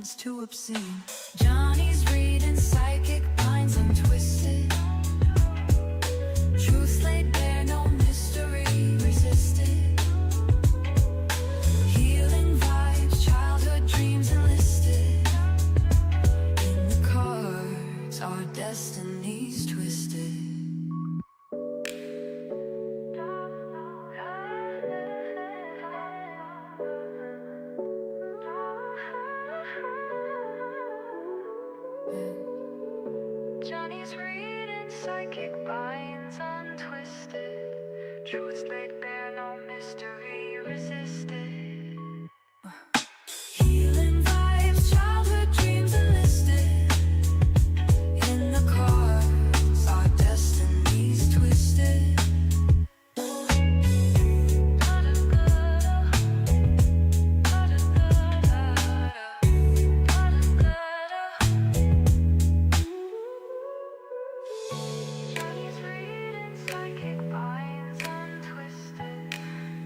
moments too obscene. Johnny's reading psychic minds untwisted. Truth laid bare, no mystery resisted. Healing vibes, childhood dreams enlisted. In the cards, our destinies twisted. Johnny's reading psychic minds untwisted. Truths laid bare, no mystery resisted. Healing vibes, childhood dreams enlisted. In the cards, our destinies twisted.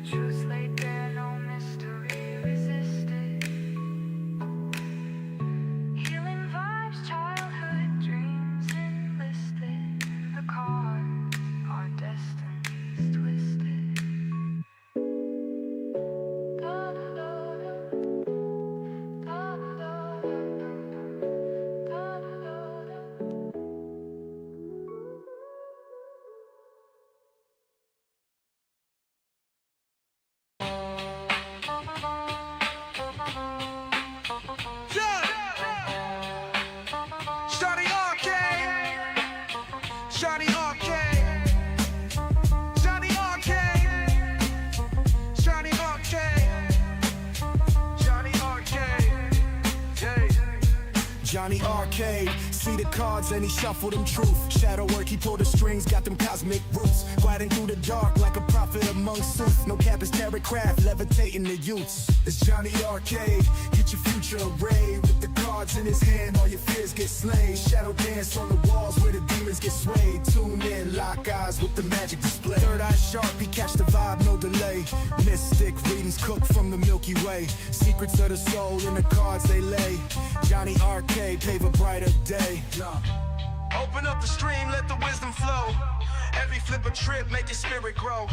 Truth laid bare, no mystery resisted. Healing vibes, childhood dreams enlisted. The cards, our destinies twisted. Da da da da da da da da da. Jonny Arkade, Jonny Arkade, Jonny Arkade, Jonny Arkade, Jonny Arkade, yeah. Jonny Arkade, see the cards and he shuffled them truth. Shadow work, he pulled the strings, got them cosmic roots. Gliding through the dark like a prophet among suits. No cap is terror craft, levitating the youths. It's Jonny Arkade, get your future arrayed. With the cards in his hand, all your fears get slain. Shadow dance on the walls where the demons get swayed. Tune in, lock eyes with the magic display. Third eye sharp, he catch the vibe, no delay. Mystic readings cooked from the Milky Way. Secrets of the soul in the cards they lay. Jonny Arkade, pave a brighter day. Open up the stream, let the wisdom flow. Every flip a trip, make your spirit grow.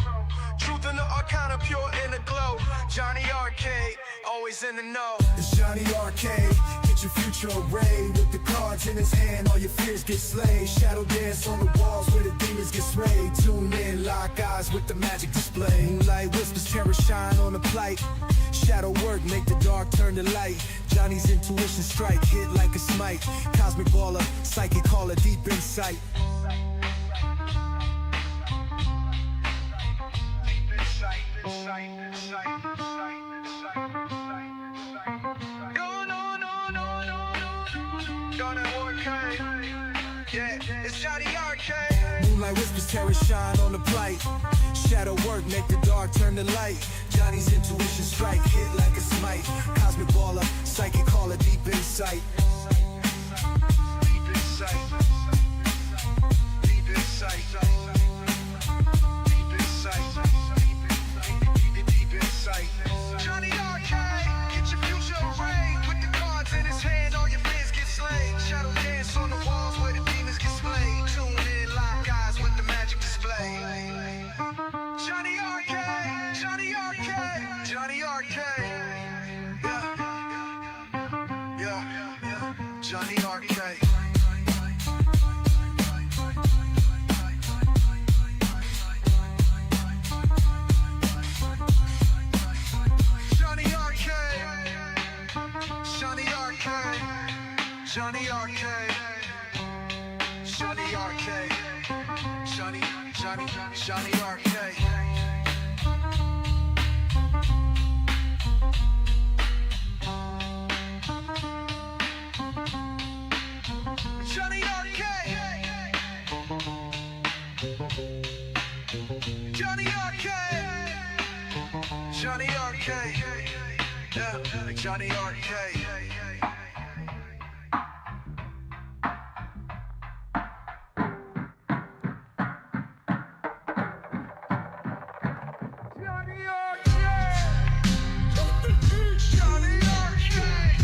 Truth in the arcana, pure in the glow. Jonny Arkade, always in the know. It's Jonny Arkade, get your future arrayed. With the cards in his hand, all your fears get slayed. Shadow dance on the walls where the demons get swayed. Tune in, lock eyes with the magic display. Moonlight whispers, terror shine on the plight. Shadow work, make the dark turn to light. Johnny's intuition strike, hit like a smite. Cosmic baller, psychic caller, deep insight. Yeah, it's Jonny Arkade. Moonlight whispers, terror shine on the plight. Shadow work, make the dark turn to light. Johnny's intuition strike, hit like a smite. Cosmic baller, psychic caller, deep insight. Deep insight. Deep insight. Deep insight. Deep insight. Jonny Arkade, get your future arrayed. With the cards in his hand, all your fears get slain. Shadow dance on the walls where the demons get slayed. Tune in, lock eyes with the magic display. Jonny Arkade, Jonny Arkade, Jonny Arkade. Yeah, Jonny Arkade. Jonny Arkade, Jonny Arkade, Jonny Arkade, Jonny Arkade, Jonny Arkade. Jonny Arkade, Jonny Arkade, Jonny Arkade, yeah, Jonny Arkade. Jonny Arkade,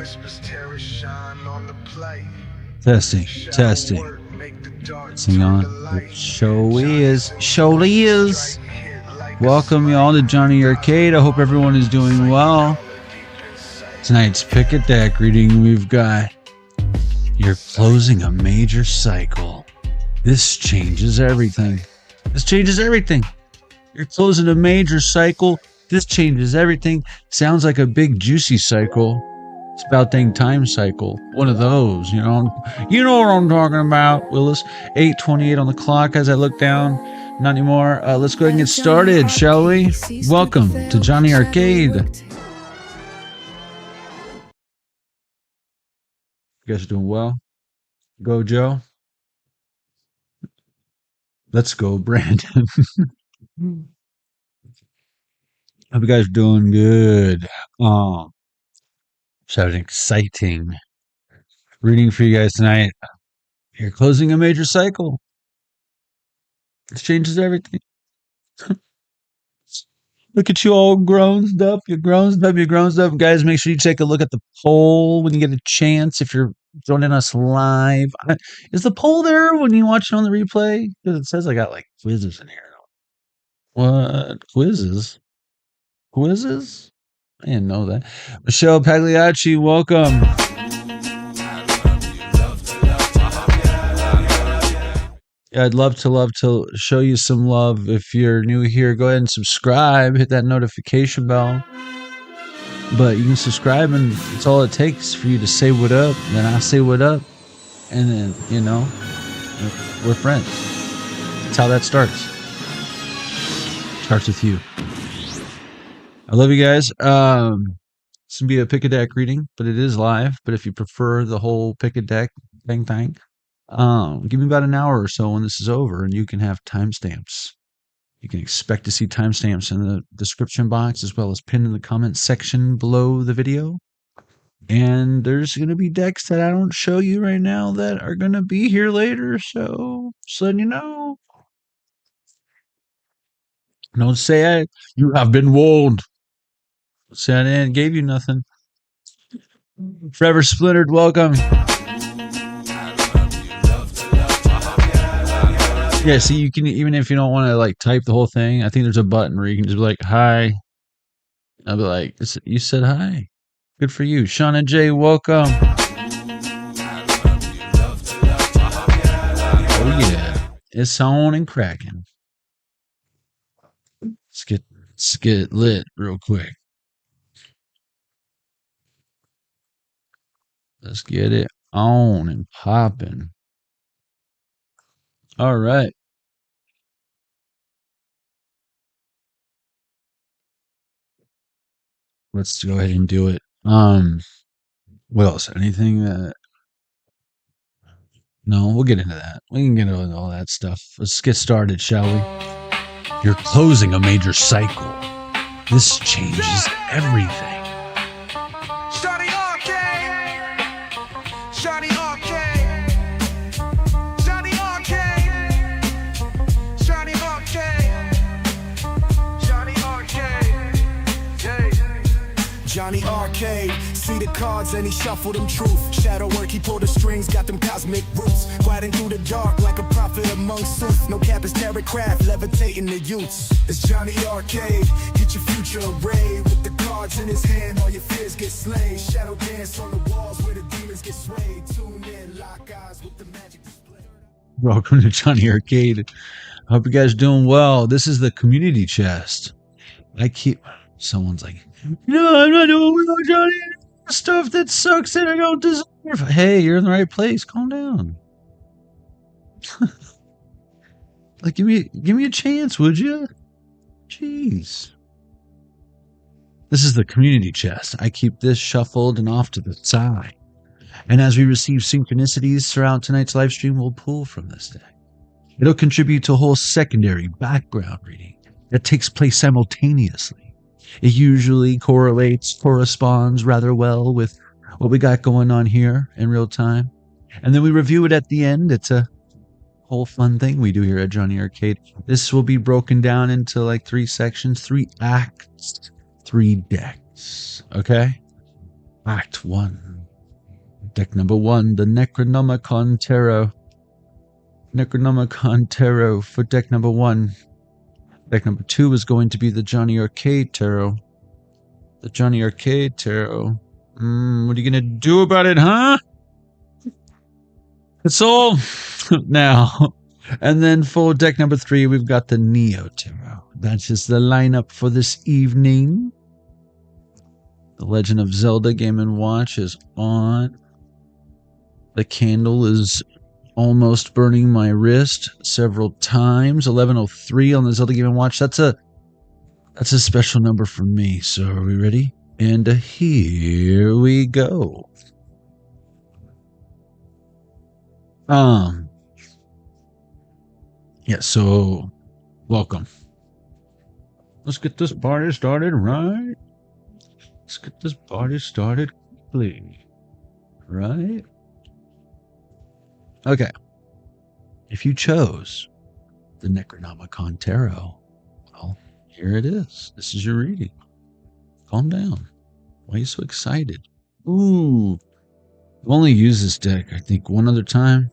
whispers terror shine on the play. Testing. Sing on. Show is. Welcome y'all to Jonny Arkade. I hope everyone is doing well. Tonight's pick a deck reading, we've got You're Closing a Major Cycle. This changes everything. You're closing a major cycle. This changes everything. Sounds like a big juicy cycle. It's about dang time cycle. One of those, you know. You know what I'm talking about, Willis. 8:28 on the clock as I look down. Not anymore. Let's go ahead and get started, shall we? Welcome to Jonny Arkade. You guys are doing well. Go, Joe. Let's go, Brandon. Hope you guys are doing good. So an exciting reading for you guys tonight. You're closing a major cycle. This changes everything. Look at you all grown up. You're grown up. Guys, make sure you take a look at the poll when you get a chance. If you're joining us live. Is the poll there when you watch it on the replay? Because it says I got like quizzes in here. What? Quizzes? I didn't know that. Michelle Pagliacci, welcome. Yeah, I'd love to show you some love. If you're new here, go ahead and subscribe. Hit that notification bell. But you can subscribe, and it's all it takes for you to say what up. And then I say what up. And then, you know, we're friends. That's how that starts. Starts with you. I love you guys. This will be a pick a deck reading, but it is live. But if you prefer the whole pick a deck thing, give me about an hour or so when this is over, and you can have timestamps. You can expect to see timestamps in the description box as well as pinned in the comment section below the video. And there's going to be decks that I don't show you right now that are going to be here later. So just letting you know. Don't say you have been warned. Say I didn't gave you nothing. Forever Splintered, welcome. Yeah, see, you can, even if you don't want to like type the whole thing, I think there's a button where you can just be like, hi. I'll be like, you said hi. Good for you. Shauna J, welcome. Oh yeah. It's on and cracking. Let's get lit real quick. Let's get it on and popping. All right. Let's go ahead and do it. What else? Anything that... No, we'll get into that. We can get into all that stuff. Let's get started, shall we? You're closing a major cycle. This changes everything. Jonny Arkade. Jonny Arkade. Jonny Arkade. Jonny Arkade. Jonny Arkade. Yeah. Jonny Arkade, see the cards and he shuffled them truth. Shadow work, he pulled the strings, got them cosmic roots. Gliding through the dark like a prophet among suits. No cap is terror craft, levitating the youths. It's Jonny Arkade, get your future arrayed. With the cards in his hand, all your fears get slain. Shadow dance on the walls where the demons get swayed. Tune in, lock eyes with the magic display. Welcome to Jonny Arkade. I hope you guys are doing well. This is the community chest. Someone's like, no, I'm not doing well, Johnny. Stuff that sucks that I don't deserve. Hey, you're in the right place. Calm down. Like, give me a chance, would you? Jeez. This is the community chest. I keep this shuffled and off to the side. And as we receive synchronicities throughout tonight's live stream, we'll pull from this deck. It'll contribute to a whole secondary background reading that takes place simultaneously. It usually corresponds rather well with what we got going on here in real time. And then we review it at the end. It's a whole fun thing we do here at Jonny Arkade. This will be broken down into like 3 sections, 3 acts, 3 decks. Okay? Act 1. Deck number 1, the Necronomicon Tarot. Necronomicon Tarot for deck number 1. Deck number 2 is going to be the Jonny Arkade Tarot. The Jonny Arkade Tarot. What are you going to do about it, huh? That's all now. And then for deck number 3, we've got the Neo Tarot. That's just the lineup for this evening. The Legend of Zelda Game & Watch is on. The candle is almost burning my wrist several times. 11:03 on the Zelda Game & Watch. That's a special number for me. So are we ready? And here we go. Yeah, so welcome. Let's get this party started, right? Let's get this party started quickly. Right? Okay. If you chose the Necronomicon Tarot, well, here it is. This is your reading. Calm down. Why are you so excited? Ooh. I've only used this deck, I think, one other time.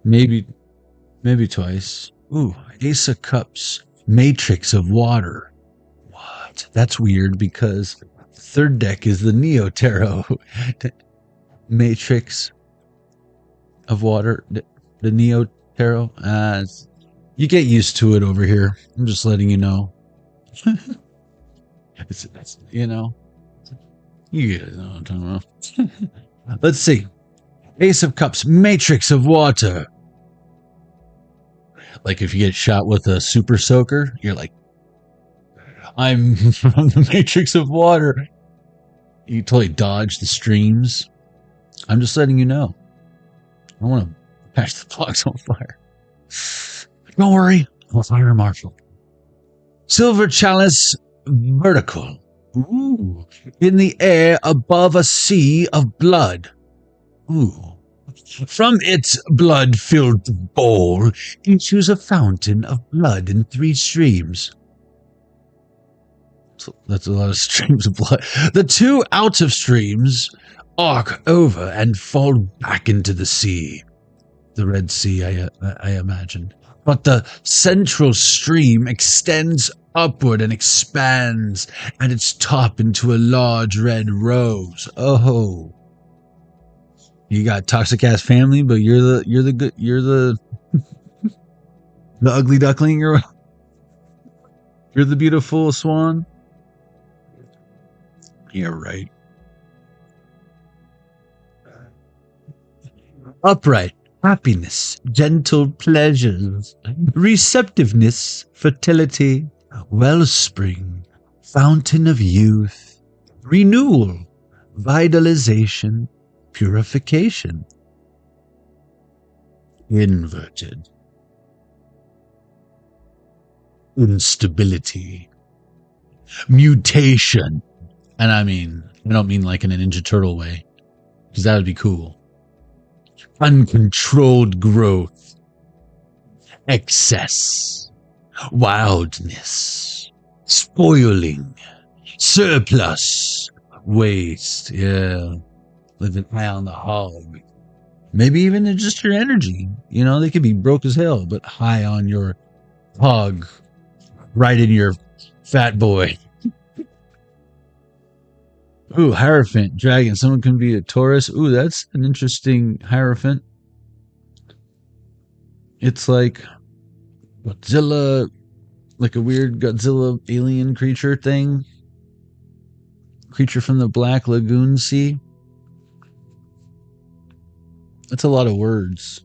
Maybe twice. Ooh, Ace of Cups. Matrix of Water. What? That's weird because the third deck is the Neo Tarot. Matrix of Water. The Neo Tarot. You get used to it over here. I'm just letting you know. it's, you know. You guys know what I'm talking about. Let's see. Ace of Cups. Matrix of Water. Like if you get shot with a super soaker, you're like, I'm from the Matrix of Water. You totally dodge the streams. I'm just letting you know. I want to patch the blocks on fire. Don't worry. I'll fire Marshall. Silver Chalice Vertical. Ooh. In the air above a sea of blood. Ooh. From its blood-filled bowl issues a fountain of blood in 3 streams. So that's a lot of streams of blood. The 2 out of streams arc over and fall back into the sea. The Red Sea, I imagine. But the central stream extends upward and expands at its top into a large red rose. Oh. You got toxic ass family, but you're the ugly duckling, or you're the beautiful swan. Yeah, right. Upright, happiness, gentle pleasures, receptiveness, fertility, wellspring, fountain of youth, renewal, vitalization, purification. Inverted. Instability. Mutation. And I don't mean like in a Ninja Turtle way, because that would be cool. Uncontrolled growth. Excess. Wildness. Spoiling. Surplus. Waste. Yeah. Living high on the hog. Maybe even just your energy. You know, they could be broke as hell, but high on your hog. Right in your fat boy. Ooh, Hierophant, dragon. Someone can be a Taurus. Ooh, that's an interesting Hierophant. It's like Godzilla, like a weird Godzilla alien creature thing. Creature from the Black Lagoon Sea. That's a lot of words.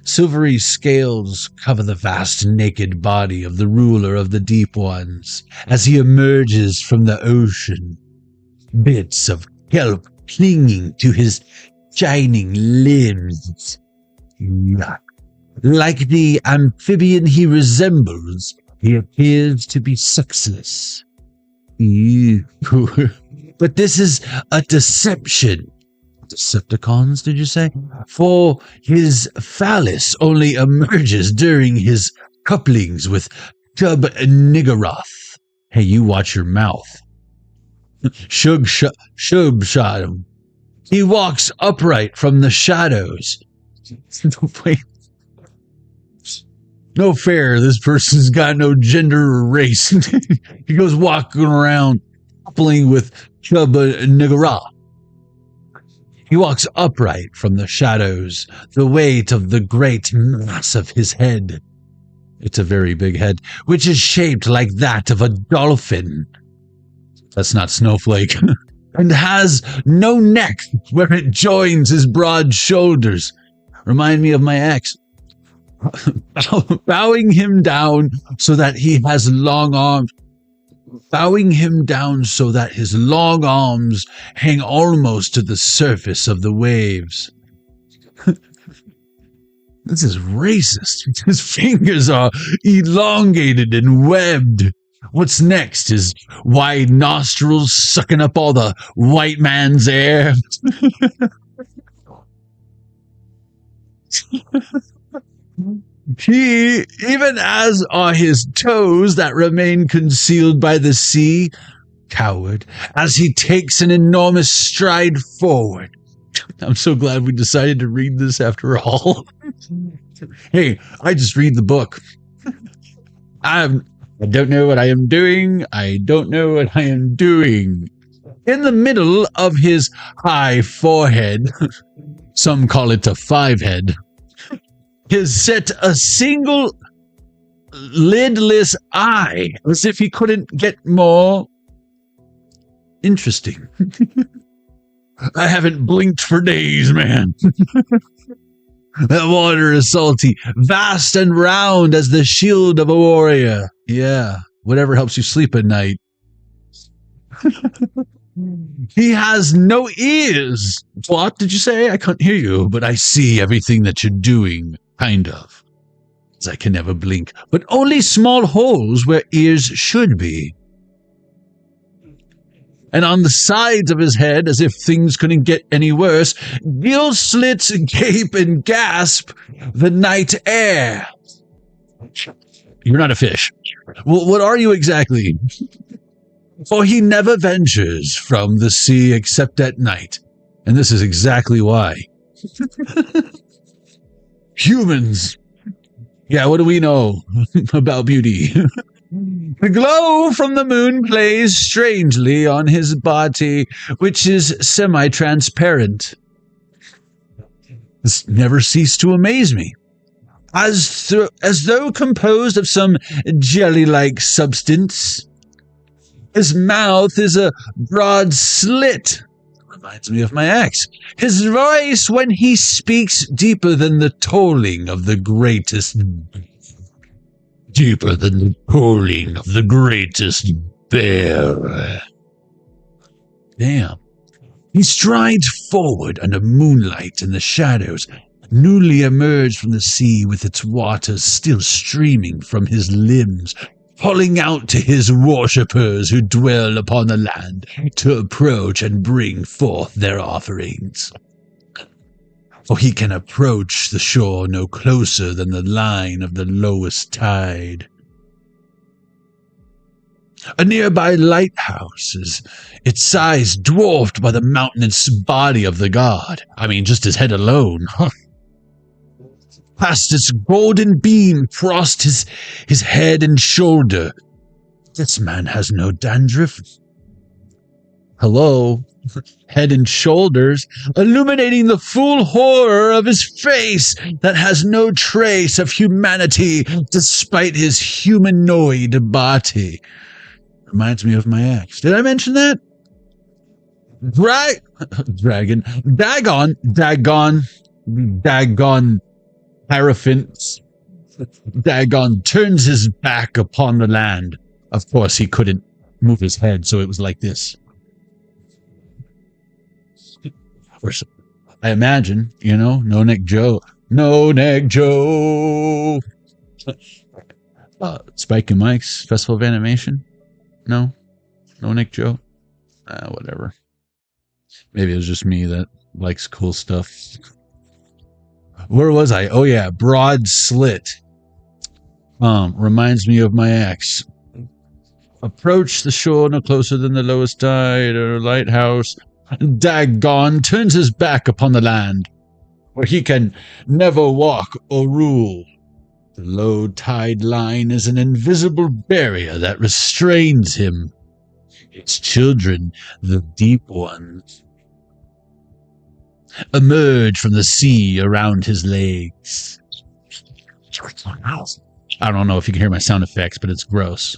Silvery scales cover the vast naked body of the ruler of the deep ones as he emerges from the ocean. Bits of kelp clinging to his shining limbs. Yuck. Like the amphibian he resembles, he appears to be sexless. Ew. But this is a deception. Decepticons, did you say? For his phallus only emerges during his couplings with Tub Niggeroth. Hey, you watch your mouth. Shub. He walks upright from the shadows. Wait. No fair. This person's got no gender or race. He goes walking around, coupling with Chubba Nigara. He walks upright from the shadows, the weight of the great mass of his head. It's a very big head, which is shaped like that of a dolphin. That's not Snowflake. And has no neck where it joins his broad shoulders. Remind me of my ex. Bowing him down so that he has long arms. Bowing him down so that his long arms hang almost to the surface of the waves. This is racist. His fingers are elongated and webbed. What's next? His wide nostrils sucking up all the white man's air. He, even as are his toes that remain concealed by the sea, coward, as he takes an enormous stride forward. I'm so glad we decided to read this after all. Hey, I just read the book. I don't know what I am doing. I don't know what I am doing. In the middle of his high forehead, some call it a five-head, is set a single lidless eye, as if he couldn't get more interesting. I haven't blinked for days, man. That water is salty, vast and round as the shield of a warrior. Yeah, whatever helps you sleep at night. He has no ears. What did you say? I can't hear you, but I see everything that you're doing, kind of. As I can never blink, but only small holes where ears should be. And on the sides of his head, as if things couldn't get any worse, gill slits gape and gasp the night air. You're not a fish. Well, what are you exactly? For he never ventures from the sea except at night. And this is exactly why. Humans. Yeah, what do we know about beauty? The glow from the moon plays strangely on his body, which is semi-transparent. This never ceased to amaze me. As though composed of some jelly-like substance. His mouth is a broad slit. Reminds me of my ex. His voice, when he speaks, deeper than the tolling of the greatest... Deeper than the tolling of the greatest bear. Damn. He strides forward under moonlight and the shadows, newly emerged from the sea with its waters still streaming from his limbs, calling out to his worshippers who dwell upon the land to approach and bring forth their offerings. For he can approach the shore no closer than the line of the lowest tide. A nearby lighthouse is its size dwarfed by the mountainous body of the god. I mean, just his head alone. Past its golden beam crossed his head and shoulder. This man has no dandruff. Hello? Head and shoulders, illuminating the full horror of his face that has no trace of humanity despite his humanoid body. Reminds me of my ex. Did I mention that? Dragon. Dagon. Hierophant. Dagon turns his back upon the land. Of course, he couldn't move his head, so it was like this. I imagine, No Neck Joe. No Neck Joe. Spike and Mike's Festival of Animation? No Neck Joe? Whatever. Maybe it was just me that likes cool stuff. Where was I? Oh yeah, broad slit. Reminds me of my ex. approach the shore no closer than the lowest tide or lighthouse. Daggone turns his back upon the land, where he can never walk or rule. The low tide line is an invisible barrier that restrains him. Its children, the deep ones, emerge from the sea around his legs. I don't know if you can hear my sound effects, but it's gross.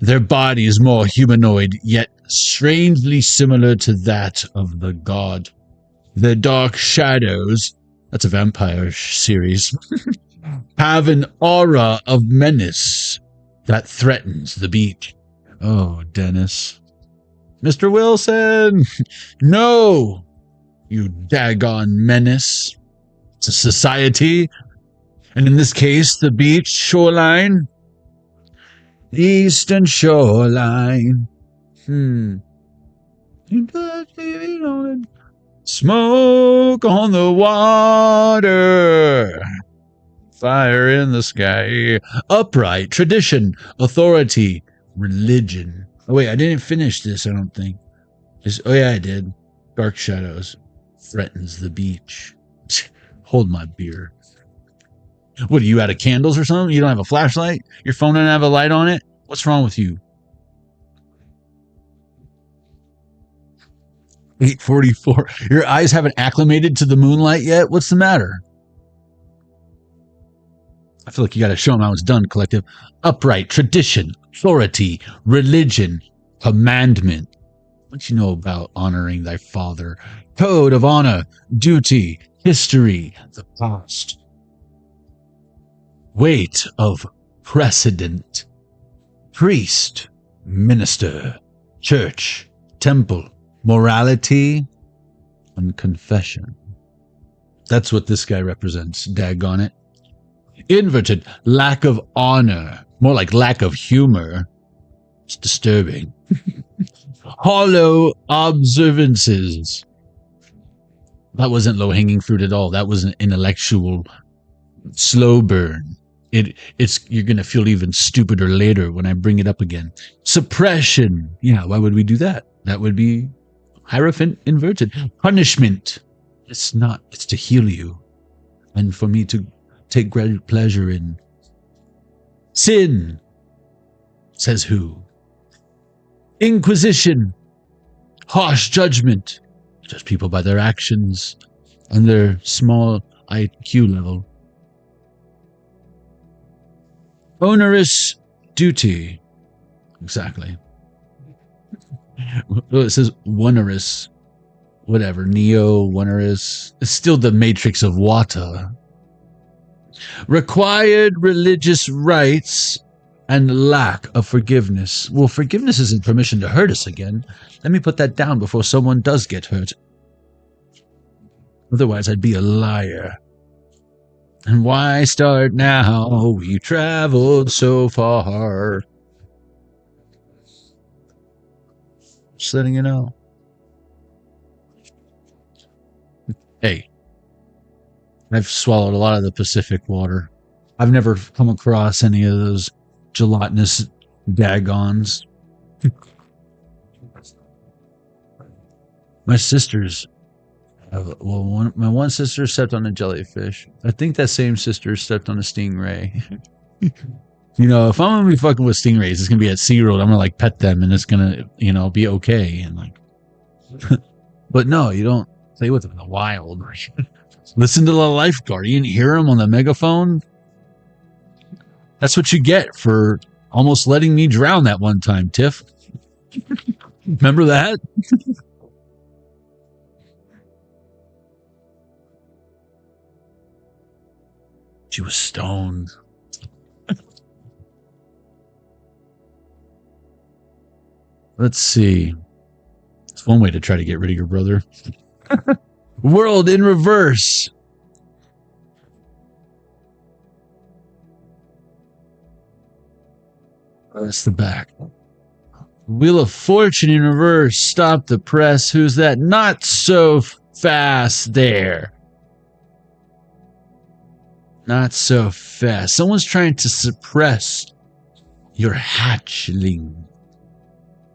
Their body is more humanoid, yet strangely similar to that of the god. Their dark shadows, that's a vampire series, have an aura of menace that threatens the beach. Oh, Dennis. Mr. Wilson! No! You daggone menace to society, and in this case, the beach shoreline. Eastern shoreline. Smoke on the water. Fire in the sky. Upright. Tradition. Authority. Religion. Oh, wait, I didn't finish this, I don't think. Oh, yeah, I did. Dark shadows. Threatens the beach. Hold my beer. What, are you out of candles or something? You don't have a flashlight? Your phone doesn't have a light on it? What's wrong with you? 8:44. Your eyes haven't acclimated to the moonlight yet? What's the matter? I feel like you got to show them how it's done, collective. Upright, tradition, authority, religion, commandment. What you know about honoring thy father? Code of honor, duty, history, the past. Weight of precedent. Priest, minister, church, temple, morality, and confession. That's what this guy represents, daggone it. Inverted, lack of honor, more like lack of humor. It's disturbing. Hollow observances. That wasn't low-hanging fruit at all. That was an intellectual slow burn. You're going to feel even stupider later when I bring it up again. Suppression. Yeah, why would we do that? That would be Hierophant inverted. Punishment. It's to heal you. And for me to take great pleasure in. Sin. Says who? Inquisition. Harsh judgment. Judge people by their actions and their small IQ level. Onerous duty. Exactly. Well, it says onerous. Whatever. Neo, onerous. It's still the matrix of water. Required religious rites and lack of forgiveness. Well, forgiveness isn't permission to hurt us again. Let me put that down before someone does get hurt. Otherwise, I'd be a liar. And why start now? We traveled so far. Just letting you know. Hey, I've swallowed a lot of the Pacific water. I've never come across any of those gelatinous daggons. My sisters, my one sister stepped on a jellyfish. I think that same sister stepped on a stingray. You know, if I'm gonna be fucking with stingrays, it's gonna be at SeaWorld. I'm gonna like pet them, and it's gonna, you know, be okay. And like, but no, you don't play with them in the wild. Listen to the lifeguard. You didn't hear him on the megaphone. That's what you get for almost letting me drown that one time, Tiff. Remember that? She was stoned. Let's see. It's one way to try to get rid of your brother. World in reverse. That's the back. Wheel of Fortune in reverse. Stop the press. Who's that? Not so fast there. Not so fast. Someone's trying to suppress your hatchling.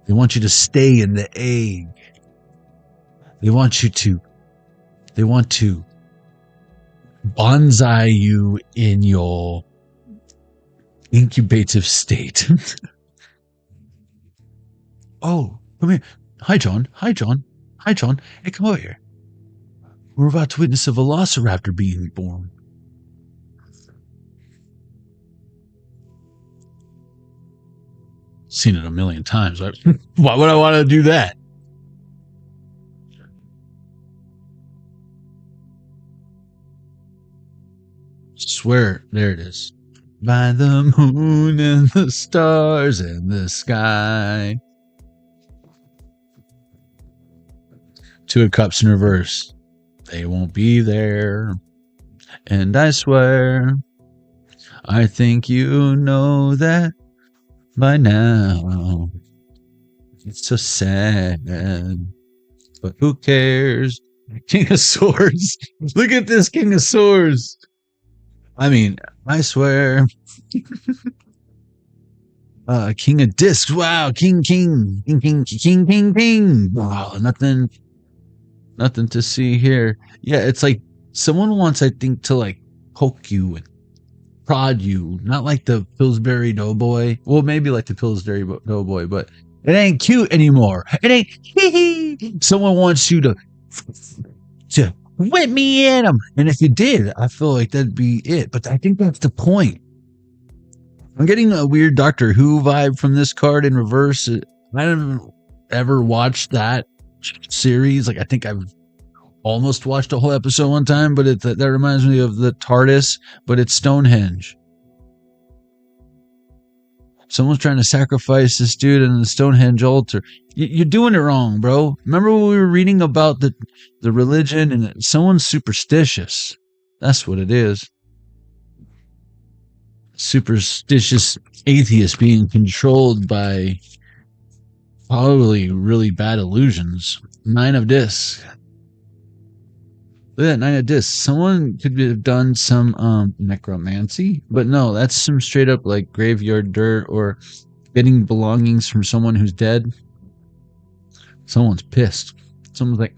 They want you to stay in the egg. They want to bonsai you in your incubative state. Oh, come here. Hi, John. Hi, John. Hi, John. Hey, come over here. We're about to witness a velociraptor being born. Seen it a million times. Right? Why would I want to do that? Swear, there it is. By the moon and the stars and the sky. Two of Cups in reverse. They won't be there. And I swear, I think you know that by now. It's so sad. But who cares? King of Swords. Look at this King of Swords. I mean, I swear. King of Discs. Wow. King. Wow. Nothing to see here. Yeah, it's like someone wants, I think, to like poke you and prod you. Not like the Pillsbury Doughboy. Well, maybe like the Pillsbury Doughboy, but it ain't cute anymore. It ain't. Someone wants you to whip me in them. And if you did, I feel like that'd be it. But I think that's the point. I'm getting a weird Doctor Who vibe from this card in reverse. I haven't ever watched that series. Like, I think I've almost watched a whole episode one time, but that reminds me of the TARDIS, but it's Stonehenge. Someone's trying to sacrifice this dude in the Stonehenge altar. You're doing it wrong, bro. Remember when we were reading about the religion and someone's superstitious? That's what it is. Superstitious atheist being controlled by probably really bad illusions. 9 of Discs. Look at that 9 of Discs. Someone could have done some necromancy, but no, that's some straight up like graveyard dirt or getting belongings from someone who's dead. Someone's pissed. Someone's like,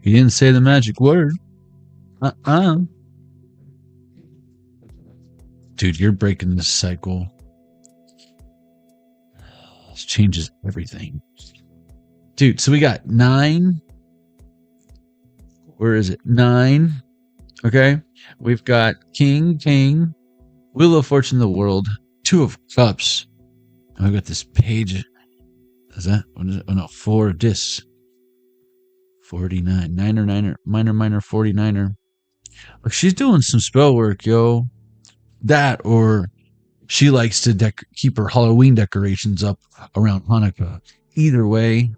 he didn't say the magic word. Dude, you're breaking this cycle. This changes everything. Dude, so we got 9. Where is it? 9. Okay. We've got King, Wheel of Fortune, the World, 2 of Cups. And we've got this page. Is that? What is it? Oh no, 4 of Discs. 49. Minor, 49er. Look, she's doing some spell work, yo. That, or she likes to keep her Halloween decorations up around Hanukkah. Either way,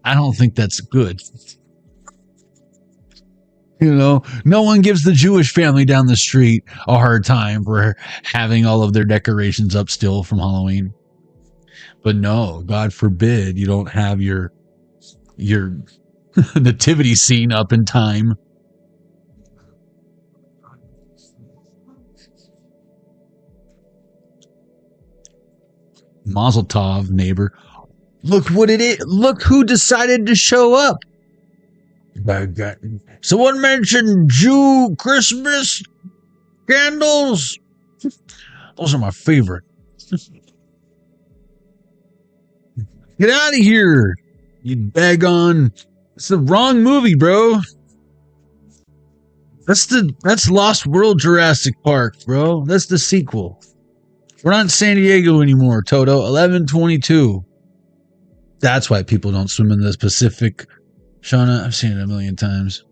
I don't think that's good. You know, no one gives the Jewish family down the street a hard time for having all of their decorations up still from Halloween. But no, God forbid you don't have your nativity scene up in time. Mazel tov, neighbor. Look what it is. Look who decided to show up. Someone mentioned Jew Christmas candles. Those are my favorite. Get out of here, you daggone. It's the wrong movie, bro. That's Lost World Jurassic Park, bro. That's the sequel. We're not in San Diego anymore, Toto. 11/22. That's why people don't swim in the Pacific. Shauna, I've seen it a million times.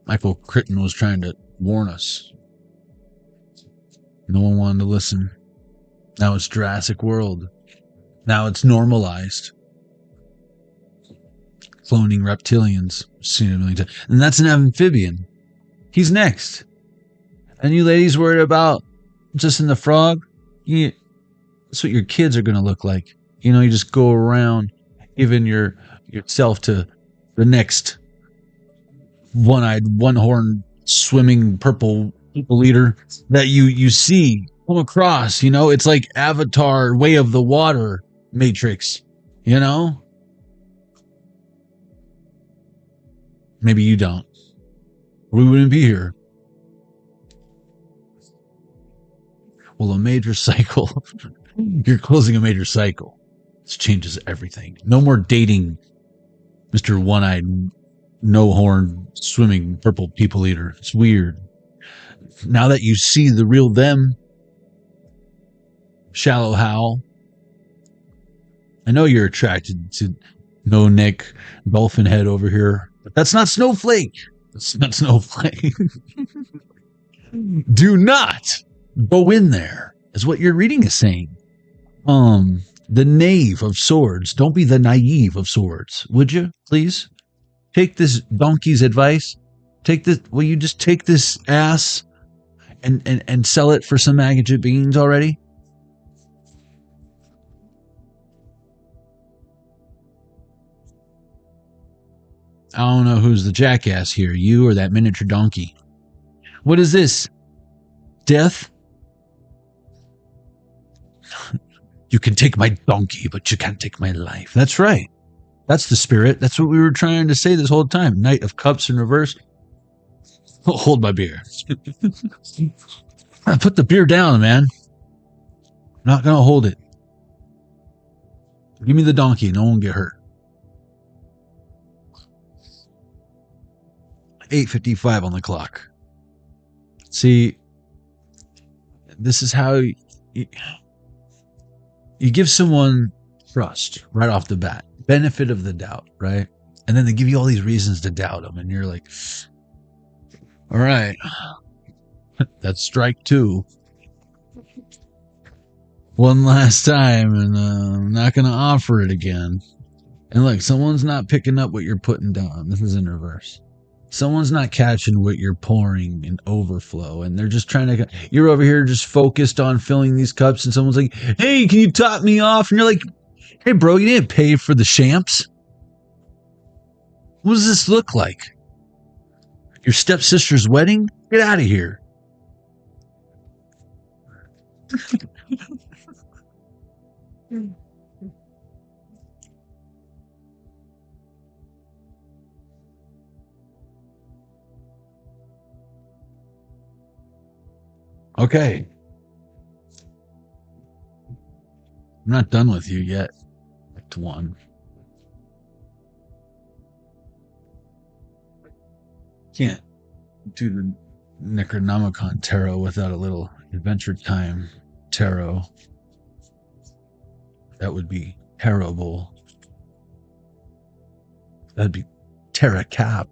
Michael Crichton was trying to warn us. No one wanted to listen. Now it's Jurassic World. Now it's normalized. Cloning reptilians. Seen it a million times. And that's an amphibian. He's next. And you ladies worried about just in the frog? That's what your kids are going to look like. You know, you just go around giving yourself to the next one-eyed, one-horned, swimming purple people leader that you see come across. You know, it's like Avatar, Way of the Water Matrix. You know, maybe you don't. We wouldn't be here. Well, a major cycle. You're closing a major cycle. This changes everything. No more dating Mr. One-Eyed, no-horn, swimming purple people eater. It's weird. Now that you see the real them, Shallow Hal, I know you're attracted to No Nick, Dolphin Head over here, but that's not Snowflake. That's not Snowflake. Do not go in there, is what your reading is saying. The Knave of Swords. Don't be the Naive of Swords, would you? Please take this donkey's advice. Take this. Will you just take this ass and sell it for some maggot beans already? I don't know who's the jackass here, you or that miniature donkey. What is this? Death? You can take my donkey, but you can't take my life. That's right. That's the spirit. That's what we were trying to say this whole time. Knight of Cups in reverse. Hold my beer. Put the beer down, man. I'm not going to hold it. Give me the donkey. No one get hurt. 8:55 on the clock. See, this is how you give someone trust right off the bat, benefit of the doubt, right? And then they give you all these reasons to doubt them, and you're like, all right, that's strike two. One last time, and I'm not going to offer it again. And look, someone's not picking up what you're putting down. This is in reverse. Someone's not catching what you're pouring in overflow, and they're just trying to. You're over here just focused on filling these cups, and someone's like, "Hey, can you top me off?" And you're like, "Hey, bro, you didn't pay for the champs. What does this look like? Your stepsister's wedding? Get out of here." Okay. I'm not done with you yet. Act 1. Can't do the Necronomicon tarot without a little Adventure Time tarot. That would be terrible. That'd be Terra Cap.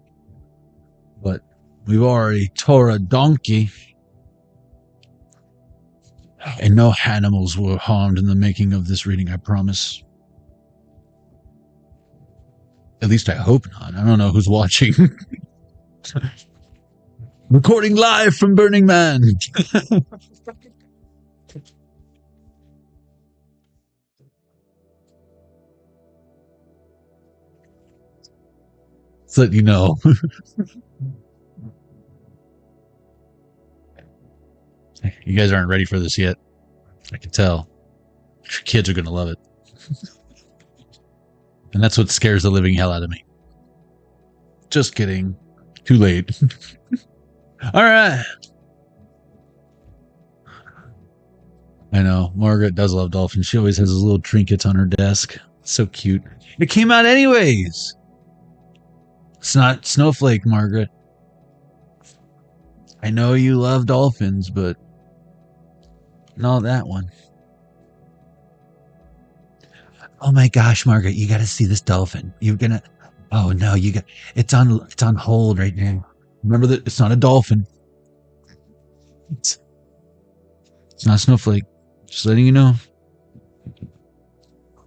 But we've already tore a donkey. And no animals were harmed in the making of this reading, I promise. At least I hope not. I don't know who's watching. Recording live from Burning Man. So that you know. You guys aren't ready for this yet. I can tell. Your kids are going to love it. And that's what scares the living hell out of me. Just kidding. Too late. All right. I know. Margaret does love dolphins. She always has those little trinkets on her desk. So cute. It came out anyways. It's not Snowflake, Margaret. I know you love dolphins, but not that one. Oh my gosh, Margaret, you got to see this dolphin. You're gonna. Oh no, it's on hold right now. Remember that it's not a dolphin. It's not Snowflake. Just letting you know.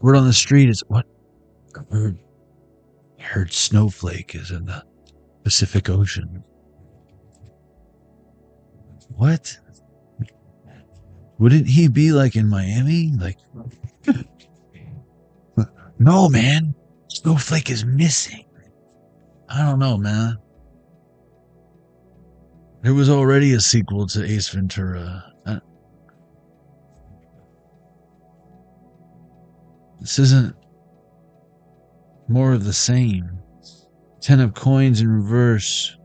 Word on the street is what? I heard Snowflake is in the Pacific Ocean. What? Wouldn't he be like in Miami? Like, no, man. Snowflake is missing. I don't know, man. There was already a sequel to Ace Ventura. This isn't more of the same. 10 of coins in reverse.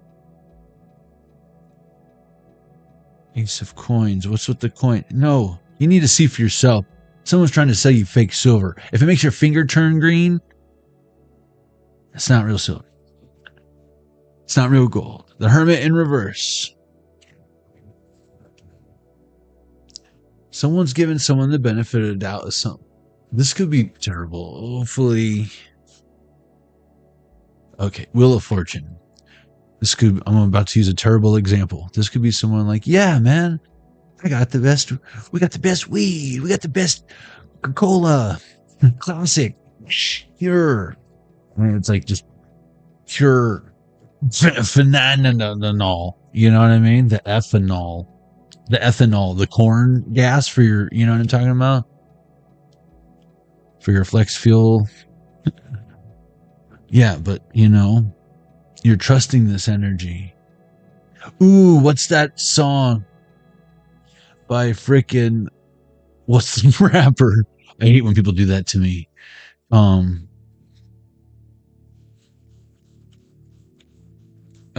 Ace of coins. What's with the coin? No, you need to see for yourself. Someone's trying to sell you fake silver. If it makes your finger turn green, it's not real silver. It's not real gold. The Hermit in reverse. Someone's giving someone the benefit of the doubt of something. This could be terrible. Hopefully. Okay, Wheel of Fortune. I'm about to use a terrible example. This could be someone like, yeah, man, we got the best weed. We got the best Coca-Cola. Classic. Pure. I mean, it's like just pure phenomenal. You know what I mean? The ethanol, the corn gas for your, you know what I'm talking about? For your flex fuel. Yeah, but you're trusting this energy. Ooh, what's that song by frickin' what's the rapper? I hate when people do that to me.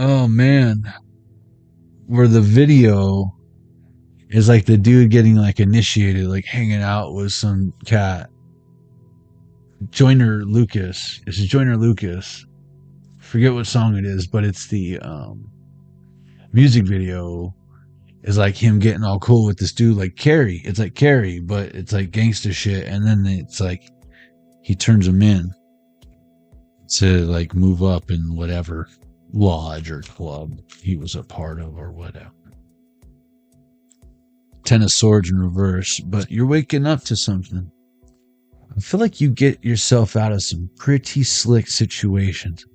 Oh man, where the video is like the dude getting like initiated, like hanging out with some cat. Joyner Lucas. It's Joyner Lucas. Forget what song it is, but it's the music video is like him getting all cool with this dude like Carrie. It's like Carrie, but it's like gangster shit, and then it's like he turns him in to like move up in whatever lodge or club he was a part of or whatever. 10 of Swords in reverse, but you're waking up to something. I feel like you get yourself out of some pretty slick situations.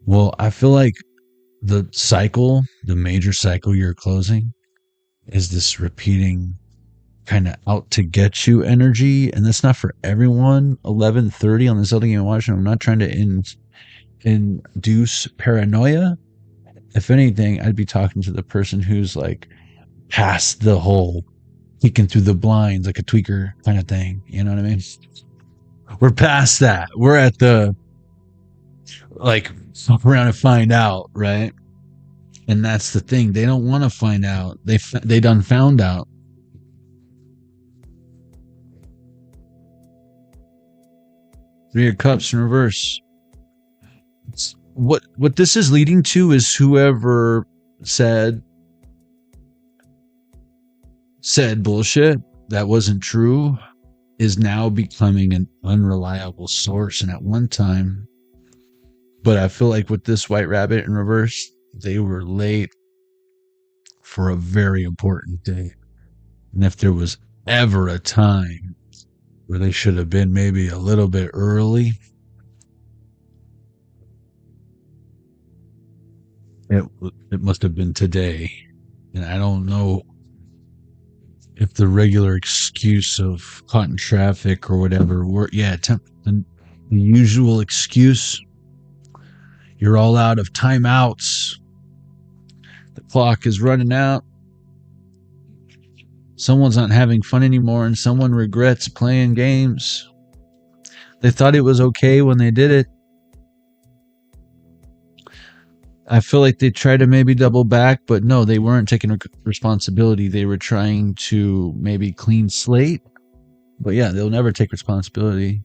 Well, I feel like the major cycle you're closing is this repeating kind of out to get you energy. And that's not for everyone. 11:30 on the Zelda Game Watching. I'm not trying to induce paranoia. If anything, I'd be talking to the person who's like past the whole peeking through the blinds like a tweaker kind of thing. You know what I mean? We're past that. We're at the like fuck around and find out, right? And that's the thing. They don't want to find out. They done found out. Three of Cups in reverse. What this is leading to is whoever said bullshit that wasn't true is now becoming an unreliable source. And at one time, but I feel like with this White Rabbit in reverse, they were late for a very important day. And if there was ever a time where they should have been maybe a little bit early, it must have been today. And I don't know if the regular excuse of caught in traffic or whatever the usual excuse, you're all out of timeouts, the clock is running out, someone's not having fun anymore, and someone regrets playing games. They thought it was okay when they did it. I feel like they tried to maybe double back, but no, they weren't taking responsibility. They were trying to maybe clean slate. But yeah, they'll never take responsibility.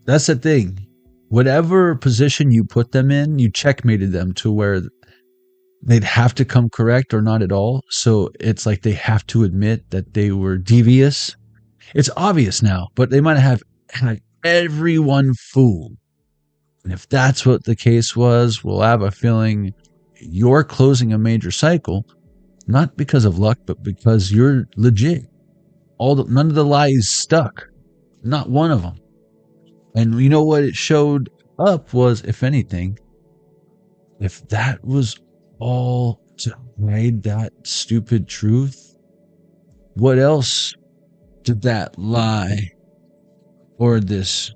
That's the thing. Whatever position you put them in, you checkmated them to where they'd have to come correct or not at all. So it's like they have to admit that they were devious. It's obvious now, but they might have had everyone fooled. And if that's what the case was, we'll have a feeling you're closing a major cycle, not because of luck, but because you're legit. None of the lies stuck. Not one of them. And you know what it showed up was, if anything, if that was all to hide that stupid truth, what else did that lie or this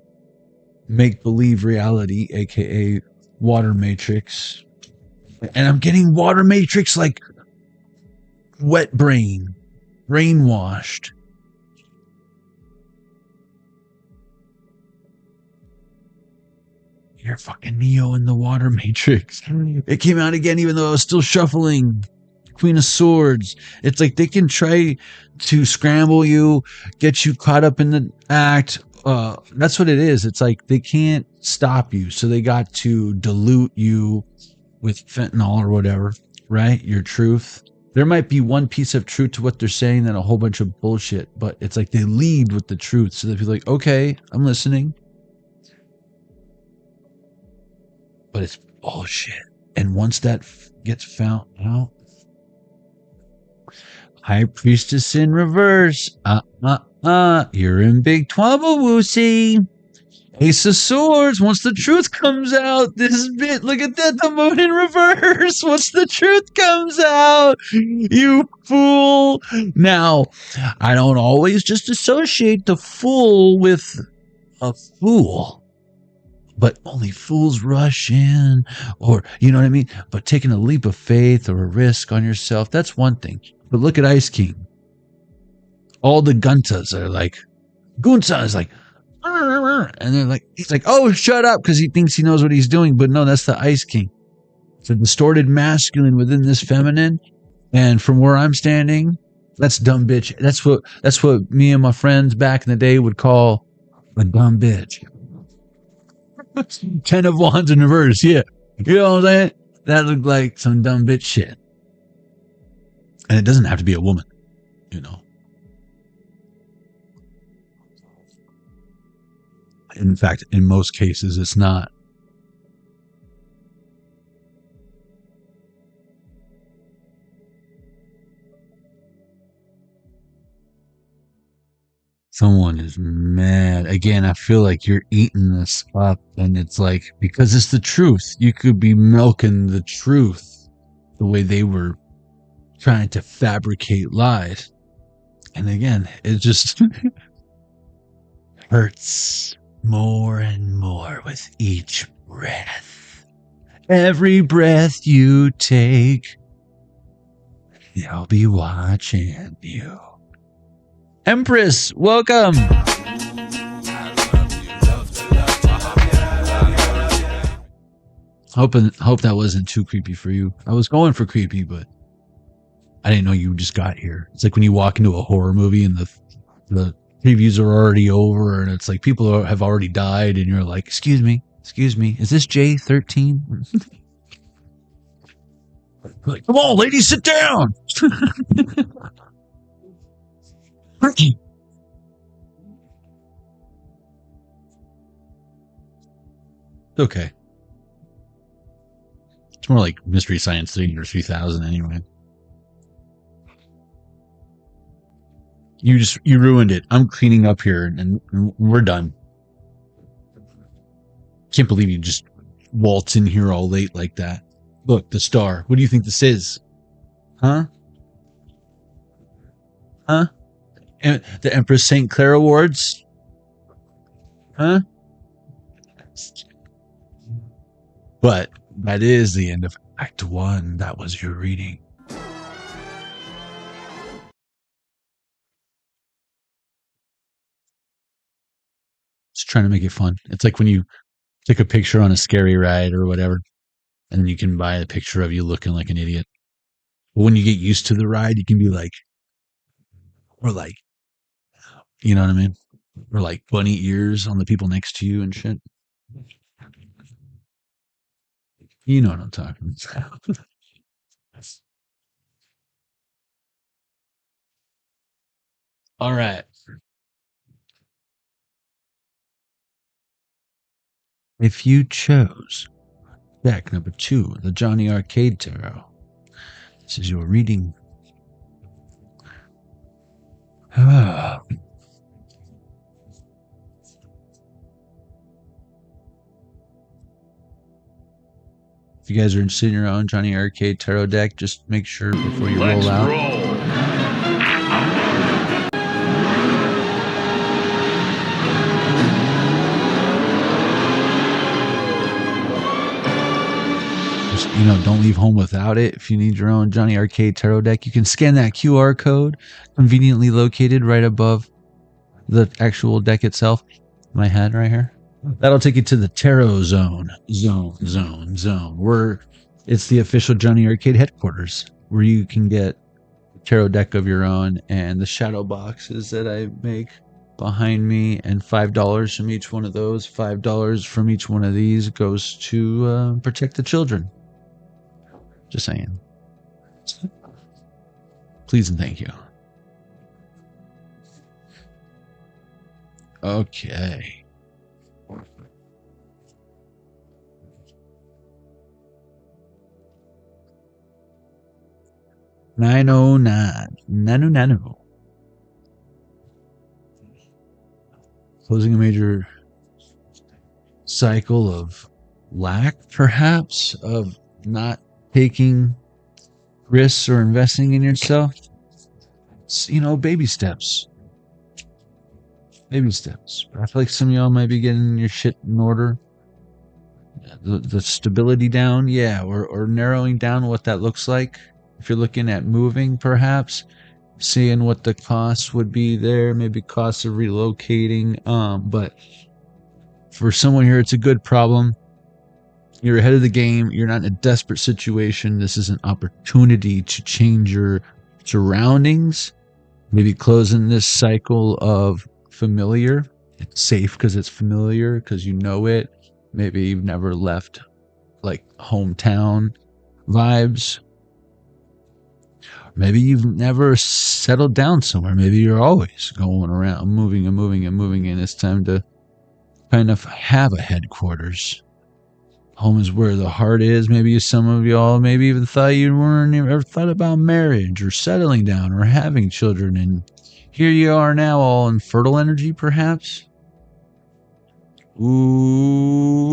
make-believe reality, aka water matrix. And I'm getting water matrix like wet brain, brainwashed. You're fucking Neo in the water matrix. It came out again even though I was still shuffling. Queen of Swords. It's like they can try to scramble you, get you caught up in the act. That's what it is. It's like they can't stop you, so they got to dilute you with fentanyl or whatever, right? Your truth. There might be one piece of truth to what they're saying and a whole bunch of bullshit, but it's like they lead with the truth, so they'll be like, okay, I'm listening. But it's bullshit. And once that gets found out, High Priestess in reverse. You're in big trouble, Woosie. Ace of Swords. Once the truth comes out, this bit. Look at that. The moon in reverse. Once the truth comes out, you fool. Now, I don't always just associate the fool with a fool. But only fools rush in, or, you know what I mean? But taking a leap of faith or a risk on yourself, that's one thing. But look at Ice King. All the Guntas are like, Gunta is like, and they're like, he's like, oh, shut up, because he thinks he knows what he's doing. But no, that's the Ice King. It's a distorted masculine within this feminine. And from where I'm standing, that's dumb bitch. That's what me and my friends back in the day would call a dumb bitch. 10 of Wands in reverse, yeah. You know what I'm saying? That looked like some dumb bitch shit. And it doesn't have to be a woman, you know. In fact, in most cases, it's not. Someone is mad. Again, I feel like you're eating this up, and it's like, because it's the truth. You could be milking the truth the way they were trying to fabricate lies. And again, it just hurts more and more with each breath. Every breath you take, they'll be watching you. Empress, welcome. Hope that wasn't too creepy for you. I was going for creepy, but I didn't know you just got here. It's like when you walk into a horror movie and the previews are already over, and it's like people have already died, and you're like, excuse me, is this J13? Like, come on, ladies, sit down. Okay. It's more like Mystery Science Theater 3000 anyway. You ruined it. I'm cleaning up here and we're done. Can't believe you just waltz in here all late like that. Look, the star. What do you think this is? Huh? And the Empress St. Clair Awards? Huh? But that is the end of Act 1. That was your reading. Just trying to make it fun. It's like when you take a picture on a scary ride or whatever, and then you can buy a picture of you looking like an idiot. But when you get used to the ride, you can be like, or like, you know what I mean? Or like bunny ears on the people next to you and shit. You know what I'm talking about. All right. If you chose deck number 2, the Jonny Arkade Tarot, this is your reading. If you guys are interested in your own Jonny Arkade Tarot deck, just make sure before you roll out. don't leave home without it. If you need your own Jonny Arkade tarot deck, you can scan that QR code, conveniently located right above the actual deck itself. My head right here. That'll take you to the tarot zone, where it's the official Jonny Arkade headquarters, where you can get a tarot deck of your own and the shadow boxes that I make behind me, and $5 from each one of those. $5 from each one of these goes to protect the children. Just saying. Please and thank you. Okay. Nano. Closing a major cycle of lack, perhaps, of not taking risks or investing in yourself. Baby steps. Baby steps. I feel like some of y'all might be getting your shit in order. The stability down, yeah, or narrowing down what that looks like. If you're looking at moving, perhaps, seeing what the costs would be there, maybe costs of relocating. But for someone here, it's a good problem. You're ahead of the game. You're not in a desperate situation. This is an opportunity to change your surroundings. Maybe closing this cycle of familiar. It's safe because it's familiar, because you know it. Maybe you've never left like hometown vibes. Maybe you've never settled down somewhere. Maybe you're always going around, moving, and it's time to kind of have a headquarters. Home is where the heart is. Maybe some of y'all maybe even thought you weren't ever thought about marriage or settling down or having children, and here you are now, all in fertile energy, perhaps. Ooh,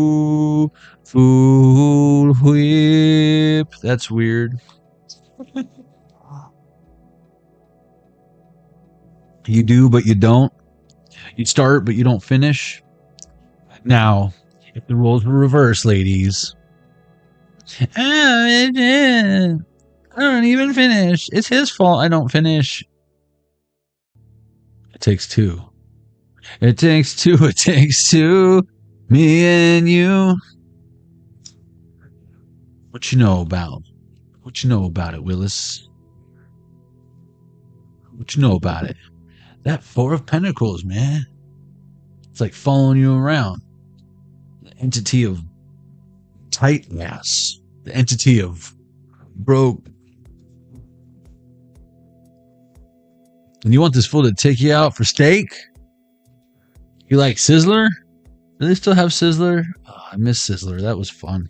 food whip. That's weird. You do, but you don't. You start, but you don't finish. Now, if the roles were reversed, ladies. I don't even finish. It's his fault I don't finish. It takes two. It takes two. It takes two. Me and you. What you know about? What you know about it, Willis? What you know about it? That Four of Pentacles, man. It's like following you around. The entity of tight ass. The entity of broke. And you want this fool to take you out for steak? You like Sizzler? Do they still have Sizzler? Oh, I miss Sizzler. That was fun.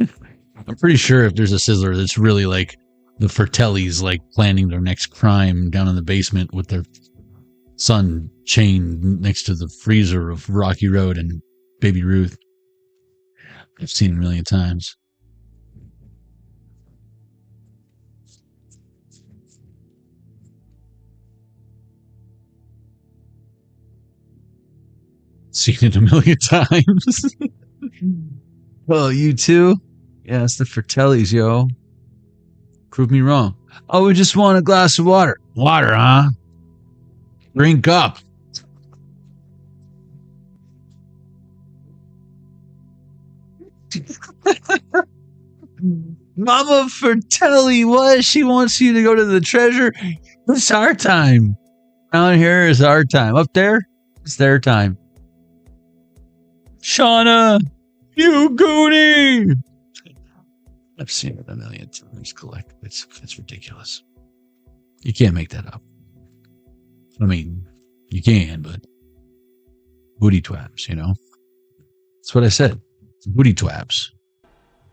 I'm pretty sure if there's a Sizzler that's really like the Fratellis, like planning their next crime down in the basement with their son chained next to the freezer of Rocky Road and Baby Ruth. I've seen it a million times. Seen it a million times. Oh, you too? Yeah, it's the Fratellis, yo. Prove me wrong. Oh, we just want a glass of water. Water, huh? Drink up. Mama Fratelli, what? She wants you to go to the treasure. It's our time. Down here is our time. Up there, it's their time. Shauna, you goonie. I've seen it a million times collect. It's ridiculous. You can't make that up. I mean, you can, but booty twabs, you know? That's what I said. Booty twabs.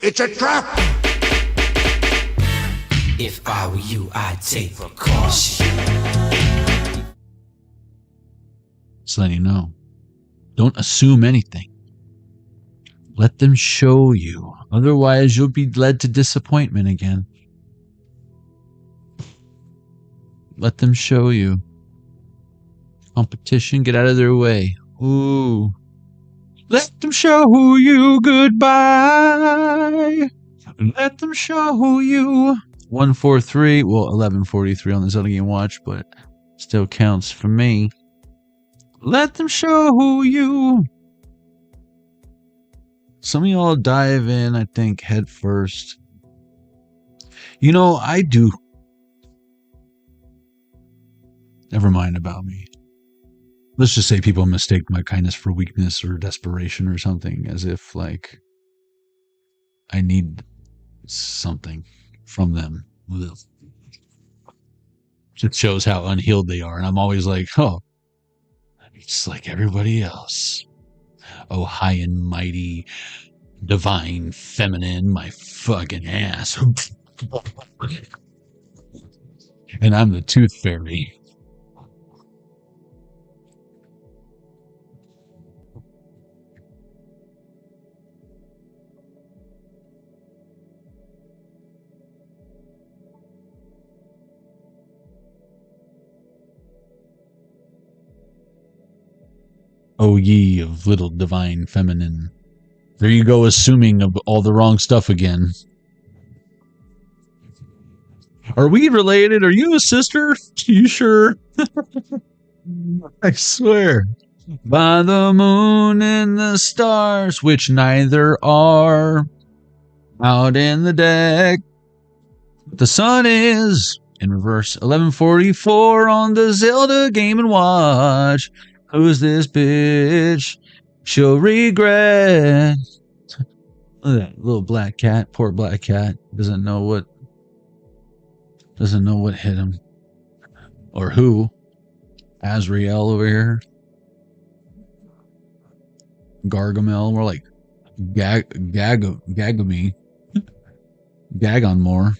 It's a trap! If I were you, I'd take precaution. Just letting you know. Don't assume anything. Let them show you. Otherwise, you'll be led to disappointment again. Let them show you. Competition, get out of their way. Ooh. Let them show you goodbye. Let them show you. 143. Well, 1143 on the Zelda Game Watch, but still counts for me. Let them show you. Some of y'all dive in, I think, head first. You know, I do. Never mind about me. Let's just say people mistake my kindness for weakness or desperation or something, as if, like, I need something from them. It shows how unhealed they are. And I'm always like, oh, it's like everybody else. Oh, high and mighty, divine, feminine, my fucking ass. And I'm the tooth fairy. O ye of little divine feminine. There you go, assuming of all the wrong stuff again. Are we related? Are you a sister? You sure? I swear. By the moon and the stars, which neither are, out in the deck, the sun is, in reverse, 1144 on the Zelda Game & Watch. Who's this bitch? She'll regret. Look at that little black cat. Poor black cat. Doesn't know what hit him. Or who. Azrael over here. Gargamel. More like Gagami. Gag on more.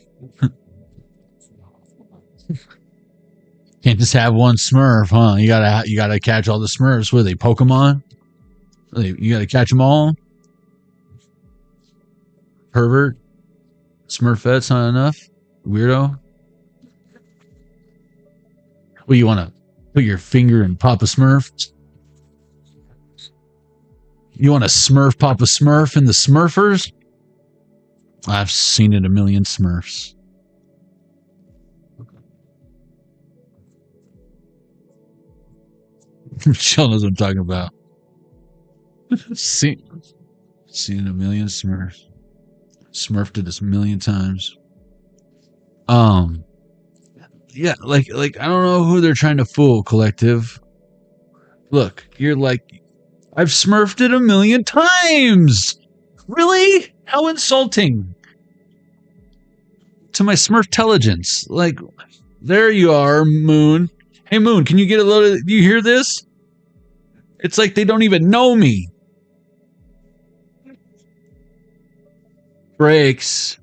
Can't just have one Smurf, huh? You gotta catch all the Smurfs. What are they, Pokemon? You gotta catch them all? Pervert? Smurfette's not enough? Weirdo? Well, you wanna put your finger in Papa Smurf? You wanna Smurf Papa Smurf in the Smurfers? I've seen it a million Smurfs. Michelle knows what I'm talking about. Seen a million Smurfs. Smurfed it a million times. Yeah, like I don't know who they're trying to fool, collective. Look, you're like, I've Smurfed it a million times. Really? How insulting to my Smurf-telligence. Like, there you are, Moon. Hey, Moon, can you get a little... Do you hear this? It's like they don't even know me. Breaks.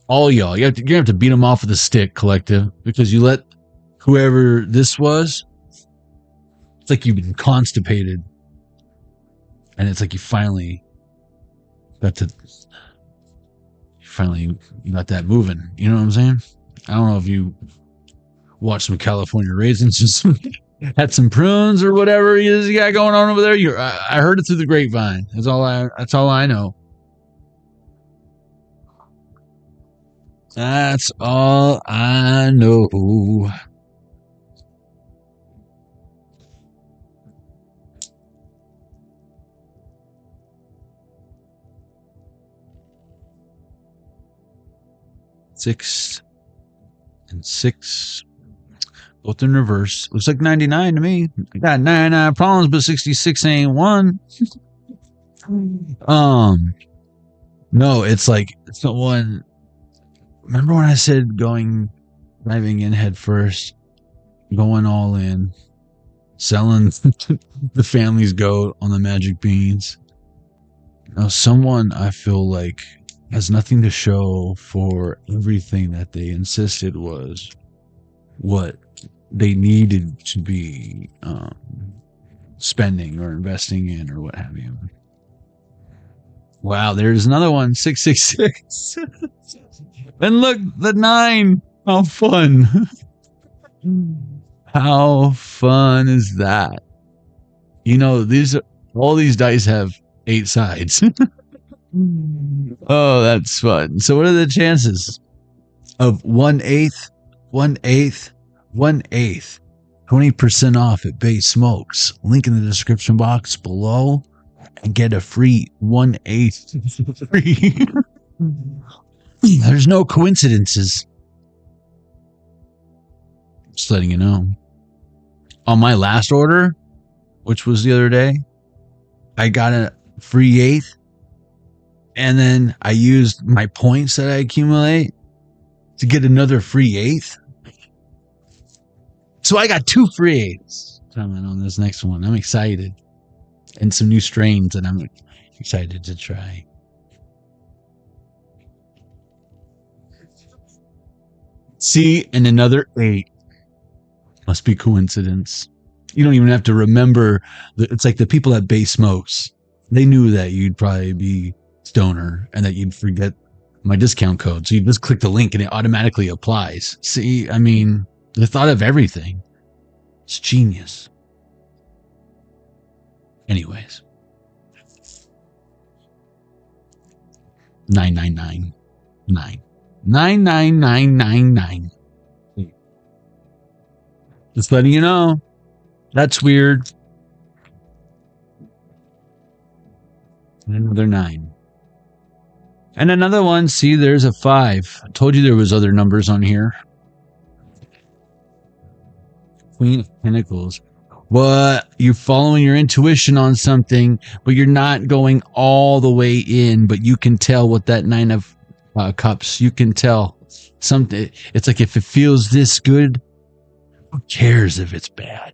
All y'all. You're gonna have to beat them off with a stick, collective, because you let whoever this was... It's like you've been constipated. And it's like you finally got to... You got that moving. You know what I'm saying? I don't know if you watched some California raisins or some, had some prunes or whatever you got going on over there. I heard it through the grapevine. That's all I know. That's all I know. Six and 6, both in reverse. Looks like 99 to me. I got 99 problems, but 66 ain't one. No, it's like it's the one. Remember when I said diving in head first, going all in, selling the family's goat on the magic beans? Now, someone I feel like has nothing to show for everything that they insisted was what they needed to be spending or investing in or what have you. Wow, there's another one, 666. And look, the 9. How fun. How fun is that? You know, all these dice have 8 sides. Oh, that's fun. So what are the chances of 1/8, 1/8, 1/8, 20% off at Bay Smokes? Link in the description box below and get a free 1/8 free. There's no coincidences. Just letting you know. On my last order, which was the other day, I got a free 8th. And then I used my points that I accumulate to get another free 8th. So I got 2 free 8ths coming on this next one. I'm excited. And some new strains that I'm excited to try. See, and another 8. Must be coincidence. You don't even have to remember. It's like the people at Bay Smokes. They knew that you'd probably be stoner and that you'd forget my discount code. So you just click the link and it automatically applies. See, I mean, they thought of everything. It's genius. Anyways. 9999. 99999. Just letting you know. That's weird. And another 9. And another one. See, there's a 5. I told you there was other numbers on here. Queen of Pentacles. What? You're following your intuition on something, but you're not going all the way in. But you can tell what that 9 of Cups. You can tell something. It's like if it feels this good, who cares if it's bad?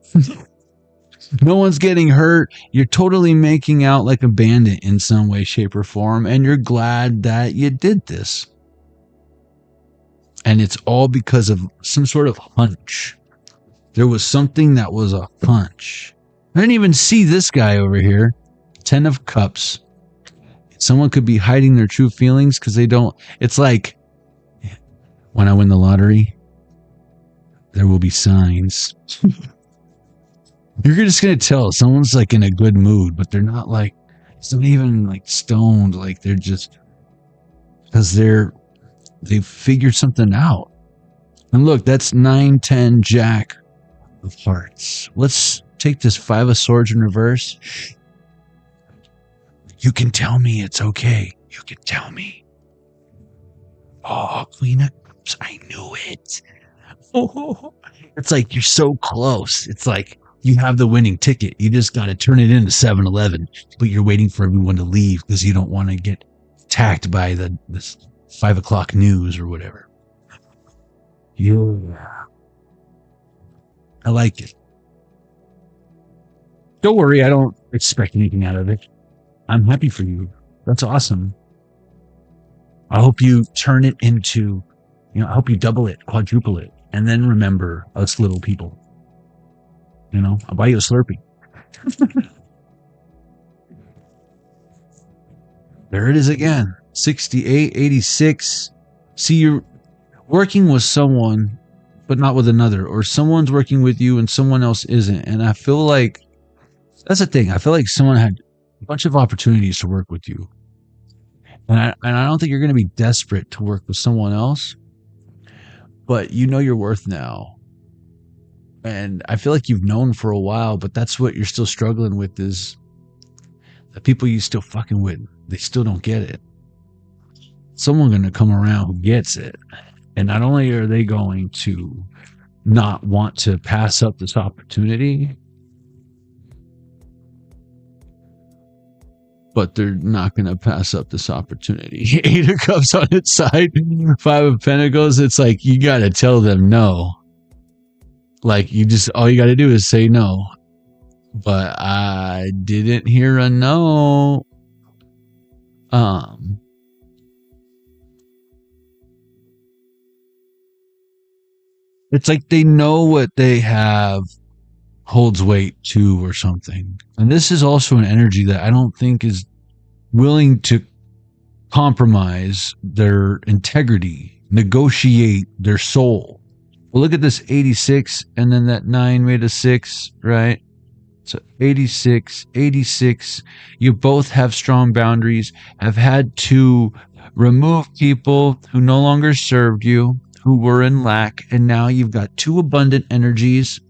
No one's getting hurt. You're totally making out like a bandit in some way, shape, or form, and you're glad that you did this. And it's all because of some sort of hunch. There was something that was a hunch. I didn't even see this guy over here. 10 of Cups. Someone could be hiding their true feelings because they don't. It's like when I win the lottery, there will be signs. You're just going to tell someone's like in a good mood, but they're not like, it's not even like stoned. Like they're just, because they've figured something out. And look, that's 9, 10, Jack of Hearts. Let's take this 5 of Swords in reverse. You can tell me it's okay. You can tell me. Oh, Queen of Cups. I knew it. Oh, it's like you're so close. It's like you have the winning ticket. You just got to turn it into 7-Eleven, but you're waiting for everyone to leave because you don't want to get attacked by this 5 o'clock news or whatever. Yeah. I like it. Don't worry. I don't expect anything out of it. I'm happy for you. That's awesome. I hope you turn it into, I hope you double it, quadruple it, and then remember us little people. I'll buy you a Slurpee. There it is again. 68, 86. See, you're working with someone, but not with another. Or someone's working with you and someone else isn't. And I feel like, that's the thing. I feel like someone had a bunch of opportunities to work with you. And I don't think you're going to be desperate to work with someone else. But you know your worth now. And I feel like you've known for a while, but that's what you're still struggling with is the people you still fucking with. They still don't get it. Someone's going to come around who gets it. And not only are they going to not want to pass up this opportunity, but they're not going to pass up this opportunity. 8 of Cups on its side, 5 of Pentacles. It's like you got to tell them no. Like all you got to do is say no. But I didn't hear a no. It's like they know what they have holds weight too or something. And this is also an energy that I don't think is willing to compromise their integrity, negotiate their soul. Well, look at this 86 and then that 9 made a 6, right? So 86, 86. You both have strong boundaries, have had to remove people who no longer served you, who were in lack, and now you've got two abundant energies.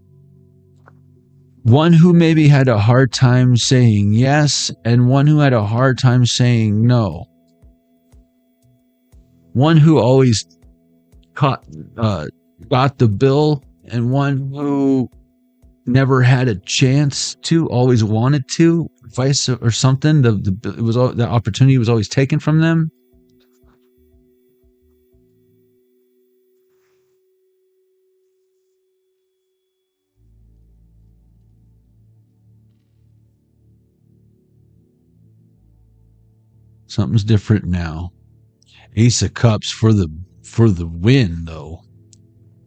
One who maybe had a hard time saying yes, and one who had a hard time saying no. One who always got the bill, and one who never had a chance to, always wanted to, vice or something. The opportunity was always taken from them. Something's different now. Ace of Cups for the win, though.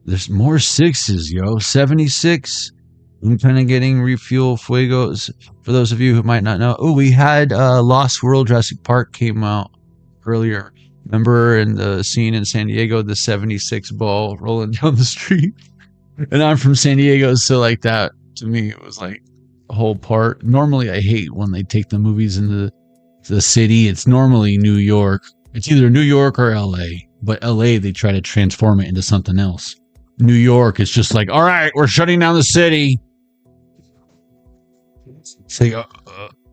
There's more sixes, yo. 76. I'm kind of getting refuel fuegos. For those of you who might not know, we had Lost World Jurassic Park came out earlier. Remember in the scene in San Diego, the 76 ball rolling down the street? And I'm from San Diego, so like that to me it was like a whole part. Normally I hate when they take the movies into the city. It's normally New York. It's either New York or LA. But LA, they try to transform it into something else. New York, it's just like, all right, we're shutting down the city. It's like,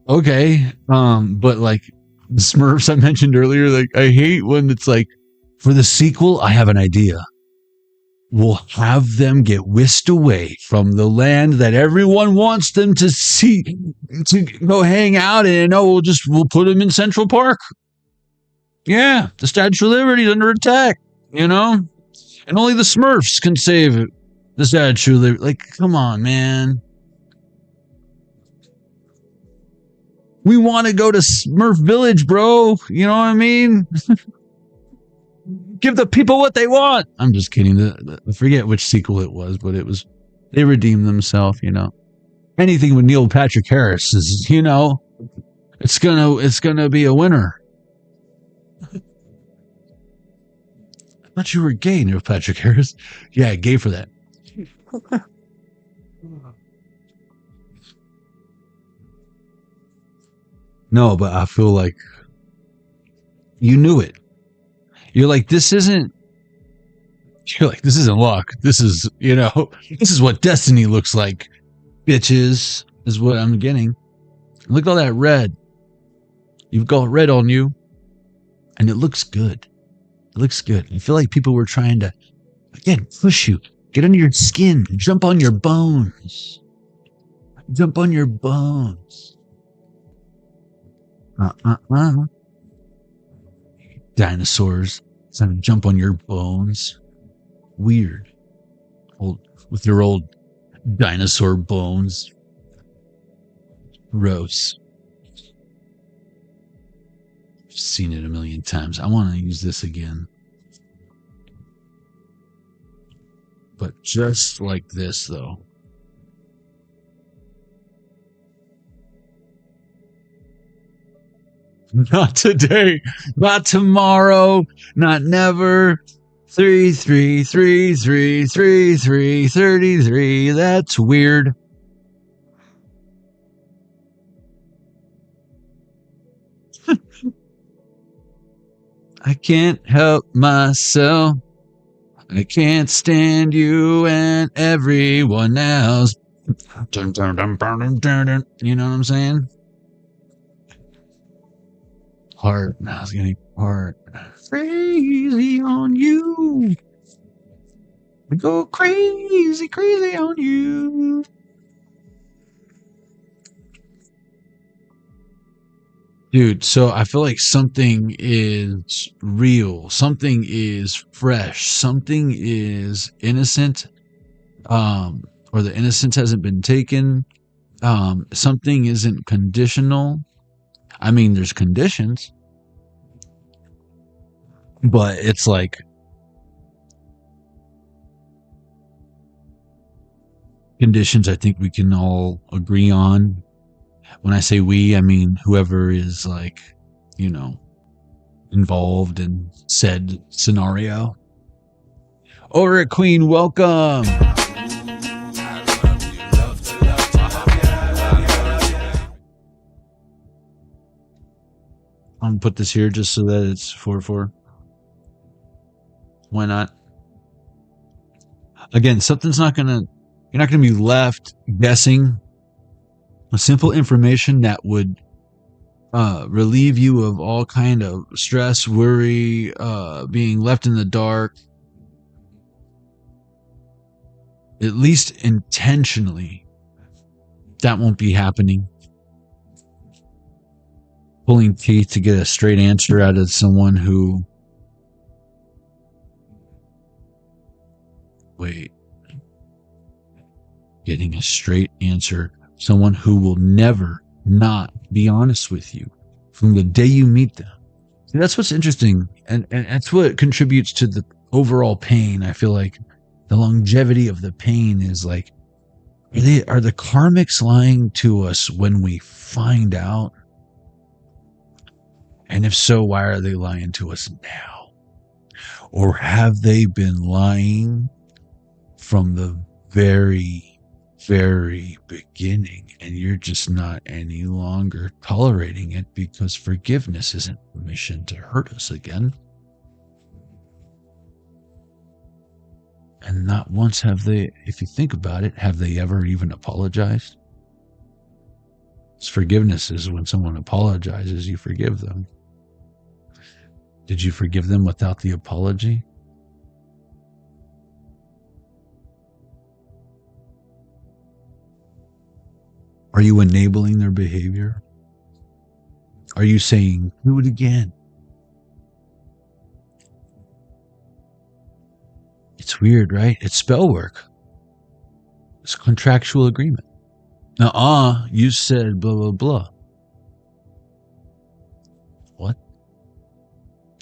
okay. But like the Smurfs I mentioned earlier, like I hate when it's like, for the sequel, I have an idea. We'll have them get whisked away from the land that everyone wants them to see, to go hang out in. Oh, we'll put them in Central Park. Yeah, the Statue of Liberty is under attack, you know? And only the Smurfs can save it. The Statue of Liberty. Like, come on, man. We want to go to Smurf Village, bro. You know what I mean? Give the people what they want. I'm just kidding. I forget which sequel it was, but it was, they redeemed themselves, you know. Anything with Neil Patrick Harris is, you know, it's gonna be a winner. I thought you were gay, Neil Patrick Harris. Yeah, gay for that. No, but I feel like you knew it. You're like, this isn't luck. This is, you know, this is what destiny looks like, bitches, is what I'm getting. Look at all that red. You've got red on you, and it looks good. It looks good. I feel like people were trying to, again, push you. Get under your skin. Jump on your bones. Jump on your bones. Dinosaurs. It's time to jump on your bones. Weird. With your old dinosaur bones. Gross. I've seen it a million times. I want to use this again. But just like this, though. Not today, not tomorrow, not never. 3, 3, 3, 3, 3, 3, 33. That's weird. I can't help myself. I can't stand you and everyone else. You know what I'm saying? Heart. I was getting heart. Crazy on you. I go crazy, crazy on you. Dude, so I feel like something is real. Something is fresh. Something is innocent. Or the innocence hasn't been taken. Something isn't conditional. I mean, there's conditions, but it's like conditions I think we can all agree on. When I say we, I mean whoever is like, you know, involved in said scenario. Over at Queen, welcome. I'm gonna put this here just so that it's 4-4. Why not? Again, you're not gonna be left guessing. A simple information that would relieve you of all kind of stress, worry, being left in the dark, at least intentionally. That won't be happening. Pulling teeth to get a straight answer out of someone who... Wait. Getting a straight answer. Someone who will never not be honest with you from the day you meet them. See, that's what's interesting. And that's what contributes to the overall pain. I feel like the longevity of the pain is like, are the karmics lying to us when we find out? And if so, why are they lying to us now? Or have they been lying from the very, very beginning, and you're just not any longer tolerating it because forgiveness isn't permission to hurt us again? And not once have they, if you think about it, have they ever even apologized? Forgiveness is when someone apologizes, you forgive them. Did you forgive them without the apology? Are you enabling their behavior? Are you saying, do it again? It's weird, right? It's spell work. It's a contractual agreement. You said blah, blah, blah. What?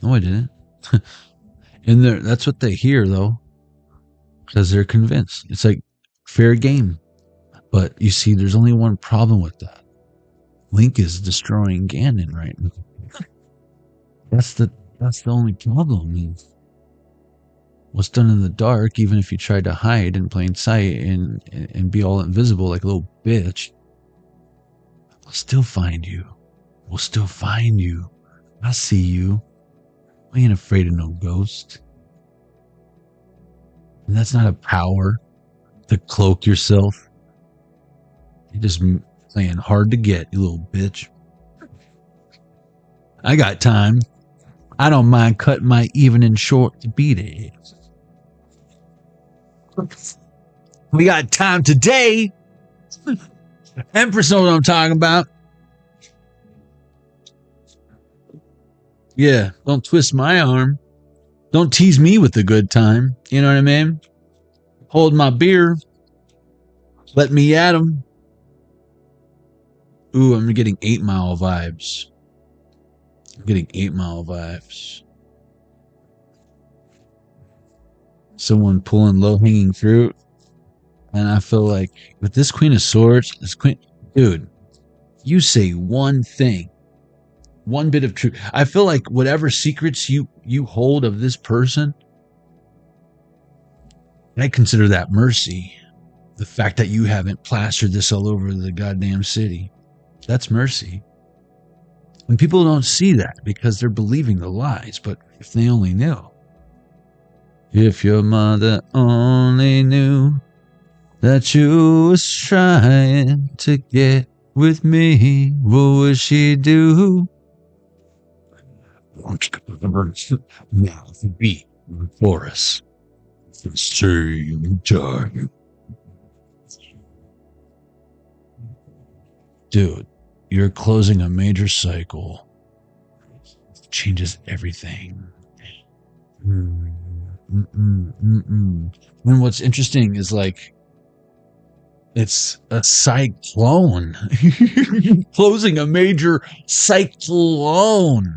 No, I didn't. And that's what they hear, though, because they're convinced. It's like fair game. But you see, there's only one problem with that. Link is destroying Ganon right now. That's the only problem. What's done in the dark, even if you tried to hide in plain sight and be all invisible like a little bitch, I'll still find you. We'll still find you. I see you. I ain't afraid of no ghost. And that's not a power to cloak yourself. You're just playing hard to get, you little bitch. I got time. I don't mind cutting my evening short to beat it. We got time today. Empress knows what I'm talking about. Yeah, don't twist my arm. Don't tease me with the good time. You know what I mean? Hold my beer. Let me at 'em. Ooh, I'm getting 8 Mile vibes. I'm getting 8 Mile vibes. Someone pulling low-hanging fruit. And I feel like with this Queen of Swords, dude, you say one thing. One bit of truth. I feel like whatever secrets you hold of this person, I consider that mercy. The fact that you haven't plastered this all over the goddamn city. That's mercy. And people don't see that because they're believing the lies. But if they only knew. If your mother only knew that you was trying to get with me, what would she do? Now the beat for us. Same time. Dude, you're closing a major cycle. It changes everything. And what's interesting is like, it's a cyclone. Closing a major cyclone.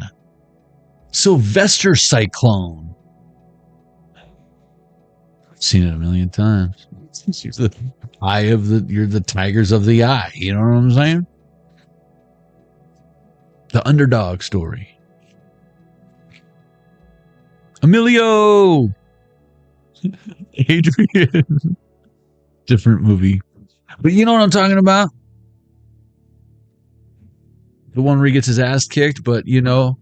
Sylvester Cyclone. I've seen it a million times. You're the tigers of the eye. You know what I'm saying? The underdog story. Emilio! Adrian. Different movie. But you know what I'm talking about? The one where he gets his ass kicked, but you know,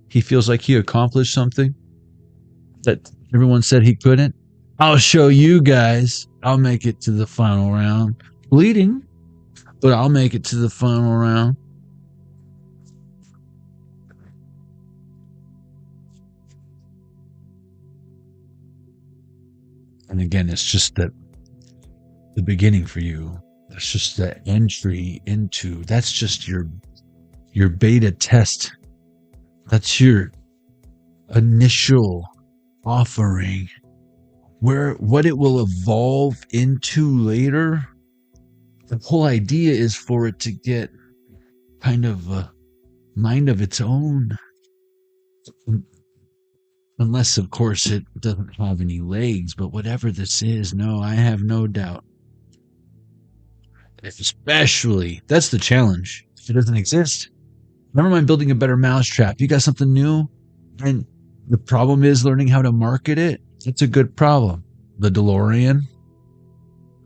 he feels like he accomplished something that everyone said he couldn't. I'll show you guys. I'll make it to the final round. Bleeding, but I'll make it to the final round. And again, it's just the beginning for you. That's just the entry into, that's just your beta test. That's your initial offering. What it will evolve into later, the whole idea is for it to get kind of a mind of its own. Unless, of course, it doesn't have any legs. But whatever this is, no, I have no doubt. Especially, that's the challenge. If it doesn't exist, never mind building a better mousetrap. You got something new, and the problem is learning how to market it. It's a good problem. The DeLorean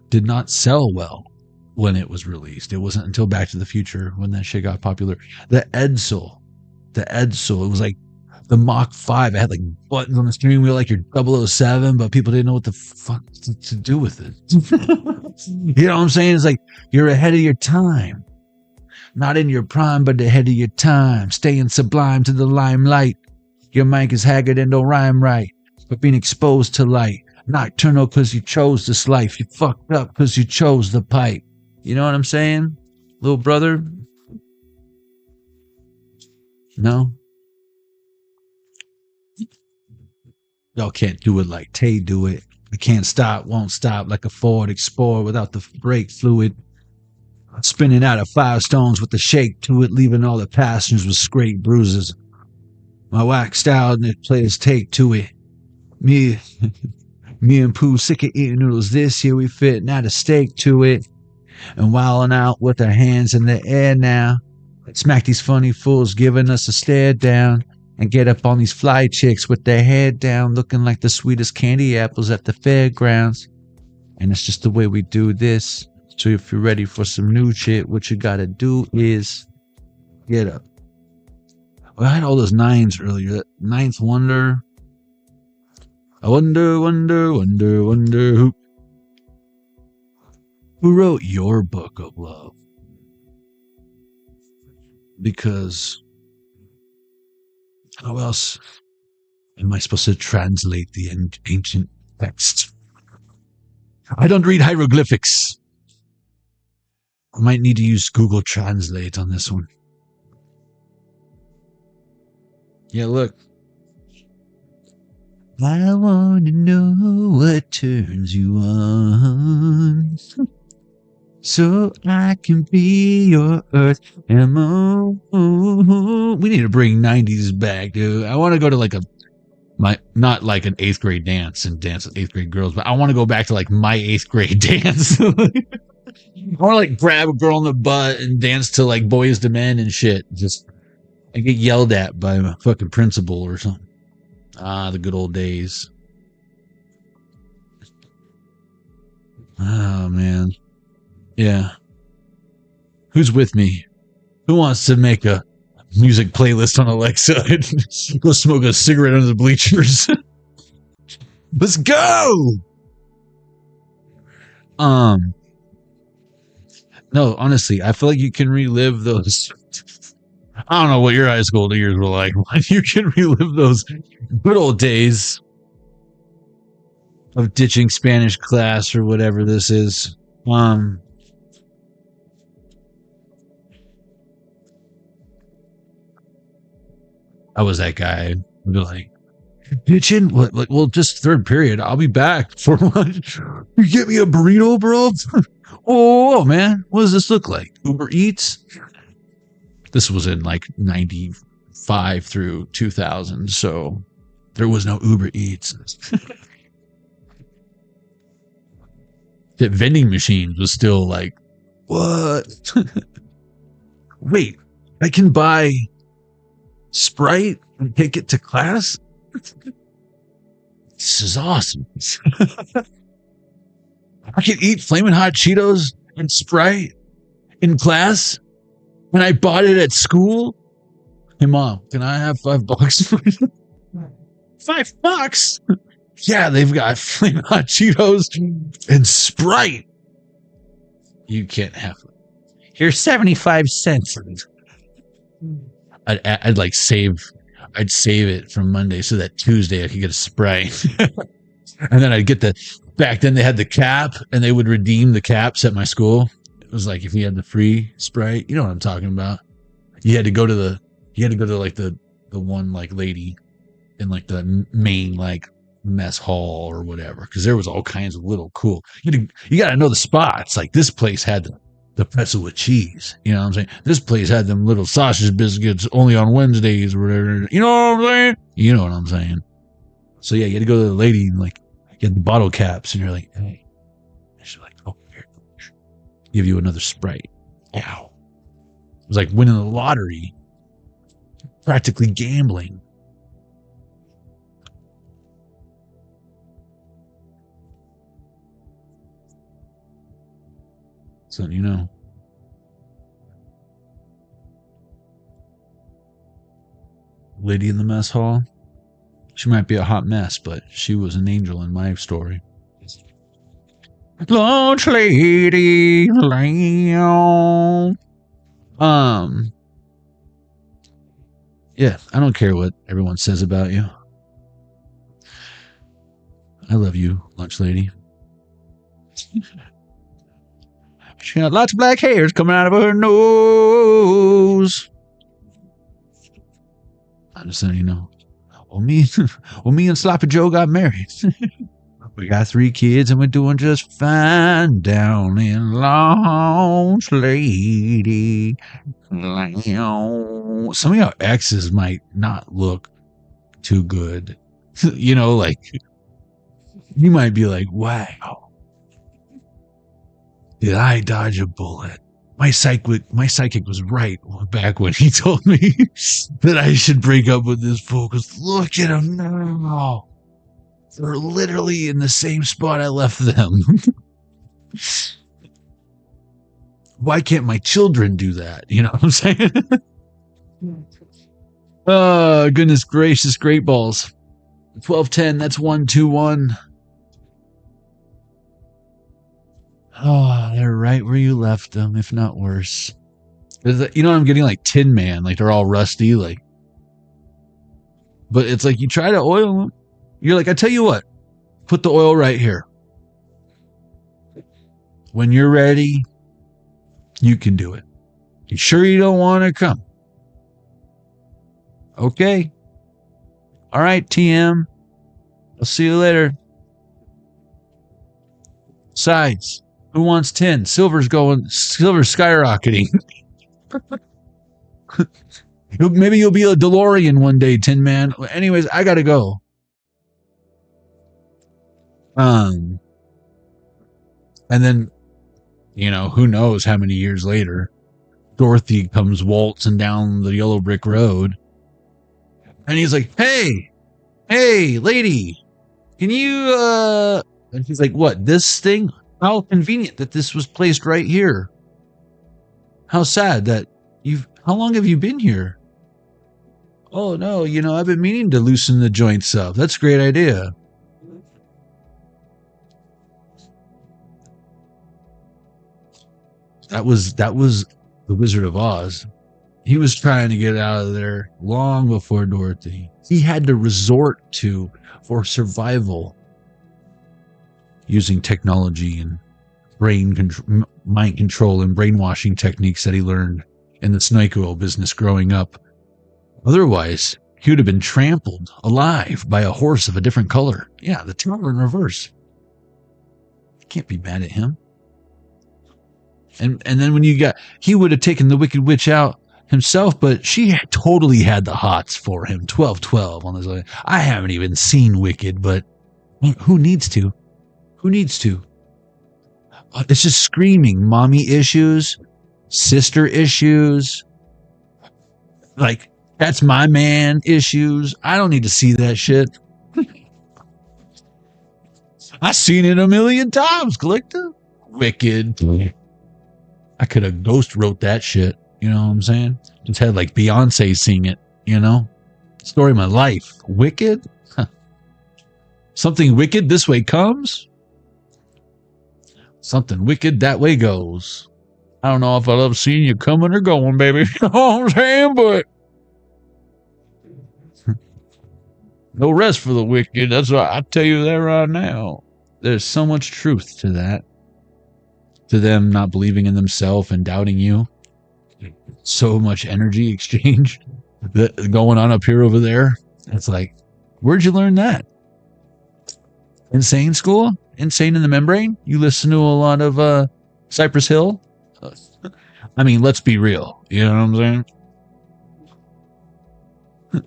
did not sell well when it was released. It wasn't until Back to the Future when that shit got popular. The Edsel, it was like the Mach 5. It had like buttons on the steering wheel like your 007, but people didn't know what the fuck to do with it. You know what I'm saying? It's like you're ahead of your time. Not in your prime, but ahead of your time. Staying sublime to the limelight. Your mic is haggard and don't rhyme right. But being exposed to light. Nocturnal because you chose this life. You fucked up because you chose the pipe. You know what I'm saying? Little brother? No? Y'all can't do it like Tay do it. I can't stop, won't stop like a Ford Explorer without the brake fluid. Spinning out of Firestones with the shake to it, leaving all the passengers with scraped bruises. My waxed out and it players take to it. Me and Pooh sick of eating noodles this year, we fit not a steak to it. And wilding out with our hands in the air now. Smack these funny fools giving us a stare down. And get up on these fly chicks with their head down, looking like the sweetest candy apples at the fairgrounds. And it's just the way we do this. So if you're ready for some new shit, what you gotta do is get up. Well, I had all those nines earlier. Ninth Wonder. I wonder who wrote your book of love? Because how else am I supposed to translate the ancient text? I don't read hieroglyphics. I might need to use Google Translate on this one. Yeah, look. I want to know what turns you on, so I can be your earth and moon. We need to bring 90s back, dude. I want to go to like not like an 8th grade dance and dance with 8th grade girls, but I want to go back to like my 8th grade dance. I want to like grab a girl in the butt and dance to like Boys to Men and shit. Just I get yelled at by a fucking principal or something. Ah, the good old days. Oh man. Yeah. Who's with me? Who wants to make a music playlist on Alexa and go smoke a cigarette under the bleachers? Let's go! No, honestly, I feel like you can relive those. I don't know what your high school years were like, but you can relive those good old days of ditching Spanish class or whatever this is. I was that guy. I'd be like, ditching? What? Like, well, just third period. I'll be back for lunch. You get me a burrito, bro? Oh, man. What does this look like? Uber Eats? This was in like 95 through 2000, so there was no Uber Eats. The vending machines was still like, what? Wait, I can buy Sprite and take it to class? This is awesome. I can eat Flamin' Hot Cheetos and Sprite in class? And I bought it at school. Hey, Mom, can I have $5? $5? Yeah, they've got Flaming Hot Cheetos and Sprite. You can't have it. Here's 75 cents. I'd like save it from Monday so that Tuesday I could get a Sprite. And then I'd get back then they had the cap and they would redeem the caps at my school. It was like if you had the free Sprite, you know what I'm talking about. You had to go to like the one like lady in like the main like mess hall or whatever, because there was all kinds of little cool. You got to know the spots. Like this place had the pretzel with cheese. You know what I'm saying? This place had them little sausage biscuits only on Wednesdays or whatever. You know what I'm saying? You know what I'm saying? So yeah, you had to go to the lady and like get the bottle caps, and you're like, hey, and she's like, oh, here, give you another Sprite. Ow! It was like winning the lottery, practically gambling. So you know. Lady in the mess hall. She might be a hot mess, but she was an angel in my story. Lunch lady, lamb. Yeah, I don't care what everyone says about you. I love you, lunch lady. She got lots of black hairs coming out of her nose. I'm just letting you know. Well, me and Sloppy Joe got married. We got 3 kids and we're doing just fine down in Lunch Lady. Some of your exes might not look too good. You know, like, you might be like, wow, did I dodge a bullet? My psychic was right back when he told me that I should break up with this fool, because look at them now. They're literally in the same spot I left them. Why can't my children do that? You know what I'm saying? Oh, goodness gracious, great balls. 1210, that's 121. Oh, they're right where you left them, if not worse. You know what I'm getting? Like Tin Man, like they're all rusty, like. But it's like you try to oil them. You're like, I tell you what, put the oil right here. When you're ready, you can do it. You sure you don't want to come? Okay. All right, TM. I'll see you later. Besides, who wants tin? Silver's skyrocketing. Maybe you'll be a DeLorean one day, Tin Man. Anyways, I gotta go. And then, you know, who knows how many years later, Dorothy comes waltzing down the yellow brick road, and he's like, hey, lady, can you, and she's like, what, this thing? How convenient that this was placed right here. How sad that how long have you been here? Oh, no, you know, I've been meaning to loosen the joints up. That's a great idea. That was the Wizard of Oz. He was trying to get out of there long before Dorothy. He had to resort to, for survival, using technology and mind control and brainwashing techniques that he learned in the snake oil business growing up. Otherwise, he would have been trampled alive by a horse of a different color. Yeah, the tower in reverse. Can't be mad at him. And then when he would have taken the Wicked Witch out himself, but she totally had the hots for him. 12-12 on this. I haven't even seen Wicked, but who needs to? Who needs to? It's just screaming mommy issues, sister issues, like, that's my man issues. I don't need to see that shit. I've seen it a million times, Collector. Wicked. I could have ghost wrote that shit. You know what I'm saying? Just had like Beyonce sing it, you know? Story of my life. Wicked? Huh. Something wicked this way comes. Something wicked that way goes. I don't know if I love seeing you coming or going, baby. You know what I'm saying? But no rest for the wicked. That's what I tell you that right now. There's so much truth to that. To them not believing in themselves and doubting you. So much energy exchange that going on up here over there. It's like, where'd you learn that? Insane school? Insane in the Membrane? You listen to a lot of Cypress Hill? I mean, let's be real. You know what I'm saying?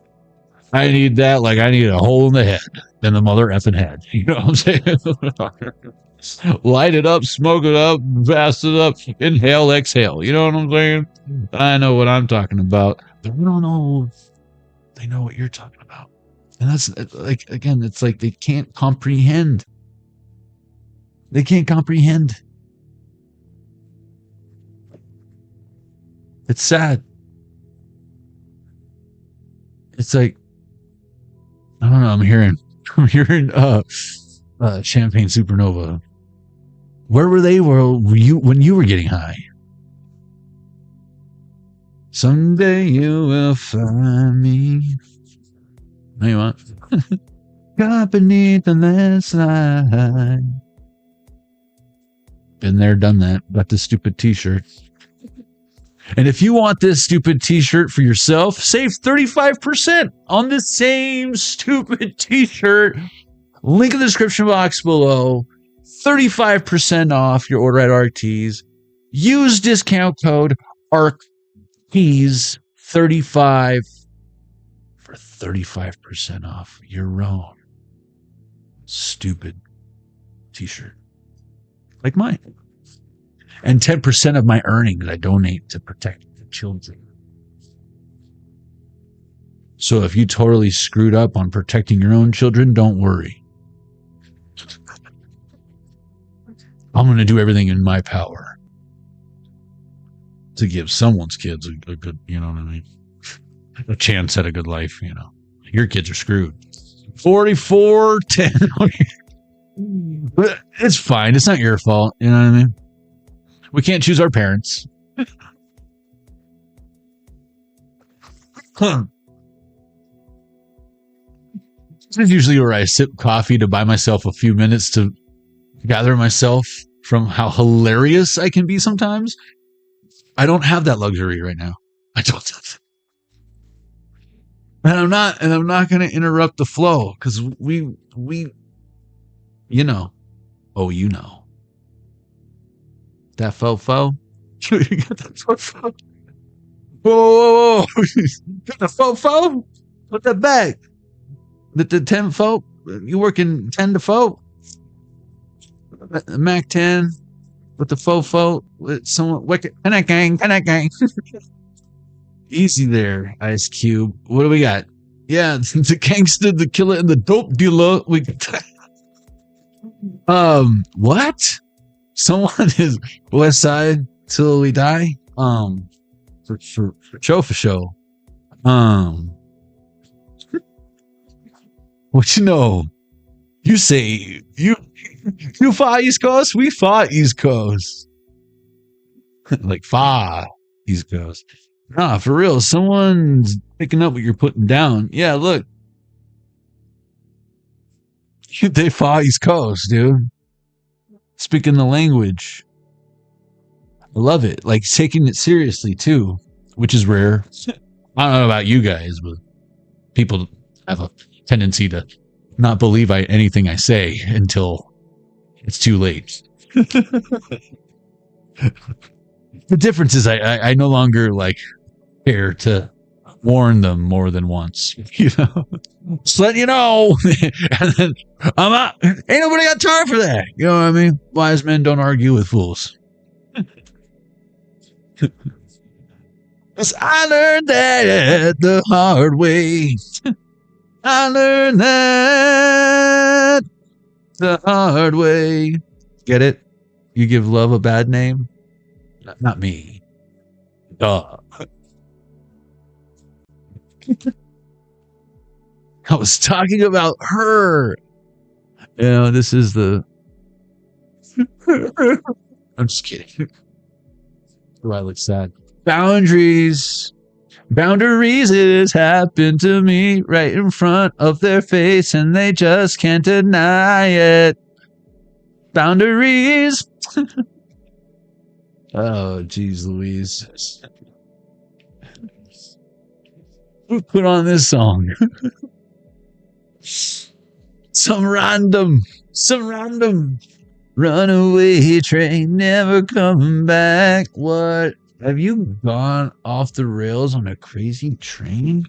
I need that like I need a hole in the head in the mother effing head. You know what I'm saying? Light it up, smoke it up, fast it up, inhale, exhale. You know what I'm saying? I know what I'm talking about. But we don't know if they know what you're talking about. And that's like, again, it's like they can't comprehend. They can't comprehend. It's sad. It's like, I don't know, I'm hearing Champagne Supernova. Where were they when you were getting high? Someday you will find me. No, you won't. Caught beneath the landslide. Been there, done that. Got this stupid t-shirt. And if you want this stupid t-shirt for yourself, save 35% on the same stupid t-shirt. Link in the description box below. 35% off your order at ArcTees. Use discount code ArcTees35 for 35% off your own stupid t-shirt. Like mine. And 10% of my earnings I donate to protect the children. So if you totally screwed up on protecting your own children, don't worry. I'm going to do everything in my power to give someone's kids a good, you know what I mean? A chance at a good life, you know. Your kids are screwed. 44-10. But it's fine. It's not your fault. You know what I mean? We can't choose our parents. This is usually where I sip coffee to buy myself a few minutes to gather myself from how hilarious I can be sometimes. I don't have that luxury right now. I don't have that. And I'm not going to interrupt the flow because we, you know, oh, you know, that fofo. You got that fofo. Whoa, got the fofo. Put that back. The 10 fo. You working 10 to 4. Mac 10 with the fofo with someone wicked. Connect gang. Easy there, Ice Cube. What do we got? Yeah, the gangster, the killer, and the dope dealer. What? Someone is West Side till we die. For show. What you know? You say you far East Coast, we far East Coast. Like far East Coast. Nah, for real. Someone's picking up what you're putting down. Yeah, look. They far East Coast, dude. Speaking the language. I love it. Like taking it seriously too, which is rare. I don't know about you guys, but people have a tendency to not believe anything I say until it's too late. The difference is I no longer like care to warn them more than once, you know. Just let you know. And then I'm out. Ain't nobody got time for that. You know what I mean? Wise men don't argue with fools. Cause I learned that the hard way. I learned that the hard way. Get it? You give love a bad name? Not me. Duh. I was talking about her. You know, this is the. I'm just kidding. Do I look sad? Boundaries. Boundaries has happened to me right in front of their face, and they just can't deny it. Boundaries. Oh, geez, Louise. Who put on this song? Some random runaway train never coming back. What? Have you gone off the rails on a crazy train?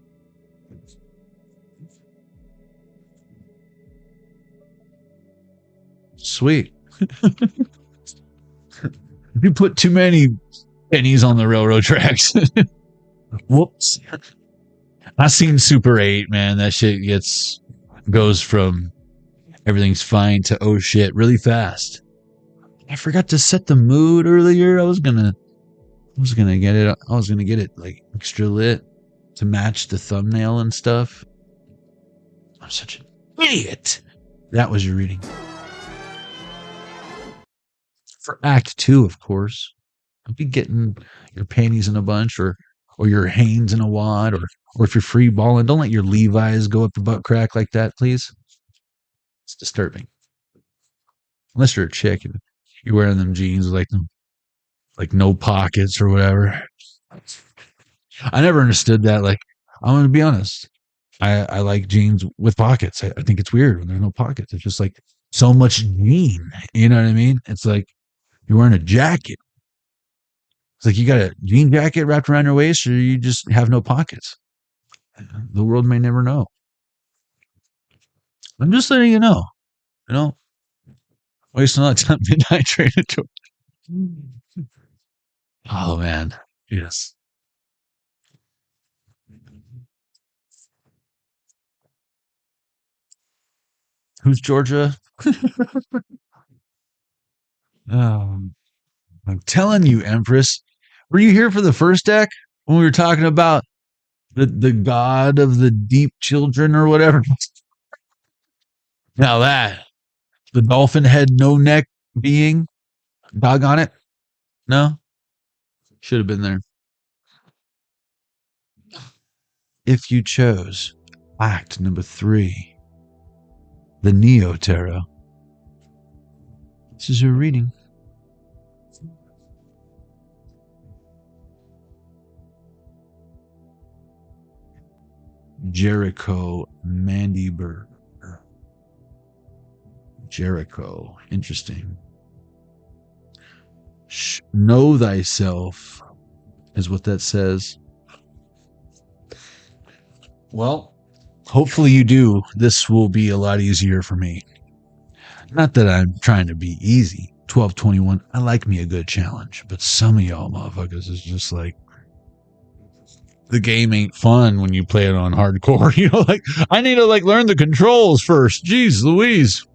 Sweet. You put too many pennies on the railroad tracks. Whoops. I seen Super 8, man. That shit goes from everything's fine to oh shit really fast. I forgot to set the mood earlier. I was gonna get it. I was gonna get it like extra lit to match the thumbnail and stuff. I'm such an idiot. That was your reading. For Act 2, of course. Don't be getting your panties in a bunch or your Hanes in a wad or if you're free balling, don't let your Levi's go up the butt crack like that, please. It's disturbing. Unless you're a chick and you're wearing them jeans with like no pockets or whatever. I never understood that. Like, I'm gonna be honest. I like jeans with pockets. I think it's weird when there's no pockets. It's just like so much jean. You know what I mean? It's like you're wearing a jacket. It's like you got a jean jacket wrapped around your waist, or you just have no pockets. The world may never know. I'm just letting you know. You know, wasting a lot of time midnight train into. Oh man, yes. Who's Georgia? I'm telling you, Empress. Were you here for the first deck when we were talking about the god of the deep children or whatever? Now that the dolphin head, no neck being, doggone it. No, should have been there. If you chose Act number 3, the Neo Tarot, this is your reading. Jericho Mandiber. Jericho. Interesting. Know thyself is what that says. Well, hopefully you do. This will be a lot easier for me. Not that I'm trying to be easy. 1221. I like me a good challenge, but some of y'all motherfuckers is just like, the game ain't fun when you play it on hardcore. You know, like, I need to like learn the controls first. Jeez Louise.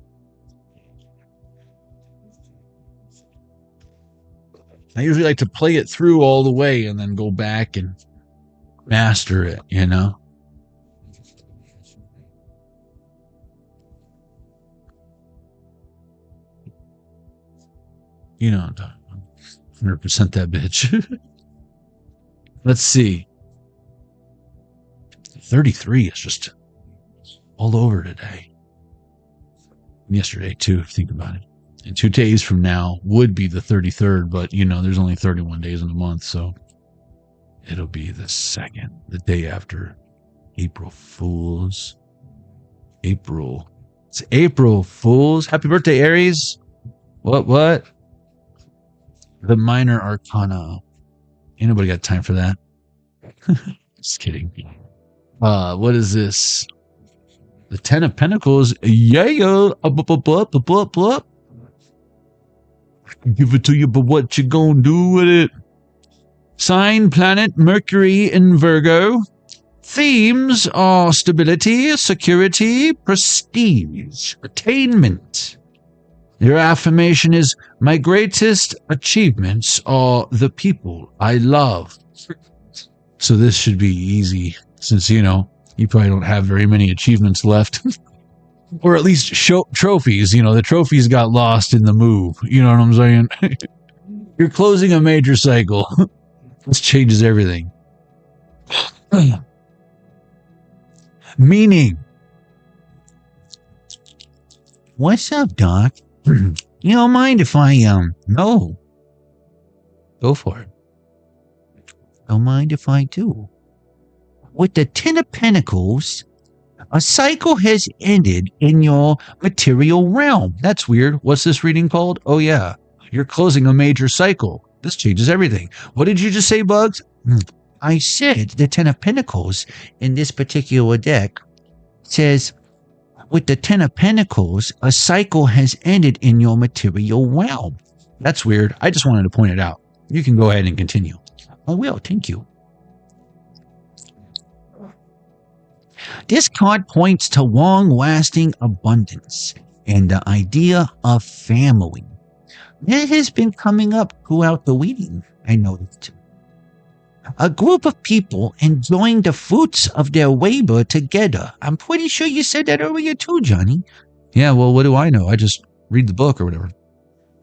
I usually like to play it through all the way and then go back and master it, you know? You know, 100% that bitch. Let's see. 33 is just all over today. Yesterday, too, if you think about it. And 2 days from now would be the 33rd, but, you know, there's only 31 days in a month, so it'll be the 2nd, the day after April Fools. It's April Fools. Happy birthday, Aries. What? The Minor Arcana. Ain't nobody got time for that. Just kidding. What is this? The 10 of Pentacles. Yeah. Give it to you, but what you gonna do with it? Sign planet Mercury in Virgo. Themes are stability, security, prestige, attainment. Your affirmation is, my greatest achievements are the people I love. So this should be easy, since, you probably don't have very many achievements left. Or at least trophies. The trophies got lost in the move. You know what I'm saying? You're closing a major cycle. This changes everything. Meaning. What's up, Doc? You don't mind if I, no. Go for it. Don't mind if I do. With the Ten of Pentacles, a cycle has ended in your material realm. That's weird. What's this reading called? Oh, yeah. You're closing a major cycle. This changes everything. What did you just say, Bugs? I said the Ten of Pentacles in this particular deck says, with the Ten of Pentacles, a cycle has ended in your material realm. That's weird. I just wanted to point it out. You can go ahead and continue. I will. Thank you. This card points to long-lasting abundance and the idea of family. That has been coming up throughout the reading, I noticed. A group of people enjoying the fruits of their labor together. I'm pretty sure you said that earlier too, Johnny. Yeah, well, what do I know? I just read the book or whatever.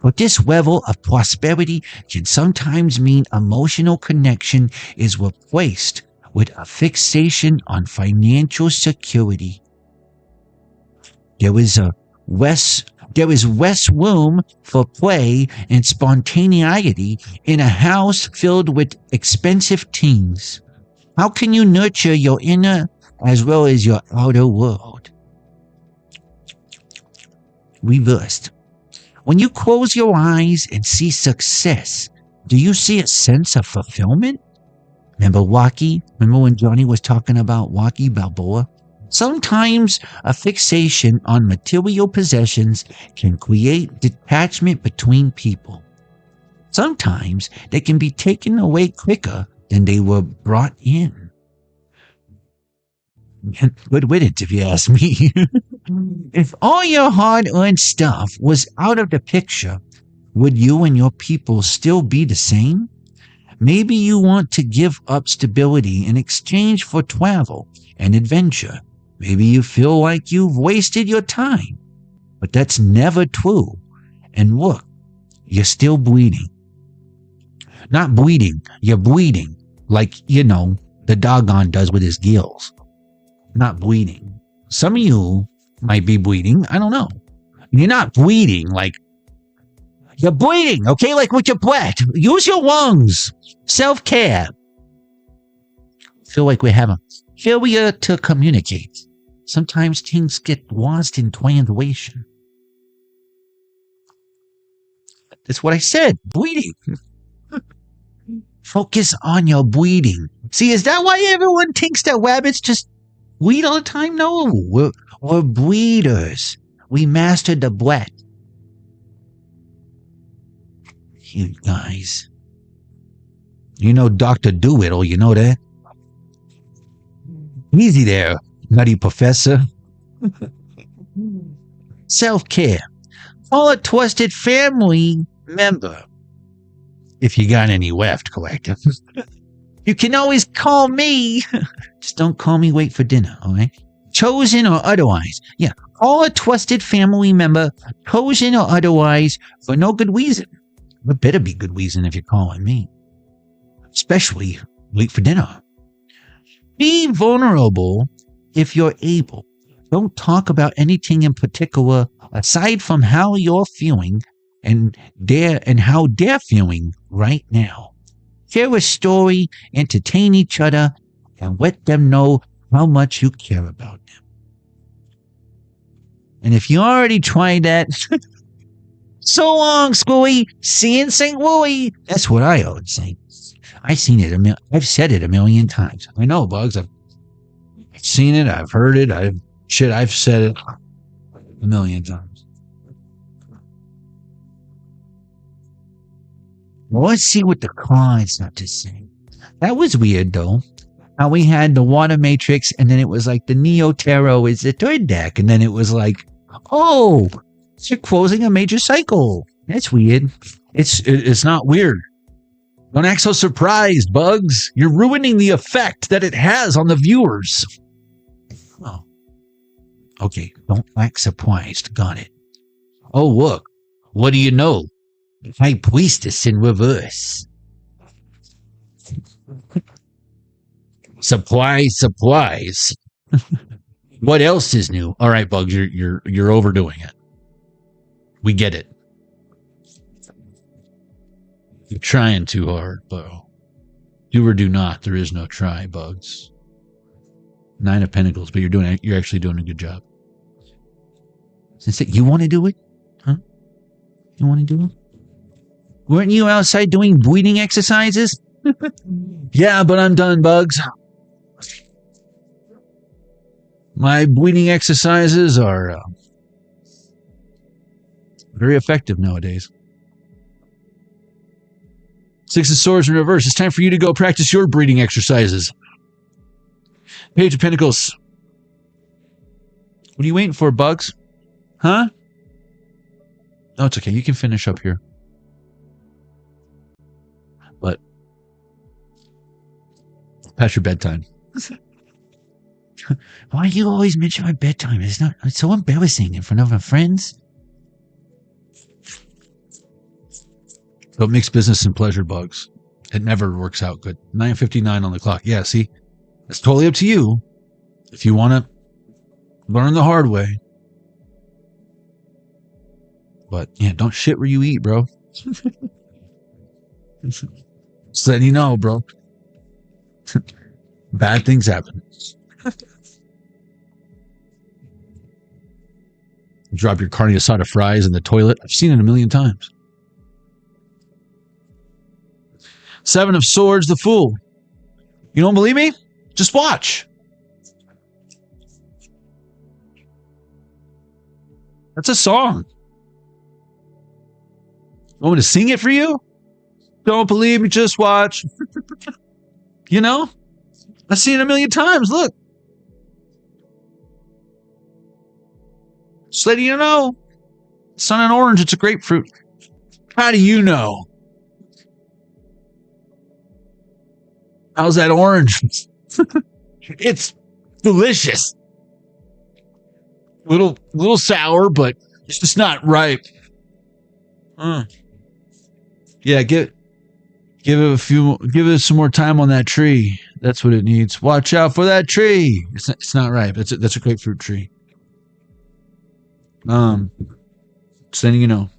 But this level of prosperity can sometimes mean emotional connection is replaced with a fixation on financial security. There is less room for play and spontaneity in a house filled with expensive things. How can you nurture your inner as well as your outer world? Reversed. When you close your eyes and see success, do you see a sense of fulfillment? Remember Rocky? Remember when Johnny was talking about Rocky Balboa? Sometimes a fixation on material possessions can create detachment between people. Sometimes they can be taken away quicker than they were brought in. Good riddance, if you ask me. If all your hard-earned stuff was out of the picture, would you and your people still be the same? Maybe you want to give up stability in exchange for travel and adventure. Maybe you feel like you've wasted your time. But that's never true. And look, you're still bleeding. Not bleeding, you're bleeding. Like, the doggone does with his gills. Not bleeding. Some of you might be bleeding, I don't know. You're not bleeding like... You're bleeding, okay? Like with your breath. Use your lungs. Self-care. Feel like we have a failure to communicate. Sometimes things get lost in translation. That's what I said. Bleeding. Focus on your bleeding. See, is that why everyone thinks that rabbits just bleed all the time? No, we're bleeders. We mastered the breath. You guys. You know Dr. Doolittle, you know that? Easy there, nutty professor. Self-care. Call a trusted family member. If you got any left, collective. You can always call me. Just don't call me wait for dinner, alright? Chosen or otherwise. Yeah, call a trusted family member, chosen or otherwise, for no good reason. It better be good reason if you're calling me. Especially wait for dinner. Be vulnerable if you're able. Don't talk about anything in particular aside from how you're feeling and how they're feeling right now. Share a story, entertain each other, and let them know how much you care about them. And if you already tried that, so long, Screwy. See you in St. Louis. That's what I always say. I've seen it. I've said it a million times. I know, Bugs. I've seen it. I've heard it. I've said it a million times. Well, let's see what the cards have to say. That was weird, though. How we had the Water Matrix, and then it was like the Neo Tarot is the third deck, and then it was like, oh, You're closing a major cycle. That's weird. It's not weird. Don't act so surprised, Bugs. You're ruining the effect that it has on the viewers. Oh. Okay, don't act surprised. Got it. Oh, look. What do you know? High Priestess in reverse. Supplies. What else is new? All right, Bugs, you're overdoing it. We get it. You're trying too hard, bro. Do or do not. There is no try, Bugs. 9 of Pentacles, but you're actually doing a good job. Since you want to do it? Huh? You want to do it? Weren't you outside doing breathing exercises? Yeah, but I'm done, Bugs. My breathing exercises are very effective nowadays. 6 of Swords in reverse. It's time for you to go practice your breathing exercises. Page of Pentacles. What are you waiting for, Bugs? Huh? No, it's okay. You can finish up here. But past your bedtime. Why do you always mention my bedtime? It's so embarrassing in front of my friends. So it makes business and pleasure, Bugs. It never works out good. 9:59 on the clock. Yeah, see? It's totally up to you. If you want to learn the hard way. But, yeah, don't shit where you eat, bro. Just letting you know, bro. Bad things happen. Drop your carne asada fries in the toilet. I've seen it a million times. 7 of Swords, the Fool. You don't believe me? Just watch. That's a song. Want me to sing it for you? Don't believe me, just watch. You know? I've seen it a million times. Look. Just letting you know. It's not an orange, it's a grapefruit. How do you know? How's that orange? It's delicious. Little sour, but it's just not ripe. Yeah, give it some more time on that tree. That's what it needs. Watch out for that tree. It's not ripe. That's a grapefruit tree. Just letting you know.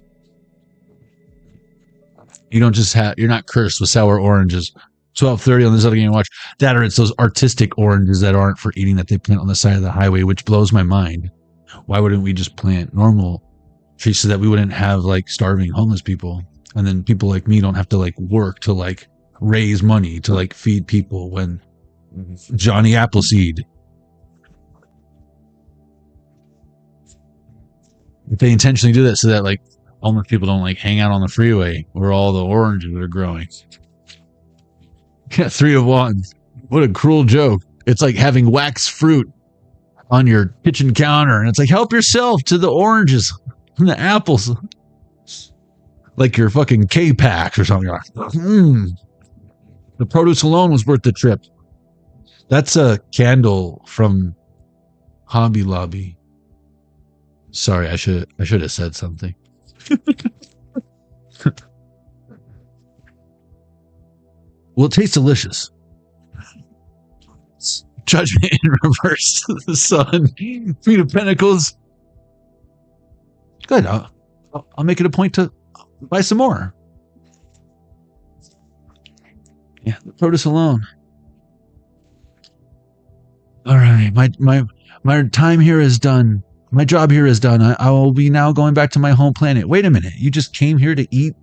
You're not cursed with sour oranges. 12:30 on this other game watch. That or it's those artistic oranges that aren't for eating that they plant on the side of the highway, which blows my mind. Why wouldn't we just plant normal trees so that we wouldn't have like starving homeless people? And then people like me don't have to like work to like raise money to like feed people when Johnny Appleseed. If they intentionally do that so that like homeless people don't like hang out on the freeway where all the oranges are growing. Yeah, 3 of Wands. What a cruel joke. It's like having wax fruit on your kitchen counter. And it's like, help yourself to the oranges and the apples. Like your fucking K-Packs or something. The produce alone was worth the trip. That's a candle from Hobby Lobby. Sorry, I should have said something. Well, it tastes delicious. Judgment in reverse. The Sun. Queen of Pentacles. Good. I'll make it a point to buy some more. Yeah, the produce alone. All right, my time here is done. My job here is done. I will be now going back to my home planet. Wait a minute. You just came here to eat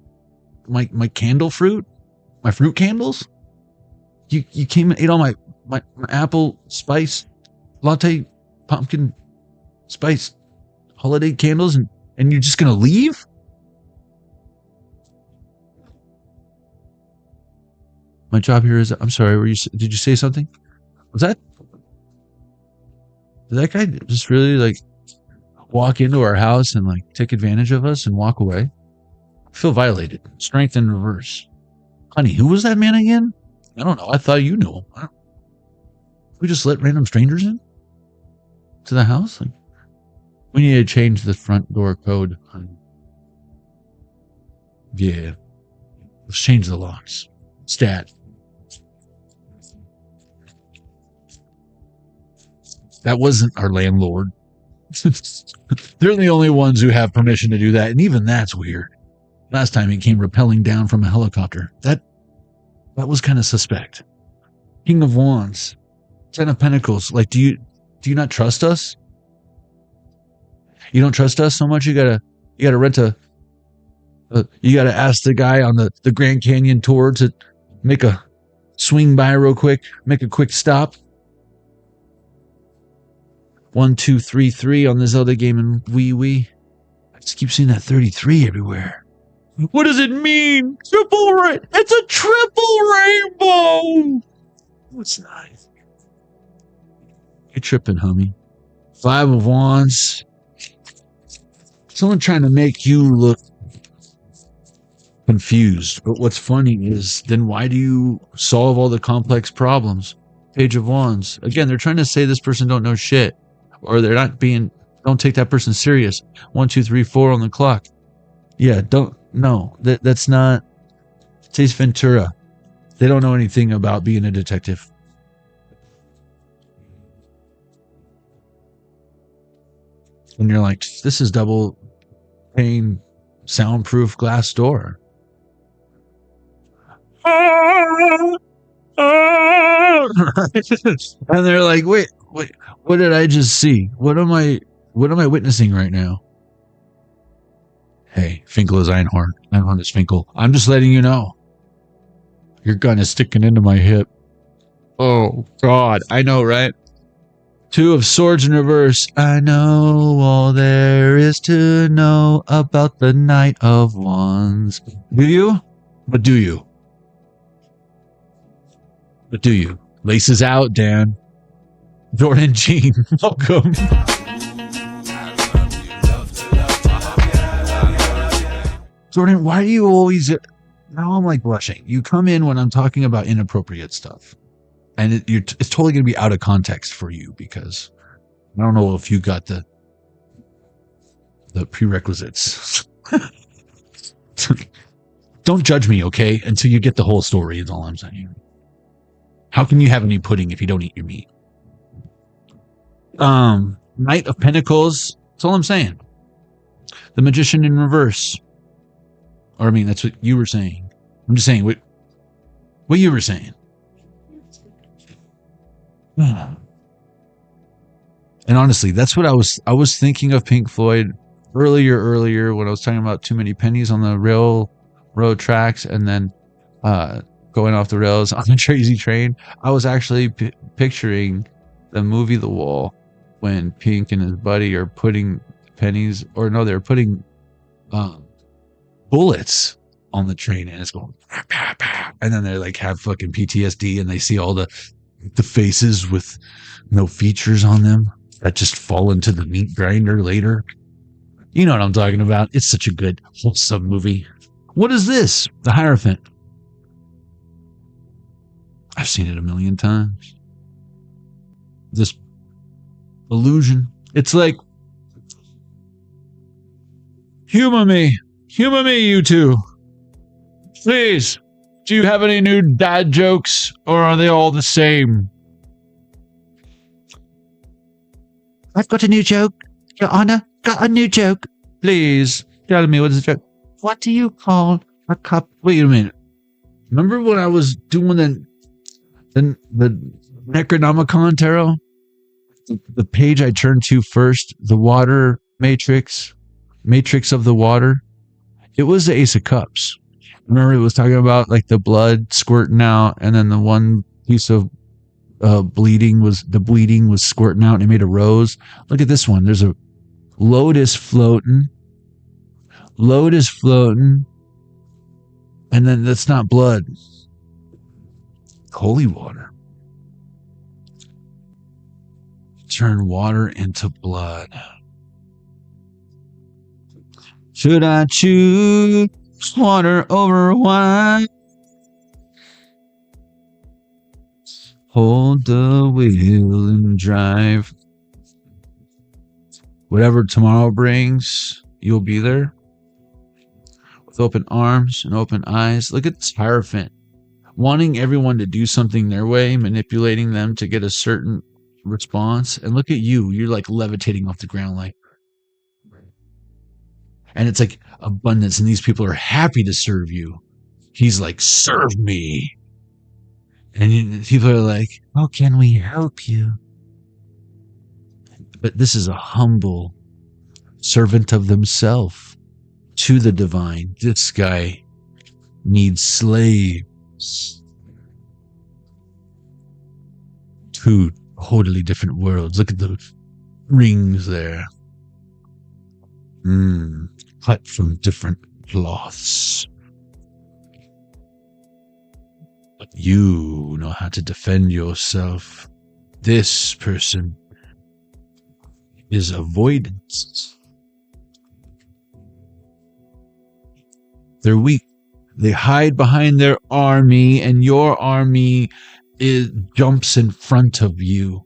my candle fruit? My fruit candles? You came and ate all my apple spice latte pumpkin spice holiday candles and you're just gonna leave? My job here is, I'm sorry, did you say something? Was that? Did that guy just really like, walk into our house and like take advantage of us and walk away. I feel violated. Strength in reverse. Honey, who was that man again? I don't know. I thought you knew him. We just let random strangers in to the house? Like, we need to change the front door code, honey. Yeah. Let's change the locks. Stat. That wasn't our landlord. They're the only ones who have permission to do that, and even that's weird. Last time he came rappelling down from a helicopter. That was kind of suspect. King of Wands. Ten of Pentacles. Like, do you not trust us? You don't trust us so much you gotta rent you gotta ask the guy on the Grand Canyon tour to make a swing by real quick, make a quick stop. 1, 2, 3, 3 on the Zelda game and Wii. I just keep seeing that 33 everywhere. What does it mean? It's a triple rainbow! What's nice? You're tripping, homie. 5 of Wands. Someone trying to make you look confused. But what's funny is, then why do you solve all the complex problems? Page of Wands. Again, they're trying to say this person don't know shit. Or they're not don't take that person serious. 1, 2, 3, 4 on the clock. Yeah, that's not Ace Ventura. They don't know anything about being a detective. And you're like, this is double pane soundproof glass door. And they're like, wait, what did I just see? What am I witnessing right now? Hey, Finkel is Einhorn. Einhorn is Finkel. I'm just letting you know. Your gun is sticking into my hip. Oh, God. I know, right? 2 of Swords in reverse. I know all there is to know about the Knight of Wands. Do you? But do you? But do you? Laces out, Dan. Jordan Jean, welcome. Jordan, why do you always... Now I'm like blushing. You come in when I'm talking about inappropriate stuff. And it's totally going to be out of context for you because I don't know if you got the prerequisites. Don't judge me, okay? Until you get the whole story is all I'm saying. How can you have any pudding if you don't eat your meat? Knight of Pentacles. That's all I'm saying. The Magician in reverse. Or I mean, that's what you were saying. I'm just saying what you were saying. And honestly, that's what I was thinking of Pink Floyd earlier when I was talking about too many pennies on the railroad tracks and then going off the rails on the crazy train. I was actually picturing the movie The Wall when Pink and his buddy are putting pennies, or no, they're putting bullets on the train, and it's going bah, bah, bah. And then they like have fucking PTSD and they see all the faces with no features on them that just fall into the meat grinder later. You know what I'm talking about. It's such a good wholesome movie. What is this? The Hierophant. I've seen it a million times. This illusion. It's like, humor me, you two. Please, do you have any new dad jokes, or are they all the same? I've got a new joke, Your Honor. Got a new joke. Please, tell me what's the joke. What do you call a cup? Wait a minute. Remember when I was doing the Necronomicon tarot? The page I turned to first, the water matrix of the water. It was the Ace of Cups. Remember, it was talking about like the blood squirting out, and then the one piece of bleeding was squirting out, and it made a rose. Look at this one. There's a lotus floating, and then that's not blood. Holy water. Turn water into blood. Should I choose water over wine? Hold the wheel and drive. Whatever tomorrow brings, you'll be there. With open arms and open eyes. Look at this Hierophant. Wanting everyone to do something their way, manipulating them to get a certain response. And look at you. You're like levitating off the ground like. And it's like abundance. And these people are happy to serve you. He's like, serve me. And people are like, how can we help you? But this is a humble servant of themselves to the divine. This guy needs slaves. Two totally different worlds. Look at the rings there. Cut from different cloths. But you know how to defend yourself. This person is avoidance. They're weak. They hide behind their army, and your army jumps in front of you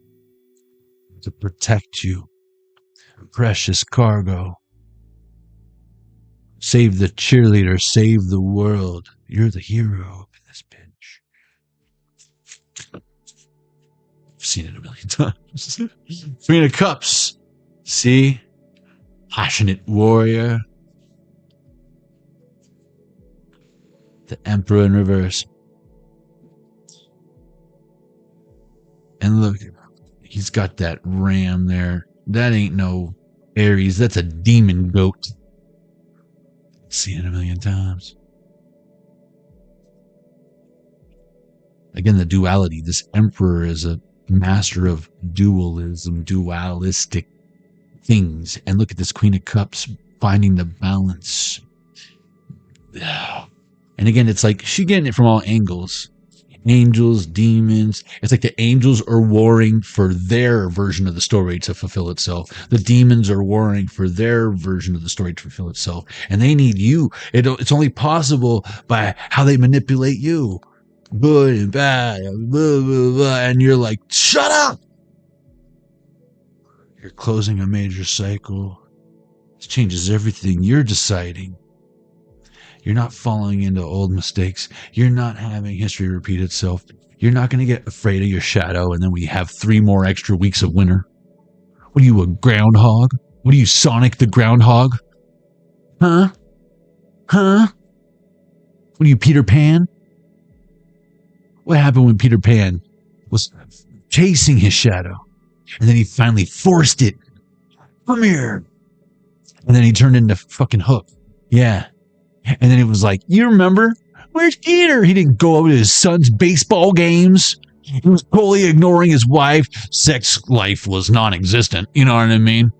to protect you. Precious cargo. Save the cheerleader, save the world. You're the hero in this bitch. I've seen it a million times. Queen of Cups. See? Passionate warrior. The Emperor in reverse. And look, he's got that ram there. That ain't no Aries. That's a demon goat. Seen it a million times. Again, the duality. This Emperor is a master of dualism, dualistic things. And look at this Queen of Cups finding the balance. And again, it's like she's getting it from all angles. Angels, demons. It's like the angels are warring for their version of the story to fulfill itself. The demons are warring for their version of the story to fulfill itself. And they need you. It's only possible by how they manipulate you. Good and bad. Blah, blah, blah. And you're like, shut up! You're closing a major cycle. This changes everything. You're deciding. You're not falling into old mistakes. You're not having history repeat itself. You're not going to get afraid of your shadow, and then we have 3 more extra weeks of winter. What are you, a groundhog? What are you, Sonic the Groundhog? Huh? What are you, Peter Pan? What happened when Peter Pan was chasing his shadow? And then he finally forced it. Come here. And then he turned into fucking Hook. Yeah. And then it was like, you remember? Where's Peter? He didn't go over to his son's baseball games. He was totally ignoring his wife. Sex life was non-existent. You know what I mean?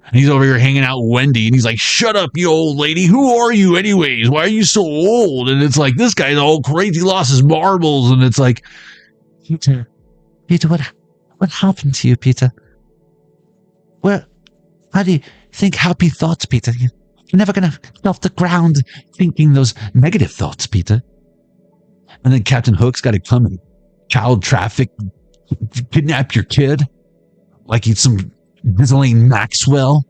And he's over here hanging out with Wendy, and he's like, shut up, you old lady. Who are you anyways? Why are you so old? And it's like, this guy's all crazy, lost his marbles. And it's like, Peter, what happened to you, Peter? How do you think happy thoughts, Peter? You're never going to get off the ground thinking those negative thoughts, Peter. And then Captain Hook's got to come and child traffic, kidnap your kid like he's some Ghislaine Maxwell.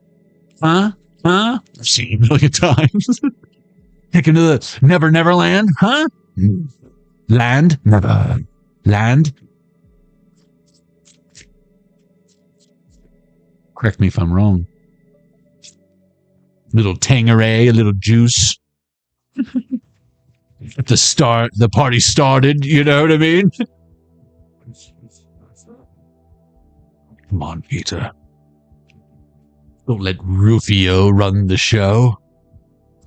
Huh? I've seen it a million times. Take him to the Never Land. Huh? Land? Never. Land? Correct me if I'm wrong. Little Tangeray, a little juice. At the start, the party started, you know what I mean? Come on, Peter. Don't let Rufio run the show.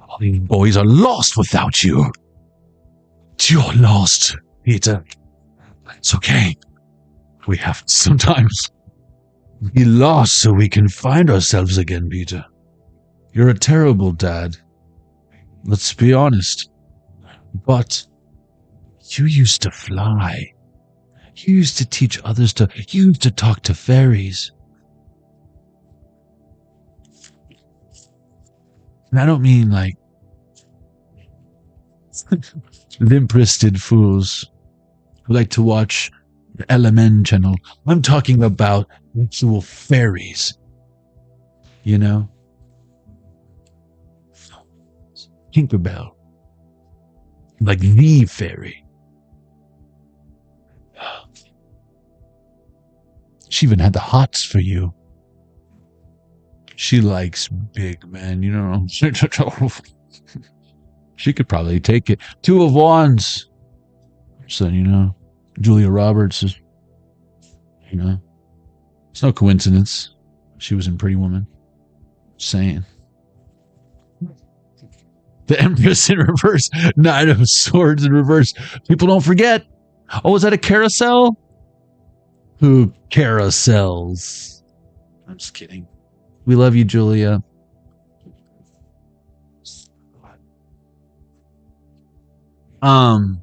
All these boys are lost without you. You're lost, Peter. It's okay. We have to sometimes be lost so we can find ourselves again, Peter. You're a terrible dad. Let's be honest. But you used to fly. You used to teach others to... You used to talk to fairies. And I don't mean like limp-wristed fools who like to watch the LMN channel. I'm talking about actual fairies. You know? Tinkerbell. Like the fairy. She even had the hots for you. She likes big men, you know. She could probably take it. Two of Wands. So, you know, Julia Roberts is, you know, it's no coincidence. She was in Pretty Woman. Saying. The Empress in reverse. Knight of Swords in reverse. People don't forget. Oh, is that a carousel? Who carousels? I'm just kidding. We love you, Julia. The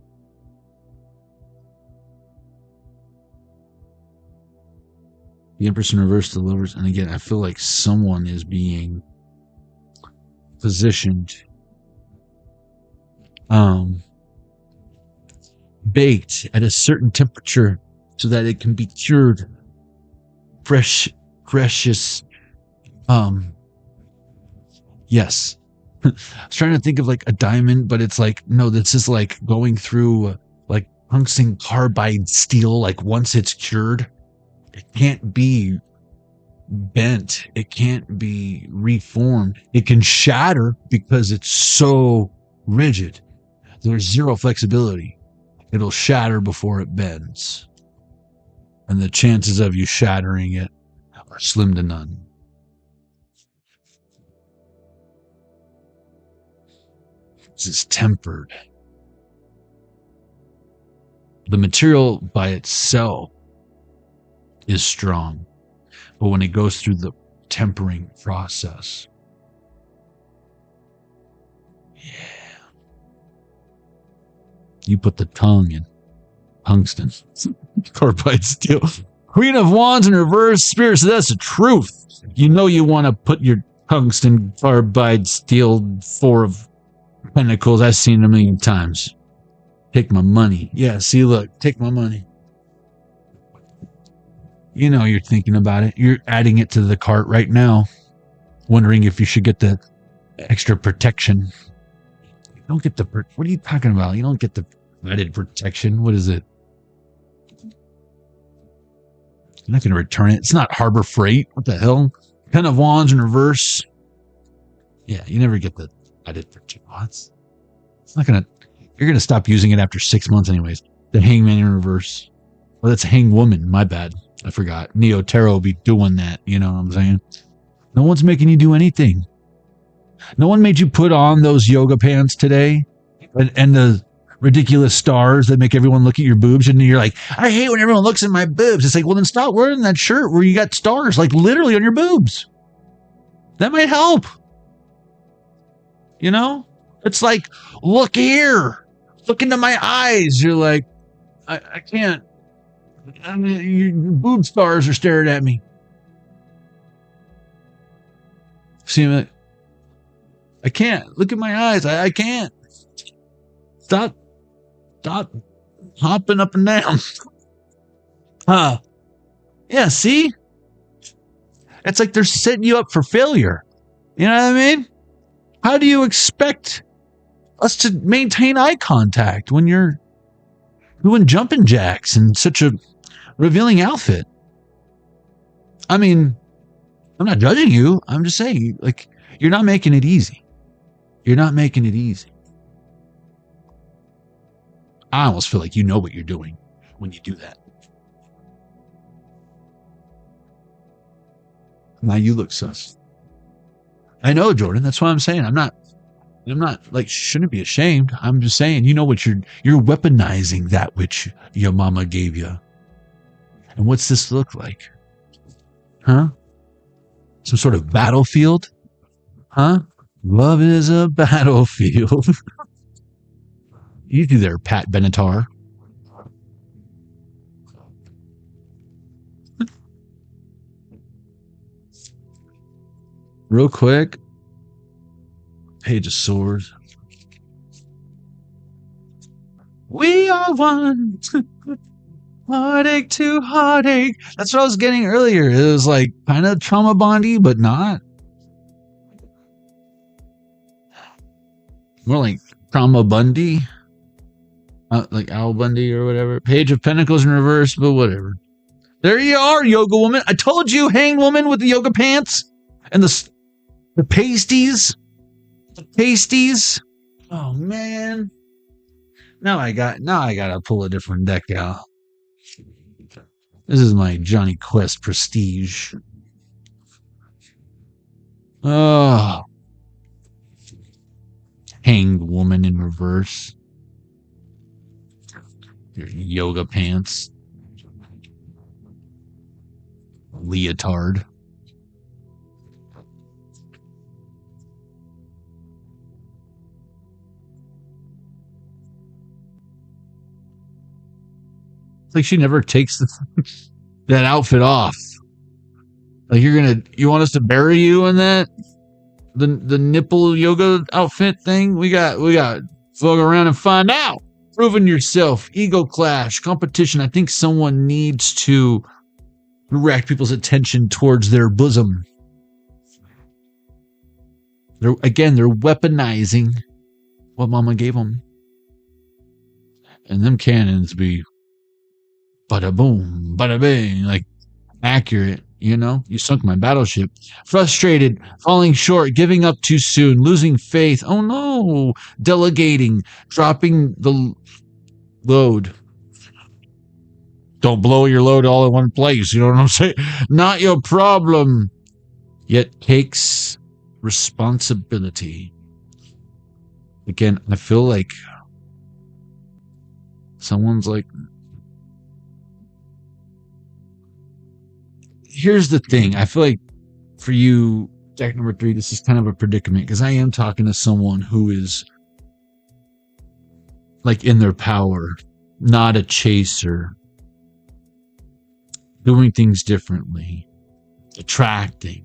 Empress in reverse delivers, and again, I feel like someone is being positioned, baked at a certain temperature so that it can be cured. Precious. Yes. I was trying to think of like a diamond, but it's like, no, this is like going through like tungsten carbide steel. Like once it's cured, it can't be bent. It can't be reformed. It can shatter because it's so rigid. There's zero flexibility. It'll shatter before it bends. And the chances of you shattering it are slim to none. This is tempered. The material by itself is strong, but when it goes through the tempering process, yeah, you put the tongue in tungsten carbide steel. Queen of Wands in reverse, Spirit says that's the truth. You know you want to put your tungsten carbide steel Four of Pentacles. I've seen it a million times. Take my money. Yeah, see, look, take my money. You know you're thinking about it. You're adding it to the cart right now, wondering if you should get the extra protection. You don't get the... What are you talking about? You don't get the added protection. What is it? I'm not going to return it. It's not Harbor Freight. What the hell? Ten of Wands in reverse. Yeah, you never get the added protection. It's not going to... You're going to stop using it after 6 months anyways. The Hangman in reverse. Well, that's Hangwoman. My bad. I forgot. Neo Tarot will be doing that. You know what I'm saying? No one's making you do anything. No one made you put on those yoga pants today and the ridiculous stars that make everyone look at your boobs. And you're like, I hate when everyone looks at my boobs. It's like, well, then stop wearing that shirt where you got stars like literally on your boobs. That might help. You know? It's like, look here. Look into my eyes. You're like, I can't. I mean, your boob stars are staring at me. See, I can't. Look at my eyes. I can't. Stop hopping up and down. Yeah, see? It's like they're setting you up for failure. You know what I mean? How do you expect us to maintain eye contact when you're doing jumping jacks in such a revealing outfit? I mean, I'm not judging you. I'm just saying, like, you're not making it easy. You're not making it easy. I almost feel like you know what you're doing when you do that. Now you look sus. I know, Jordan. That's what I'm saying. I'm not like, shouldn't be ashamed. I'm just saying, you know what you're weaponizing that which your mama gave you. And what's this look like? Huh? Some sort of battlefield? Huh? Love is a battlefield. You do there, Pat Benatar. Real quick. Page of Swords. We are one. Heartache to heartache. That's what I was getting earlier. It was like kind of trauma bondy, but not. More like trauma bundy. Like Al Bundy or whatever. Page of Pentacles in reverse, but whatever. There you are, yoga woman. I told you, hanged woman with the yoga pants and the pasties. The pasties. Oh man. Now I gotta pull a different deck out. This is my Jonny KWEST Prestige. Oh. Hanged woman in reverse. Your yoga pants. Leotard. It's like she never takes that outfit off. Like you want us to bury you in that? The nipple yoga outfit thing? We got fuck around and find out. Proving yourself, ego clash, competition. I think someone needs to direct people's attention towards their bosom. They're weaponizing what mama gave them. And them cannons be bada boom, bada bang, like accurate, you know? You sunk my battleship. Frustrated, falling short, giving up too soon, losing faith. Oh no. Delegating, dropping the load. Don't blow your load all in one place. You know what I'm saying? Not your problem. Yet takes responsibility. Again, I feel like someone's like, here's the thing. I feel like for you, deck number 3, this is kind of a predicament because I am talking to someone who is like in their power, not a chaser, doing things differently, attracting.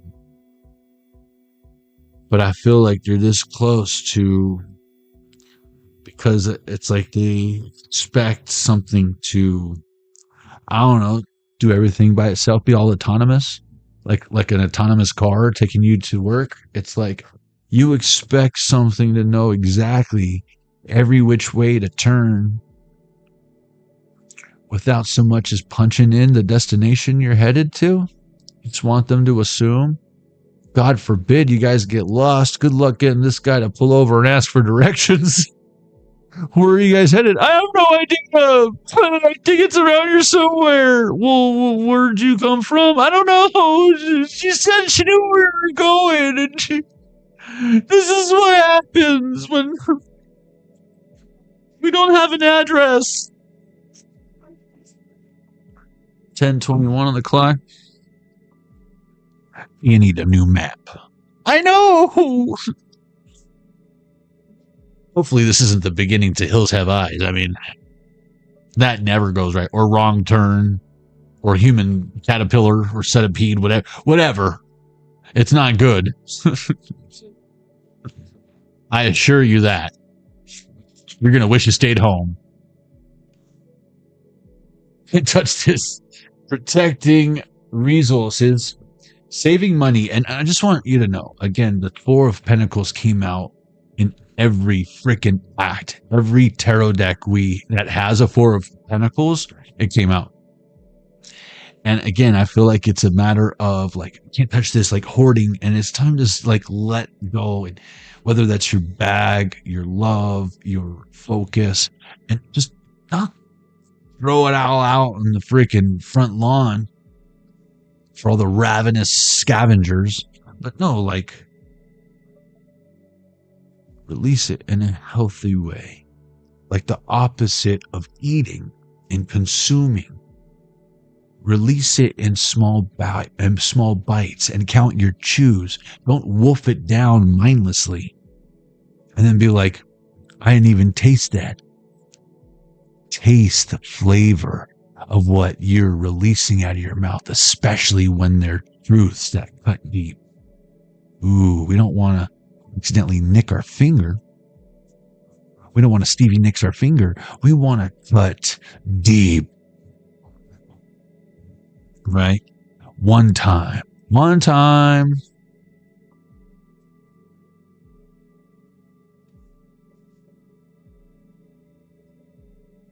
But I feel like they're this close to, because it's like they expect something to, I don't know, do everything by itself, be all autonomous, like an autonomous car taking you to work. It's like you expect something to know exactly every which way to turn without so much as punching in the destination you're headed to. You just want them to assume. God forbid you guys get lost. Good luck getting this guy to pull over and ask for directions. Where are you guys headed? I have no idea. I think it's around here somewhere. Well, where'd you come from? I don't know. She said she knew where we were going, and this is what happens when we don't have an address. 10:21 on the clock. You need a new map. I know. Hopefully this isn't the beginning to Hills Have Eyes. I mean, that never goes right. Or Wrong Turn. Or Human Caterpillar. Or Centipede. Whatever. It's not good. I assure you that. You're going to wish you stayed home. Can't touch this. Protecting resources. Saving money. And I just want you to know, again, the 4 of Pentacles came out in every freaking act. Every tarot deck that has a 4 of Pentacles, it came out. And again, I feel like it's a matter of like, can't touch this, like hoarding, and it's time to like let go. And whether that's your bag, your love, your focus, and just not throw it all out on the freaking front lawn for all the ravenous scavengers. But no, like, release it in a healthy way, like the opposite of eating and consuming. Release it in small bites and count your chews. Don't wolf it down mindlessly and then be like, I didn't even taste that. Taste the flavor of what you're releasing out of your mouth, especially when they're truths that cut deep. Ooh, we don't want to accidentally nick our finger. We don't want to Stevie Nicks our finger. We want to cut deep. Right? One time.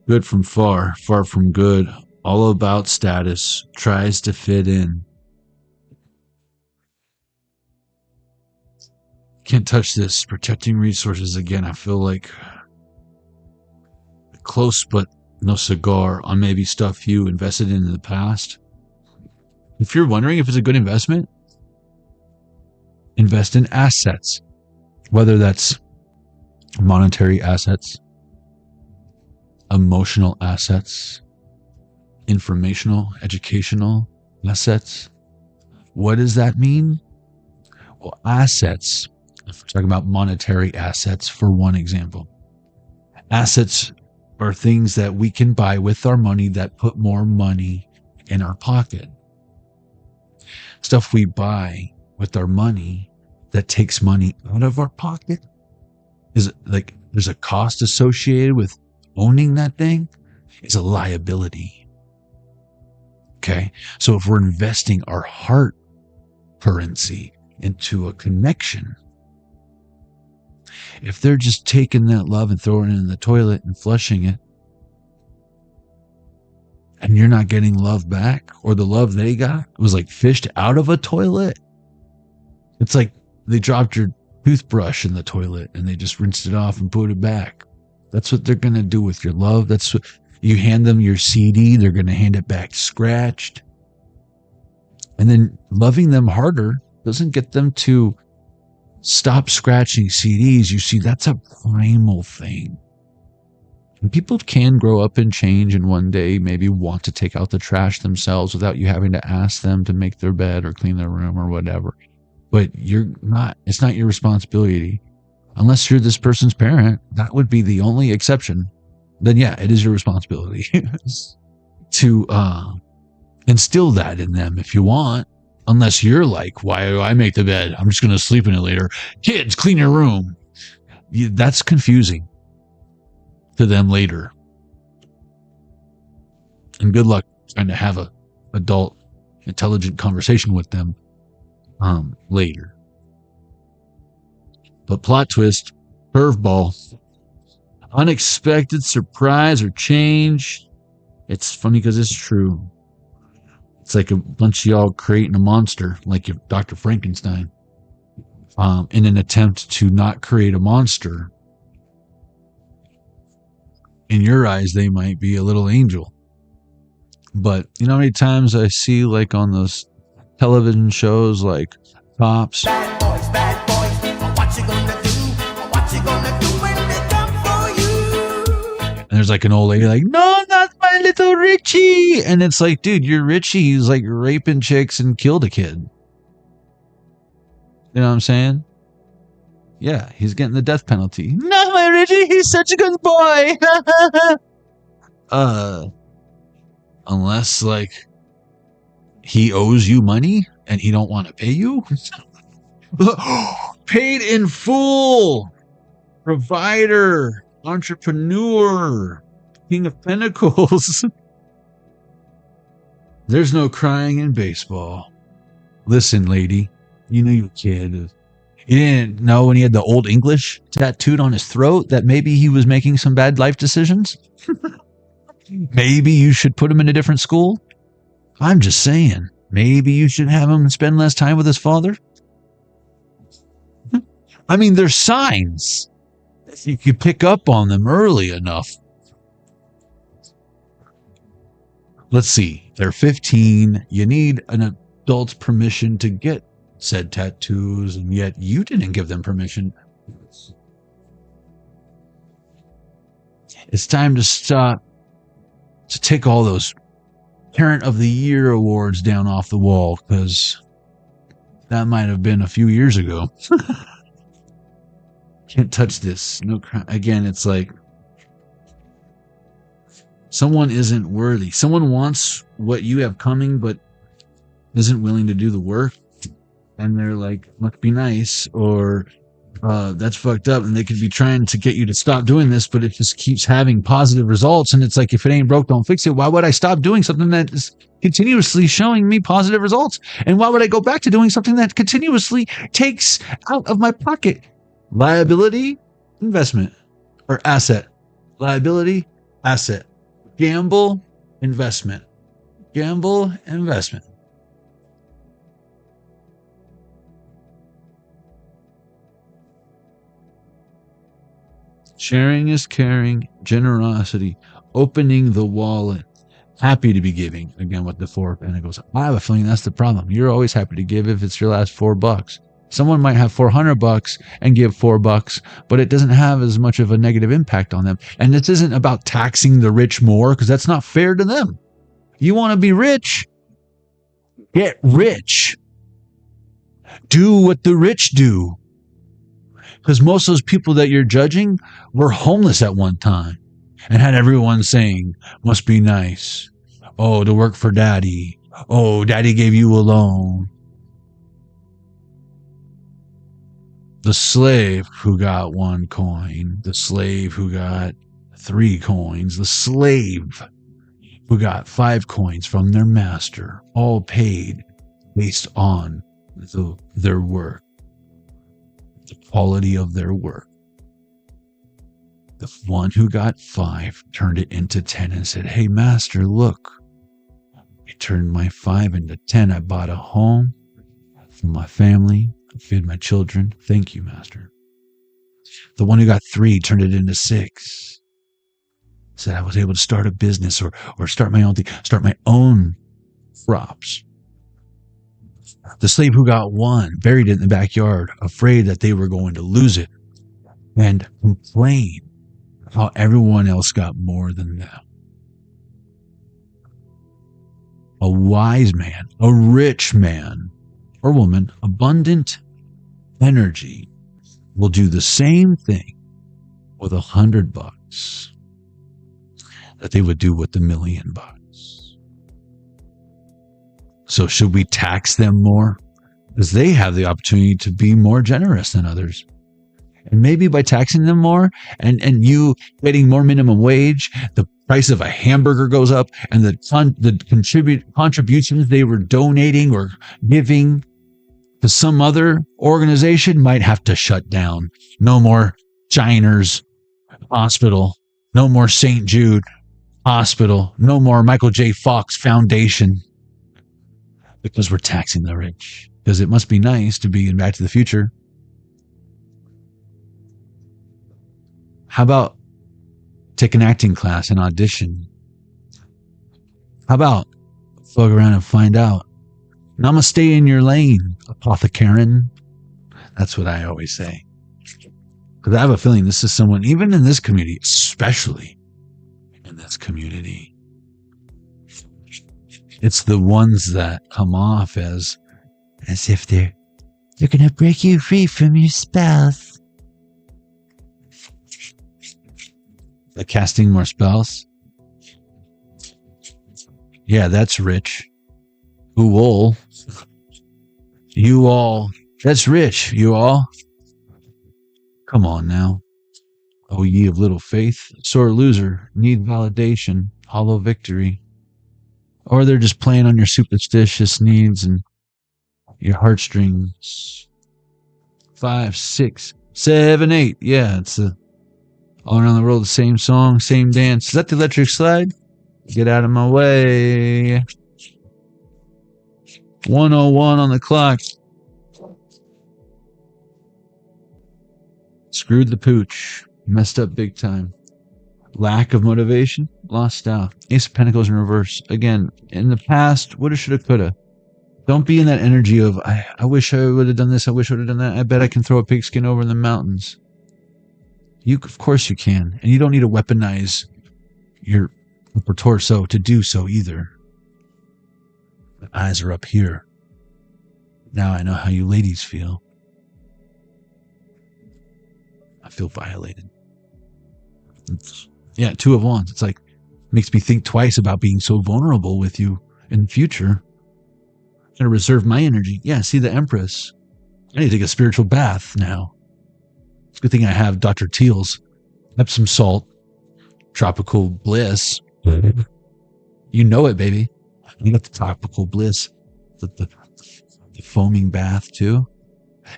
Good from far, far from good. All about status, tries to fit in. Can't touch this. Protecting resources again. I feel like close but no cigar on maybe stuff you invested in the past. If you're wondering if it's a good investment, invest in assets, whether that's monetary assets, emotional assets, informational, educational assets. What does that mean? Well, assets, if we're talking about monetary assets for one example, assets are things that we can buy with our money that put more money in our pocket. Stuff we buy with our money that takes money out of our pocket is like there's a cost associated with owning that thing, is a liability. Okay? So if we're investing our heart currency into a connection, if they're just taking that love and throwing it in the toilet and flushing it, and you're not getting love back, or the love they got was like fished out of a toilet, it's like they dropped your toothbrush in the toilet and they just rinsed it off and put it back. That's what they're going to do with your love. That's what you hand them your CD, they're going to hand it back scratched. And then loving them harder doesn't get them to stop scratching CDs. You see, that's a primal thing. And people can grow up and change and one day maybe want to take out the trash themselves without you having to ask them to make their bed or clean their room or whatever. But it's not your responsibility. Unless you're this person's parent, that would be the only exception. Then yeah, it is your responsibility to instill that in them if you want. Unless you're like, why do I make the bed? I'm just going to sleep in it later. Kids, clean your room. That's confusing to them later. And good luck trying to have a adult, intelligent conversation with them later. But plot twist, curveball, unexpected surprise or change. It's funny because it's true. It's like a bunch of y'all creating a monster, like Dr. Frankenstein, in an attempt to not create a monster. In your eyes, they might be a little angel. But you know how many times I see, like on those television shows like Cops, Bad boys, what you gonna do? What you gonna do when they come for you? and there's like an old lady like, no, not my little Richie. And it's like, dude, you're Richie. He's like raping chicks and killed a kid. You know what I'm saying? Yeah, he's getting the death penalty. Not my Richie. He's such a good boy. Unless like he owes you money and he don't want to pay you. Paid in full. Provider. Entrepreneur. King of Pentacles. There's no crying in baseball. Listen, lady. You knew your kid. You didn't know when he had the Old English tattooed on his throat that maybe he was making some bad life decisions? Maybe you should put him in a different school? I'm just saying. Maybe you should have him spend less time with his father? I mean, there's signs. If you could pick up on them early enough. Let's see. They're 15. You need an adult's permission to get said tattoos, and yet you didn't give them permission. It's time to stop, to take all those Parent of the Year awards down off the wall, because that might have been a few years ago. Can't touch this. No, again, it's like someone isn't worthy. Someone wants what you have coming, but isn't willing to do the work. And they're like, must be nice, or that's fucked up. And they could be trying to get you to stop doing this, but it just keeps having positive results. And it's like, if it ain't broke, don't fix it. Why would I stop doing something that is continuously showing me positive results? And why would I go back to doing something that continuously takes out of my pocket? Liability, investment, or asset. Liability, asset. Gamble, investment. Gamble, investment. Sharing is caring, generosity, opening the wallet, happy to be giving. Again, with the 4 of Pentacles. I have a feeling that's the problem. You're always happy to give if it's your last $4. Someone might have $400 and give $4, but it doesn't have as much of a negative impact on them. And this isn't about taxing the rich more, because that's not fair to them. You want to be rich? Get rich. Do what the rich do. Because most of those people that you're judging were homeless at one time and had everyone saying, must be nice. Oh, to work for daddy. Oh, daddy gave you a loan. The slave who got 1 coin, the slave who got 3 coins, the slave who got 5 coins from their master, all paid based on their work. The quality of their work. The one who got 5 turned it into 10 and said, hey, master, look. I turned my 5 into 10. I bought a home for my family. I fed my children. Thank you, master. The one who got 3 turned it into 6. Said I was able to start a business or start my own thing, start my own crops. The slave who got 1 buried it in the backyard, afraid that they were going to lose it, and complained how everyone else got more than them. A wise man, a rich man or woman, abundant energy, will do the same thing with $100 that they would do with $1 million. So should we tax them more? Because they have the opportunity to be more generous than others. And maybe by taxing them more and you getting more minimum wage, the price of a hamburger goes up, and the contributions they were donating or giving to some other organization might have to shut down. No more Shiners Hospital. No more St. Jude Hospital. No more Michael J. Fox Foundation. Because we're taxing the rich. Because it must be nice to be in Back to the Future. How about take an acting class and audition? How about fuck around and find out? Namaste in your lane, apothecarian. That's what I always say. Because I have a feeling this is someone, even in this community, especially in this community, it's the ones that come off as if they're going to break you free from your spouse. Like casting more spells? Yeah, that's rich. Who all? You all. That's rich, you all. Come on now. Oh, ye of little faith, sore loser, need validation, hollow victory. Or they're just playing on your superstitious needs and your heartstrings. 5, 6, 7, 8. Yeah, it's all around the world, the same song, same dance. Is that the electric slide? Get out of my way. 1:01 on the clock. Screwed the pooch. Messed up big time. Lack of motivation. Lost out. Ace of Pentacles in reverse. Again, in the past, woulda, shoulda, coulda. Don't be in that energy of, I wish I would have done this. I wish I would have done that. I bet I can throw a pigskin over in the mountains. Of course you can. And you don't need to weaponize your upper torso to do so either. My eyes are up here. Now I know how you ladies feel. I feel violated. Yeah, 2 of Wands. It's like, makes me think twice about being so vulnerable with you in the future. I'm going to reserve my energy. Yeah, see the Empress. I need to take a spiritual bath now. It's a good thing I have Dr. Teal's Epsom salt, tropical bliss. You know it, baby. You got the tropical bliss, the foaming bath too.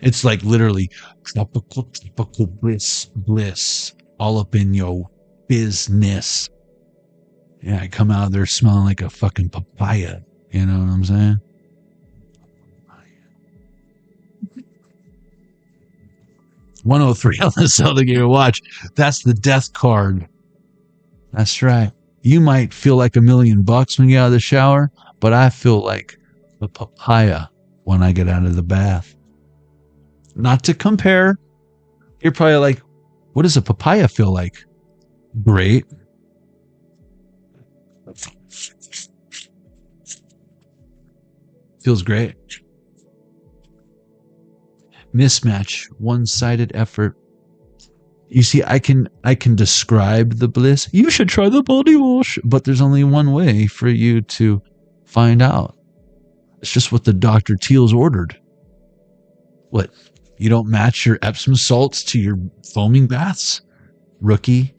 It's like literally tropical bliss, all up in your business. Yeah, I come out of there smelling like a fucking papaya. You know what I'm saying? 103 on the Zelda Game Watch. That's the death card. That's right. You might feel like $1,000,000 when you get out of the shower, but I feel like a papaya when I get out of the bath. Not to compare. You're probably like, what does a papaya feel like? Great. Feels great. Mismatch, one-sided effort. You see, I can describe the bliss. You should try the body wash, but there's only one way for you to find out. It's just what the Dr. Teal's ordered. What? You don't match your Epsom salts to your foaming baths? Rookie.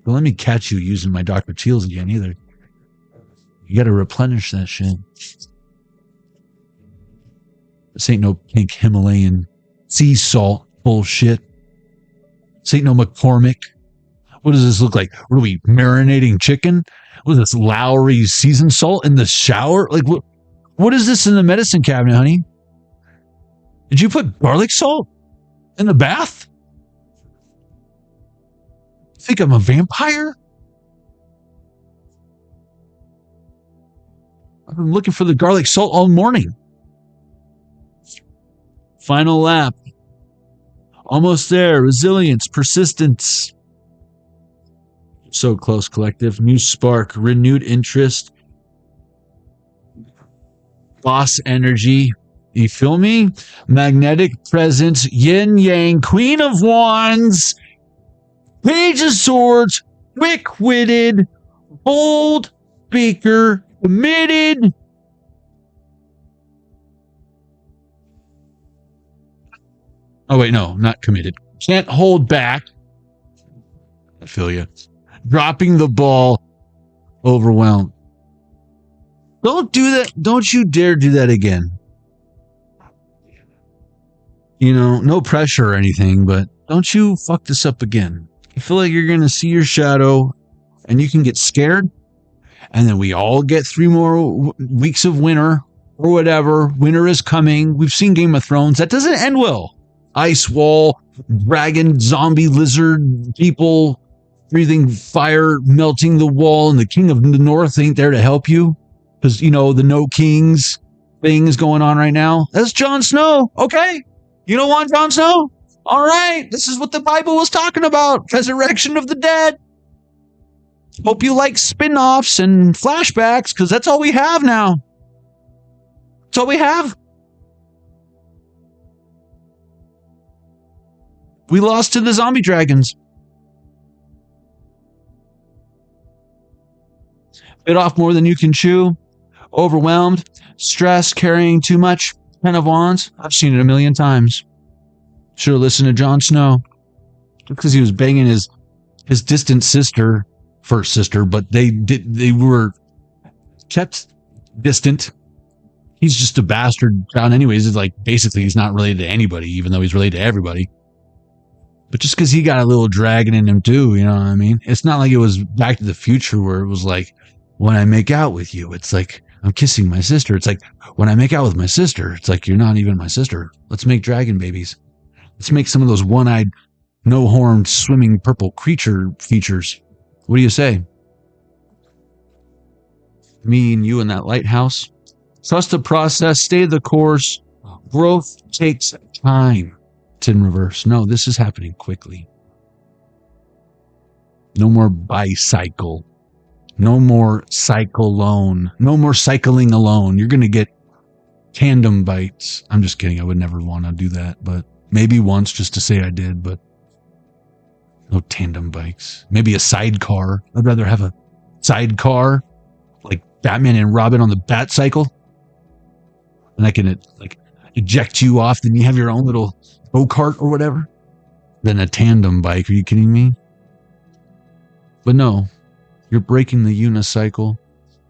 Don't let me catch you using my Dr. Teal's again either. You gotta replenish that shit. This ain't no pink Himalayan sea salt bullshit. This ain't no McCormick. What does this look like? What are we, marinating chicken? What is this, Lowry's seasoned salt in the shower? Like, what is this in the medicine cabinet, honey? Did you put garlic salt in the bath? Think I'm a vampire? I've been looking for the garlic salt all morning. Final lap. Almost there. Resilience, persistence. So close, collective. New spark, renewed interest. Boss energy. You feel me? Magnetic presence, yin yang, queen of wands, page of swords, quick-witted, bold speaker, committed. Oh, wait, no, not committed. Can't hold back. I feel you. Dropping the ball. Overwhelmed. Don't do that. Don't you dare do that again. You know, no pressure or anything, but don't you fuck this up again. I feel like you're going to see your shadow and you can get scared. And then we all get 3 more weeks of winter or whatever. Winter is coming. We've seen Game of Thrones. That doesn't end well. Ice wall, dragon, zombie, lizard, people breathing fire, melting the wall, and the king of the north ain't there to help you. Because, you know, the no kings thing is going on right now. That's Jon Snow, okay? You don't want Jon Snow? All right, this is what the Bible was talking about. Resurrection of the dead. Hope you like spin-offs and flashbacks, because that's all we have now. That's all we have. We lost to the zombie dragons. Bit off more than you can chew. Overwhelmed. Stress, carrying too much. 10 of Wands. I've seen it a million times. Should have listened to Jon Snow. Because he was banging his distant sister, first sister, but they were kept distant. He's just a bastard child anyways. It's like, basically, he's not related to anybody, even though he's related to everybody. But just because he got a little dragon in him too, you know what I mean? It's not like it was Back to the Future where it was like, when I make out with you, it's like, I'm kissing my sister. It's like, when I make out with my sister, it's like, you're not even my sister. Let's make dragon babies. Let's make some of those one-eyed, no-horned, swimming purple creature features. What do you say? Me and you in that lighthouse. Trust the process. Stay the course. Growth takes time. It's in reverse. No, this is happening quickly. No more bicycle. No more cycle alone. No more cycling alone. You're going to get tandem bites. I'm just kidding. I would never want to do that, but maybe once just to say I did, but no tandem bikes. Maybe a sidecar. I'd rather have a sidecar like Batman and Robin on the Bat cycle. And I can, like, eject you off, then you have your own little go-kart or whatever. Then a tandem bike. Are you kidding me? But no, you're breaking the unicycle,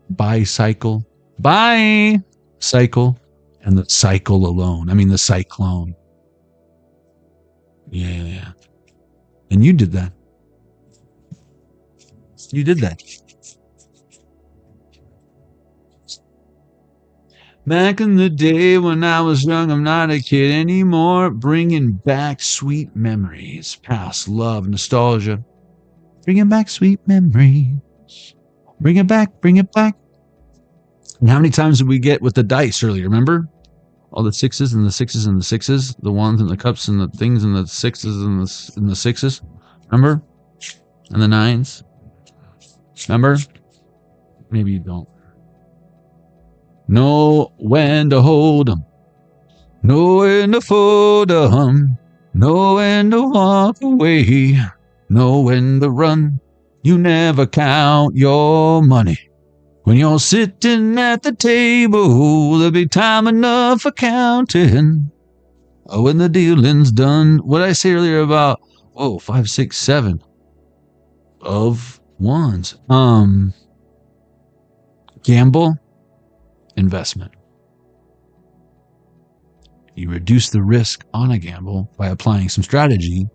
bicycle, cycle, and the cycle alone. I mean, the cyclone. Yeah. And you did that. You did that. Back in the day when I was young, I'm not a kid anymore. Bringing back sweet memories, past love, nostalgia. Bringing back sweet memories. Bring it back, bring it back. And how many times did we get with the dice earlier? Remember? All the sixes and the sixes and the sixes, the ones and the cups and the things and the sixes and the sixes. Remember? And the nines. Remember? Maybe you don't. Know when to hold 'em. Know when to fold 'em. Know when to walk away. Know when to run. You never count your money. When you're sitting at the table, there'll be time enough for counting. Oh, when the dealing's done. What did I say earlier about, 5, 6, 7 of wands? Gamble, investment. You reduce the risk on a gamble by applying some strategy.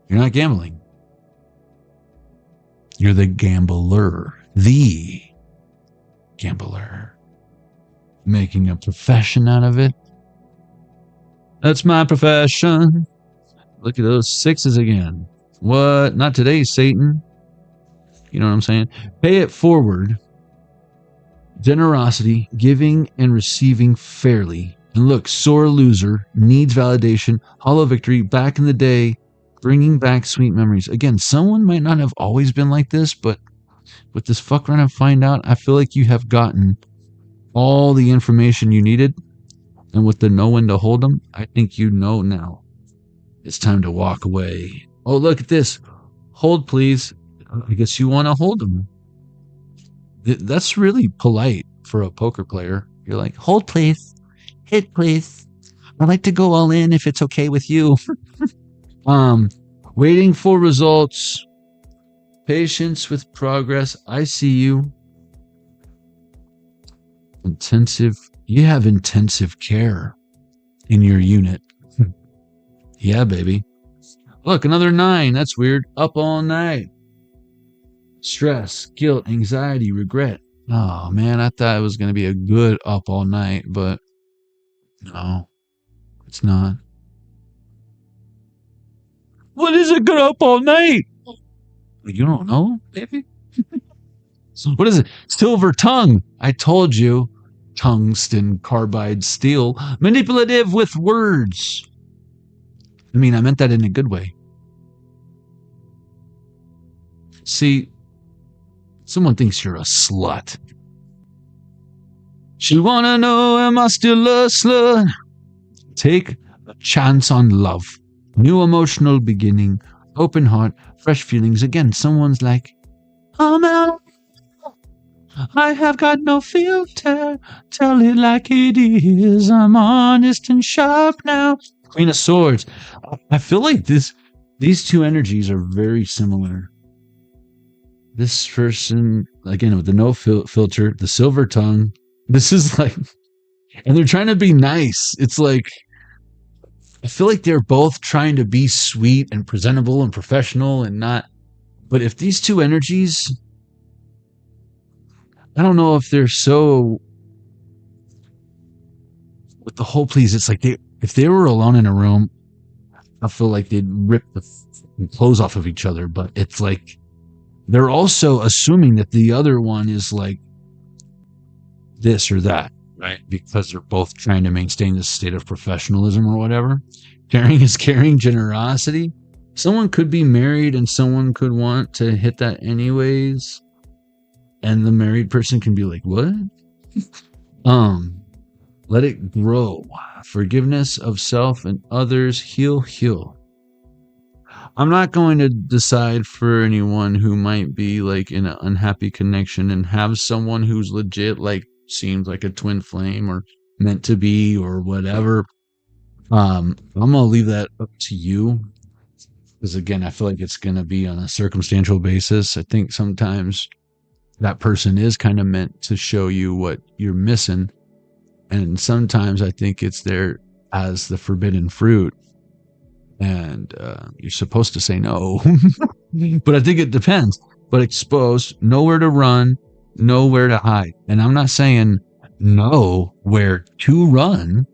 You're not gambling. You're the gambler. The gambler. Making a profession out of it. That's my profession. Look at those sixes again. What? Not today, Satan. You know what I'm saying? Pay it forward. Generosity, giving and receiving fairly. And look, sore loser, needs validation, hollow victory, back in the day, bringing back sweet memories. Again, someone might not have always been like this, but with this fuck run and find out, I feel like you have gotten all the information you needed. And with the know when to hold them, I think you know now. It's time to walk away. Oh, look at this. Hold, please. I guess you want to hold them. That's really polite for a poker player. You're like, hold, please. Hit, please. I'd like to go all in if it's okay with you. Waiting for results. Patience with progress. I see you. You have intensive care in your unit. Yeah, baby. Look, another 9. That's weird. Up all night. Stress, guilt, anxiety, regret. Oh, man, I thought it was going to be a good up all night, but no, it's not. What is a good up all night? You don't know, baby? So what is it? Silver tongue. I told you. Tungsten carbide steel. Manipulative with words. I mean, I meant that in a good way. See, someone thinks you're a slut. She wanna know, am I still a slut? Take a chance on love. New emotional beginning. Open heart. Fresh feelings. Again, someone's like, oh man, I have got no filter. Tell it like it is. I'm honest and sharp now. Queen of Swords. I feel like these two energies are very similar. This person, again, with the no filter, the silver tongue. This is like, and they're trying to be nice. It's like, I feel like they're both trying to be sweet and presentable and professional and not. But if these two energies, I don't know if they're so. With the whole please, it's like if they were alone in a room, I feel like they'd rip the clothes off of each other. But it's like they're also assuming that the other one is like this or that, right? Because they're both trying to maintain this state of professionalism or whatever. Caring is caring, generosity. Someone could be married and someone could want to hit that anyways. And the married person can be like, what? Let it grow. Forgiveness of self and others. Heal. I'm not going to decide for anyone who might be like in an unhappy connection and have someone who's legit like seems like a twin flame or meant to be or whatever. I'm gonna leave that up to you, because again, I feel like it's gonna be on a circumstantial basis. I think sometimes that person is kind of meant to show you what you're missing, and sometimes I think it's there as the forbidden fruit, and you're supposed to say no. But I think it depends. But exposed, nowhere to run, nowhere to hide. And I'm not saying know where to run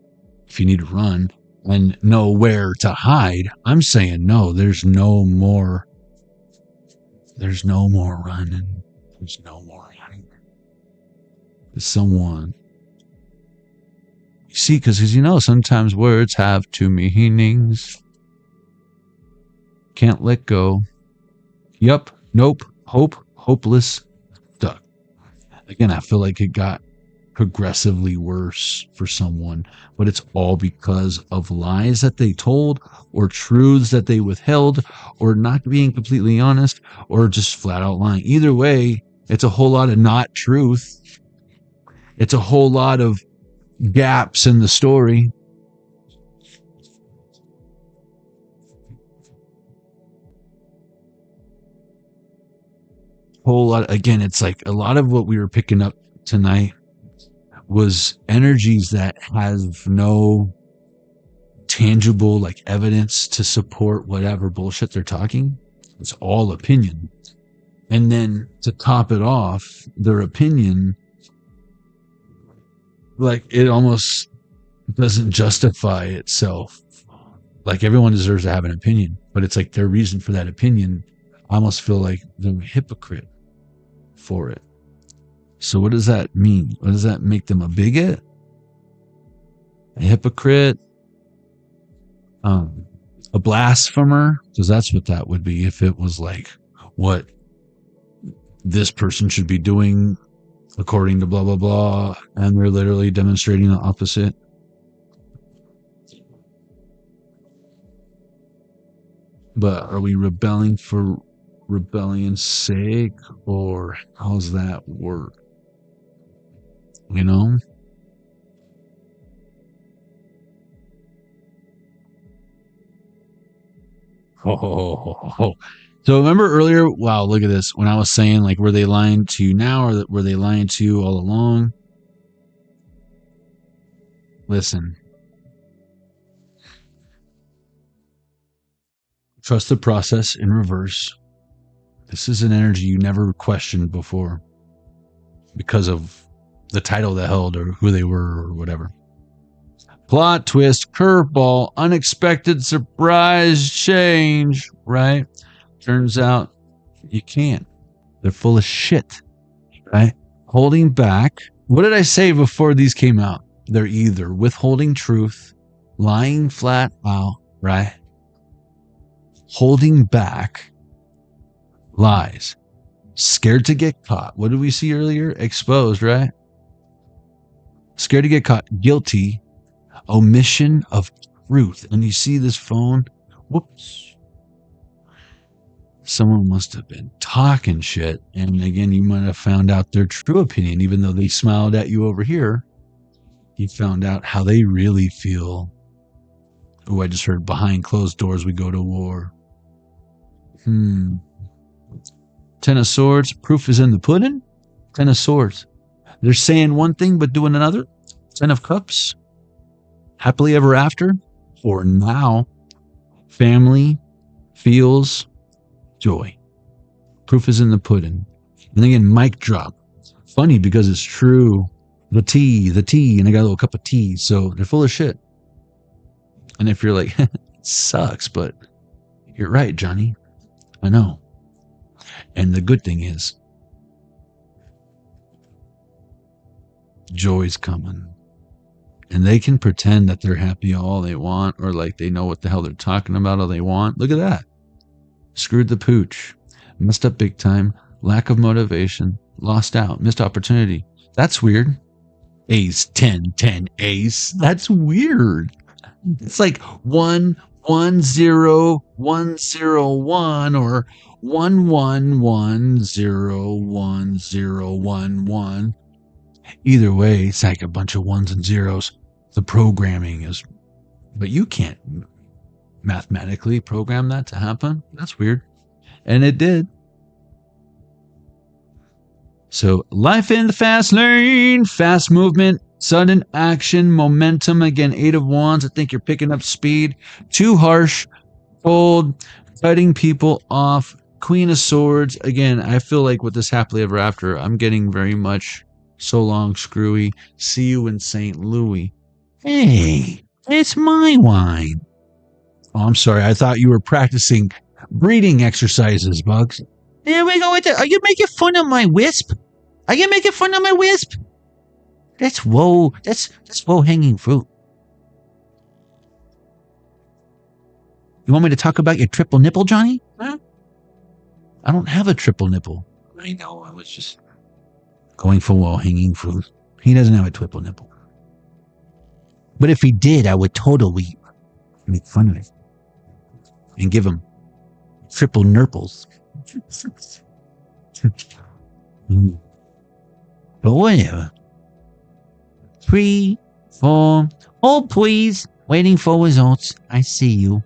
if you need to run, and know where to hide. I'm saying no, there's no more running. There's no more hiding. There's someone. You see, because sometimes words have two meanings. Can't let go. Yup, nope, hope, hopeless, stuck. Again, I feel like it got progressively worse for someone, but it's all because of lies that they told, or truths that they withheld, or not being completely honest, or just flat out lying. Either way, it's a whole lot of not truth. It's a whole lot of gaps in the story. Whole lot. Again, it's like a lot of what we were picking up tonight was energies that have no tangible like evidence to support whatever bullshit they're talking. It's all opinion. And then to top it off, their opinion, like, it almost doesn't justify itself. Like, everyone deserves to have an opinion, but it's like their reason for that opinion, I almost feel like they're a hypocrite for it. So what does that mean? What does that make them? A bigot? A hypocrite? A blasphemer? Because that's what that would be if it was like what this person should be doing according to blah, blah, blah, and they're literally demonstrating the opposite. But are we rebelling for rebellion's sake, or how's that work? So remember earlier, wow, look at this, when I was saying, like, were they lying to you now, or were they lying to you all along? Listen, trust the process in reverse. This is an energy you never questioned before because of the title they held or who they were or whatever. Plot twist, curveball, unexpected surprise change, right? Turns out you can't. They're full of shit, right? Holding back. What did I say before these came out? They're either withholding truth, lying flat out, right? Holding back, lies, scared to get caught. What did we see earlier? Exposed, right? Scared to get caught, guilty, omission of truth. And you see this phone, whoops. Someone must have been talking shit. And again, you might have found out their true opinion, even though they smiled at you over here. You found out how they really feel. Oh, I just heard behind closed doors we go to war. Ten of Swords, proof is in the pudding. 10 of Swords. They're saying one thing but doing another. 10 of Cups. Happily ever after. Or now. Family feels joy. Proof is in the pudding. And again, mic drop. Funny because it's true. The tea, and I got a little cup of tea. So they're full of shit. And if you're like, it sucks, but you're right, Johnny. I know. And the good thing is, joy's coming. And they can pretend that they're happy all they want, or like they know what the hell they're talking about all they want. Look at that. Screwed the pooch. Messed up big time. Lack of motivation. Lost out. Missed opportunity. That's weird. Ace, 10, 10, ace. That's weird. It's like 1, 1, 0, 1, 0, 1, or 1, 1, 1, 0, 1, 0, 1, 1. Either way, it's like a bunch of ones and zeros. The programming is But you can't mathematically program that to happen. That's weird. And it did. So life in the fast lane, fast movement, sudden action, momentum. Again, 8 of Wands. I think you're picking up speed. Too harsh, cold, cutting people off. Queen of Swords. Again, I feel like with this happily ever after, I'm getting very much so long, screwy. See you in St. Louis. Hey, it's my wine. Oh, I'm sorry. I thought you were practicing breathing exercises, Bugs. There we go with it. Are you making fun of my wisp? Are you making fun of my wisp? That's low-hanging fruit. You want me to talk about your triple nipple, Johnny? Huh? I don't have a triple nipple. I know. I was just going for low-hanging fruit. He doesn't have a triple nipple. But if he did, I would totally make fun of it and give him triple nurples. But whatever. 3, 4. Hold, please. Waiting for results. I see you.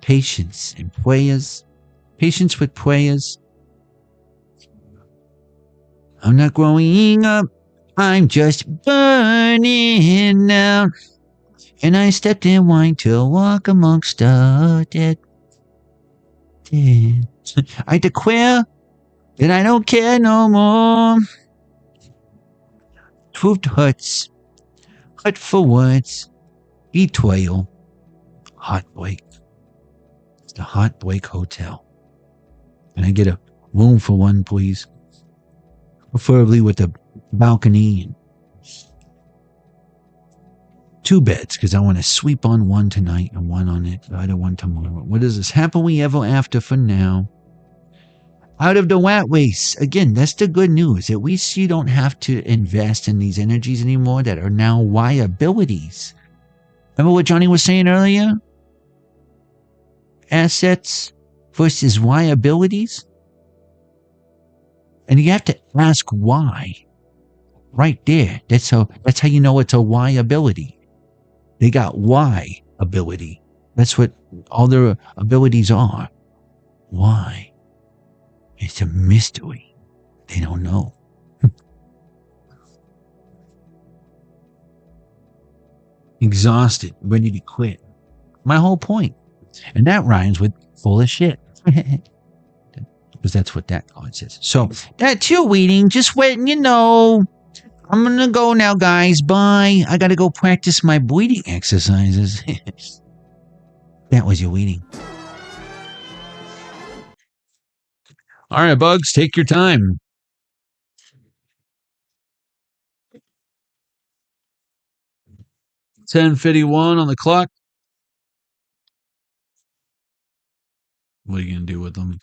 Patience and prayers. Patience with prayers. I'm not growing up. I'm just burning out. And I stepped in wine to walk amongst the dead. I declare that I don't care no more. Truth hurts. Hurtful words. Betrayal. Heartbreak. It's the Heartbreak Hotel. Can I get a room for one, please? Preferably with a balcony and 2 beds, because I want to sleep on one tonight and one on it, the other one tomorrow. What is this? Happily ever after for now. Out of the rat race. Again, that's the good news. At least you don't have to invest in these energies anymore that are now liabilities. Remember what Johnny was saying earlier? Assets versus liabilities. And you have to ask why. Right there. That's how you know it's a liability. They got why ability. That's what all their abilities are. Why? It's a mystery. They don't know. Exhausted, ready to quit. My whole point. And that rhymes with full of shit. Because that's what that card says. So, that's your reading. Just letting you know. I'm going to go now, guys. Bye. I got to go practice my breathing exercises. That was your reading. All right, Bugs, take your time. 10:51 on the clock. What are you going to do with them?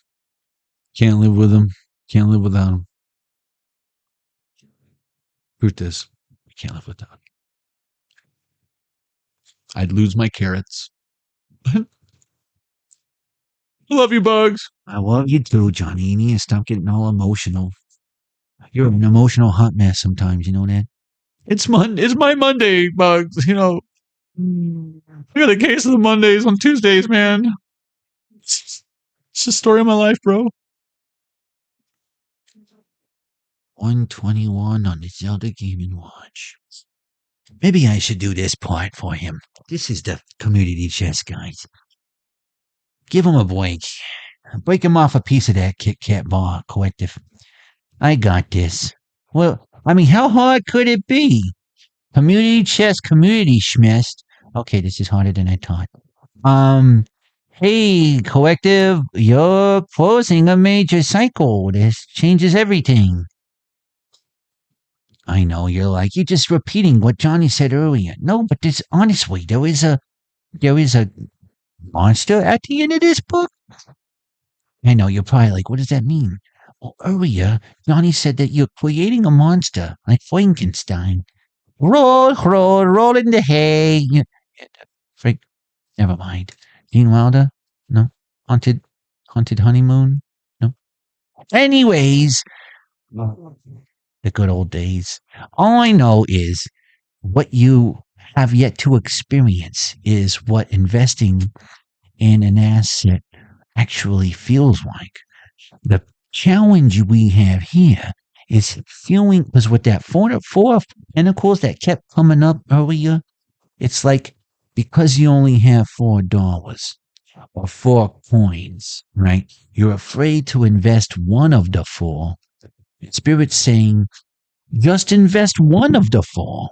Can't live with them. Can't live without them. Truth is, I can't live without them. I'd lose my carrots. I love you, Bugs. I love you too, Johnny. You need to stop getting all emotional. You're an emotional hot mess sometimes, you know that? It's my Monday, Bugs, you know. I got a case of the Mondays on Tuesdays, man. It's the story of my life, bro. 121 on the Zelda Game & Watch. Maybe I should do this part for him. This is the community chest, guys. Give him a break. Break him off a piece of that Kit Kat bar, collective. I got this. Well, I mean, how hard could it be? Community chest, community schmest. Okay, this is harder than I thought. Hey, collective, you're closing a major cycle. This changes everything. I know, you're just repeating what Johnny said earlier. No, but honestly, there is a monster at the end of this book. I know, you're probably like, what does that mean? Well, earlier, Johnny said that you're creating a monster, like Frankenstein. Roll in the hay. Freak, never mind. Gene Wilder? No. Haunted Honeymoon? No. Anyways, the good old days. All I know is what you have yet to experience is what investing in an asset actually feels like. The challenge we have here is feeling, because with that four of pentacles that kept coming up earlier, it's like because you only have $4 or 4 coins, right? You're afraid to invest one of the 4. Spirit's saying, just invest one of the 4.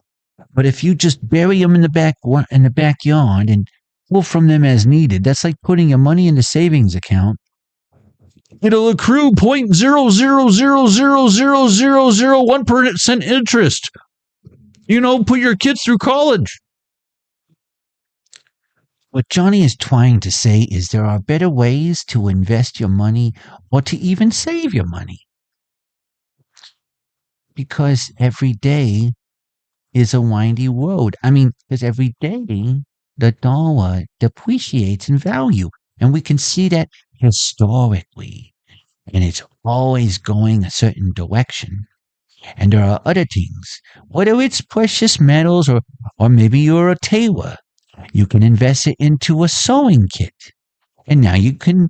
But if you just bury them in the backyard and pull from them as needed, that's like putting your money in the savings account. It'll accrue 0.000000001% interest. Put your kids through college. What Jonny is trying to say is there are better ways to invest your money or to even save your money. Because every day is a windy road. Because every day the dollar depreciates in value. And we can see that historically. And it's always going a certain direction. And there are other things, whether it's precious metals or maybe you're a tailor. You can invest it into a sewing kit. And now you can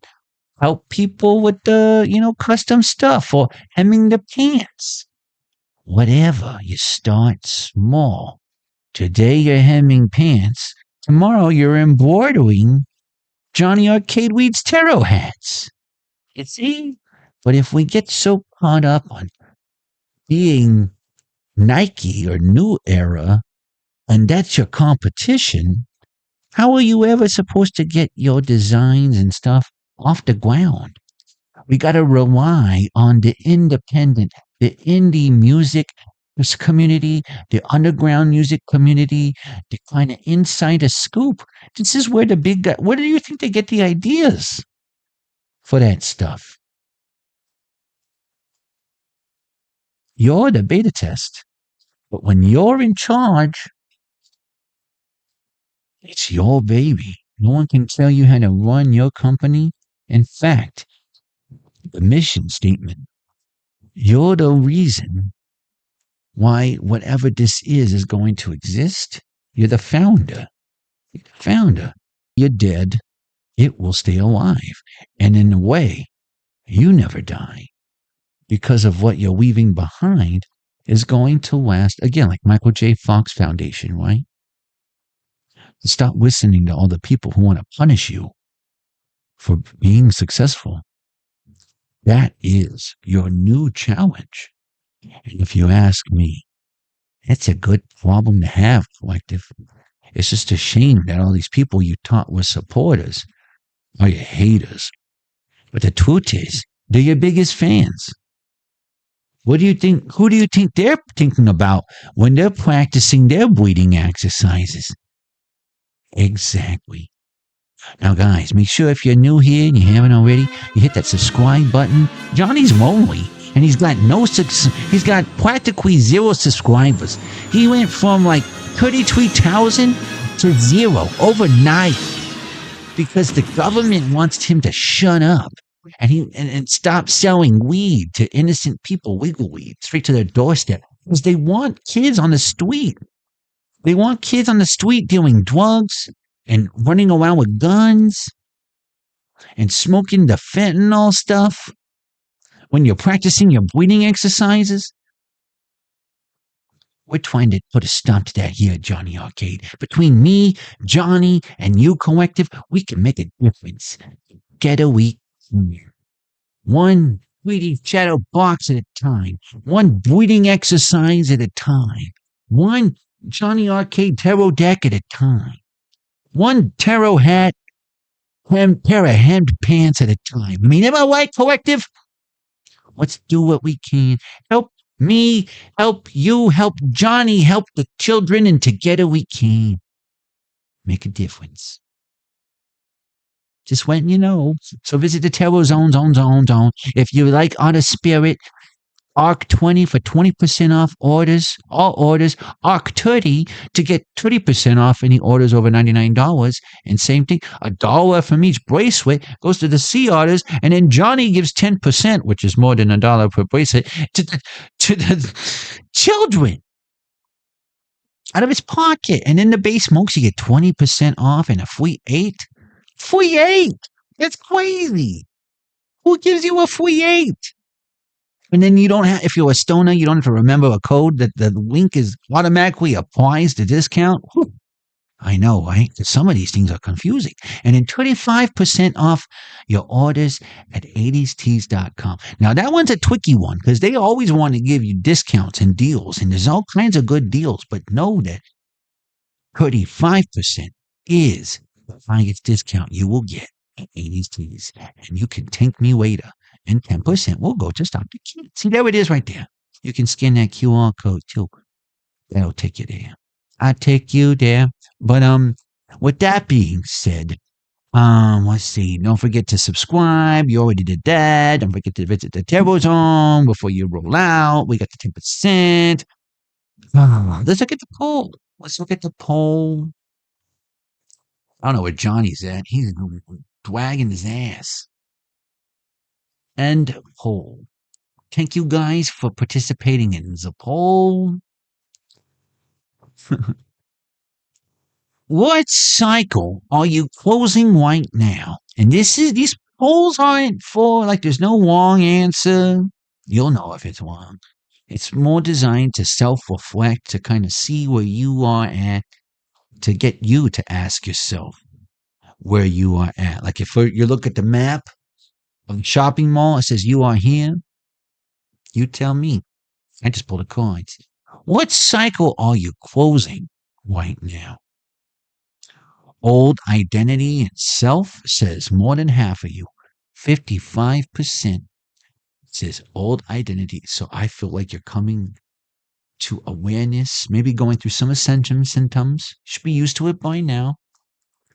help people with the, custom stuff or hemming the pants. Whatever, you start small. Today you're hemming pants. Tomorrow you're embroidering Jonny Arkade Weed's tarot hats. You see? But if we get so caught up on being Nike or New Era, and that's your competition, how are you ever supposed to get your designs and stuff off the ground? We got to rely on the independent, the indie music community, the underground music community, the kind of insider scoop. This is where the big guy, where do you think they get the ideas for that stuff? You're the beta test. But when you're in charge, it's your baby. No one can tell you how to run your company. In fact, the mission statement, you're the reason why whatever this is going to exist. You're the founder. You're the founder. You're dead. It will stay alive. And in a way, you never die. Because of what you're leaving behind is going to last, again, like Michael J. Fox Foundation, right? Stop listening to all the people who want to punish you for being successful. That is your new challenge. And if you ask me, it's a good problem to have, collective. It's just a shame that all these people you thought were supporters are your haters. But the truth is, they're your biggest fans. What do you think? Who do you think they're thinking about when they're practicing their breathing exercises? Exactly. Now, guys, make sure if you're new here and you haven't already, you hit that subscribe button. Jonny's lonely, and he's got practically 0 subscribers. He went from like 33,000 to 0 overnight because the government wants him to shut up and stop selling weed to innocent people, legal weed, straight to their doorstep, because they want kids on the street. They want kids on the street doing drugs and running around with guns and smoking the fentanyl stuff when you're practicing your breathing exercises. We're trying to put a stop to that here, Jonny Arkade. Between me, Jonny, and you, collective, we can make a difference. Get a week here. One breathing shadow box at a time. One breathing exercise at a time. One Jonny Arkade tarot deck at a time. One tarot hat, pair of hemmed pants at a time. Am I right, collective? Let's do what we can. Help me, help you, help Jonny, help the children, and together we can make a difference. Just letting you know. So visit the Tarot Zone. If you like Honor Spirit, ARC 20 for 20% off orders, all orders, ARC 30 to get 30% off any orders over $99. And same thing, $1 from each bracelet goes to the C orders, and then Jonny gives 10%, which is more than $1 per bracelet, to the children. out of his pocket. And in the Bay Smokes, you get 20% off and a free 8. Free 8! That's crazy. Who gives you a free 8? And then you don't have, if you're a stoner, you don't have to remember a code that the link is automatically applies the discount. Whew. I know, right? 'Cause some of these things are confusing. And then 25% off your orders at 80stees.com. Now, that one's a tricky one because they always want to give you discounts and deals, and there's all kinds of good deals, but know that 35% is the highest discount you will get at 80s Tees. And you can take me later, and 10% will go to Stop the Kid. See, there it is right there. You can scan that QR code too. That'll take you there. I'll take you there. But with that being said, let's see. Don't forget to subscribe. You already did that. Don't forget to visit the Turbo Zone before you roll out. We got the 10%. Let's look at the poll. Let's look at the poll. I don't know where Johnny's at. He's dragging his ass. End poll. Thank you guys for participating in the poll. What cycle are you closing right now? And these polls aren't for like there's no wrong answer. You'll know if it's wrong. It's more designed to self-reflect, to kind of see where you are at, to get you to ask yourself where you are at. Like if you look at the map of the shopping mall, it says you are here. You tell me. I just pulled a coin. What cycle are you closing right now? Old identity and self says more than half of you. 55% says old identity. So I feel like you're coming to awareness, maybe going through some ascension symptoms. Should be used to it by now.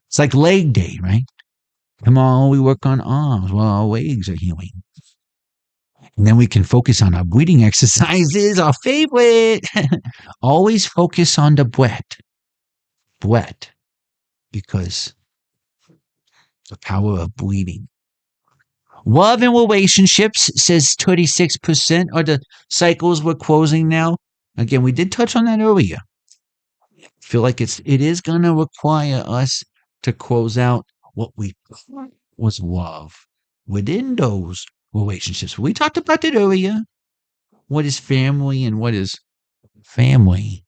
It's like leg day, right? Tomorrow we work on arms while our legs are healing. And then we can focus on our breathing exercises, our favorite. Always focus on the breath. Breath. Because the power of breathing. Love and relationships says 36% are the cycles we're closing now. Again, we did touch on that earlier. I feel like it is going to require us to close out what we thought was love within those relationships. We talked about it earlier. What is family and what is family?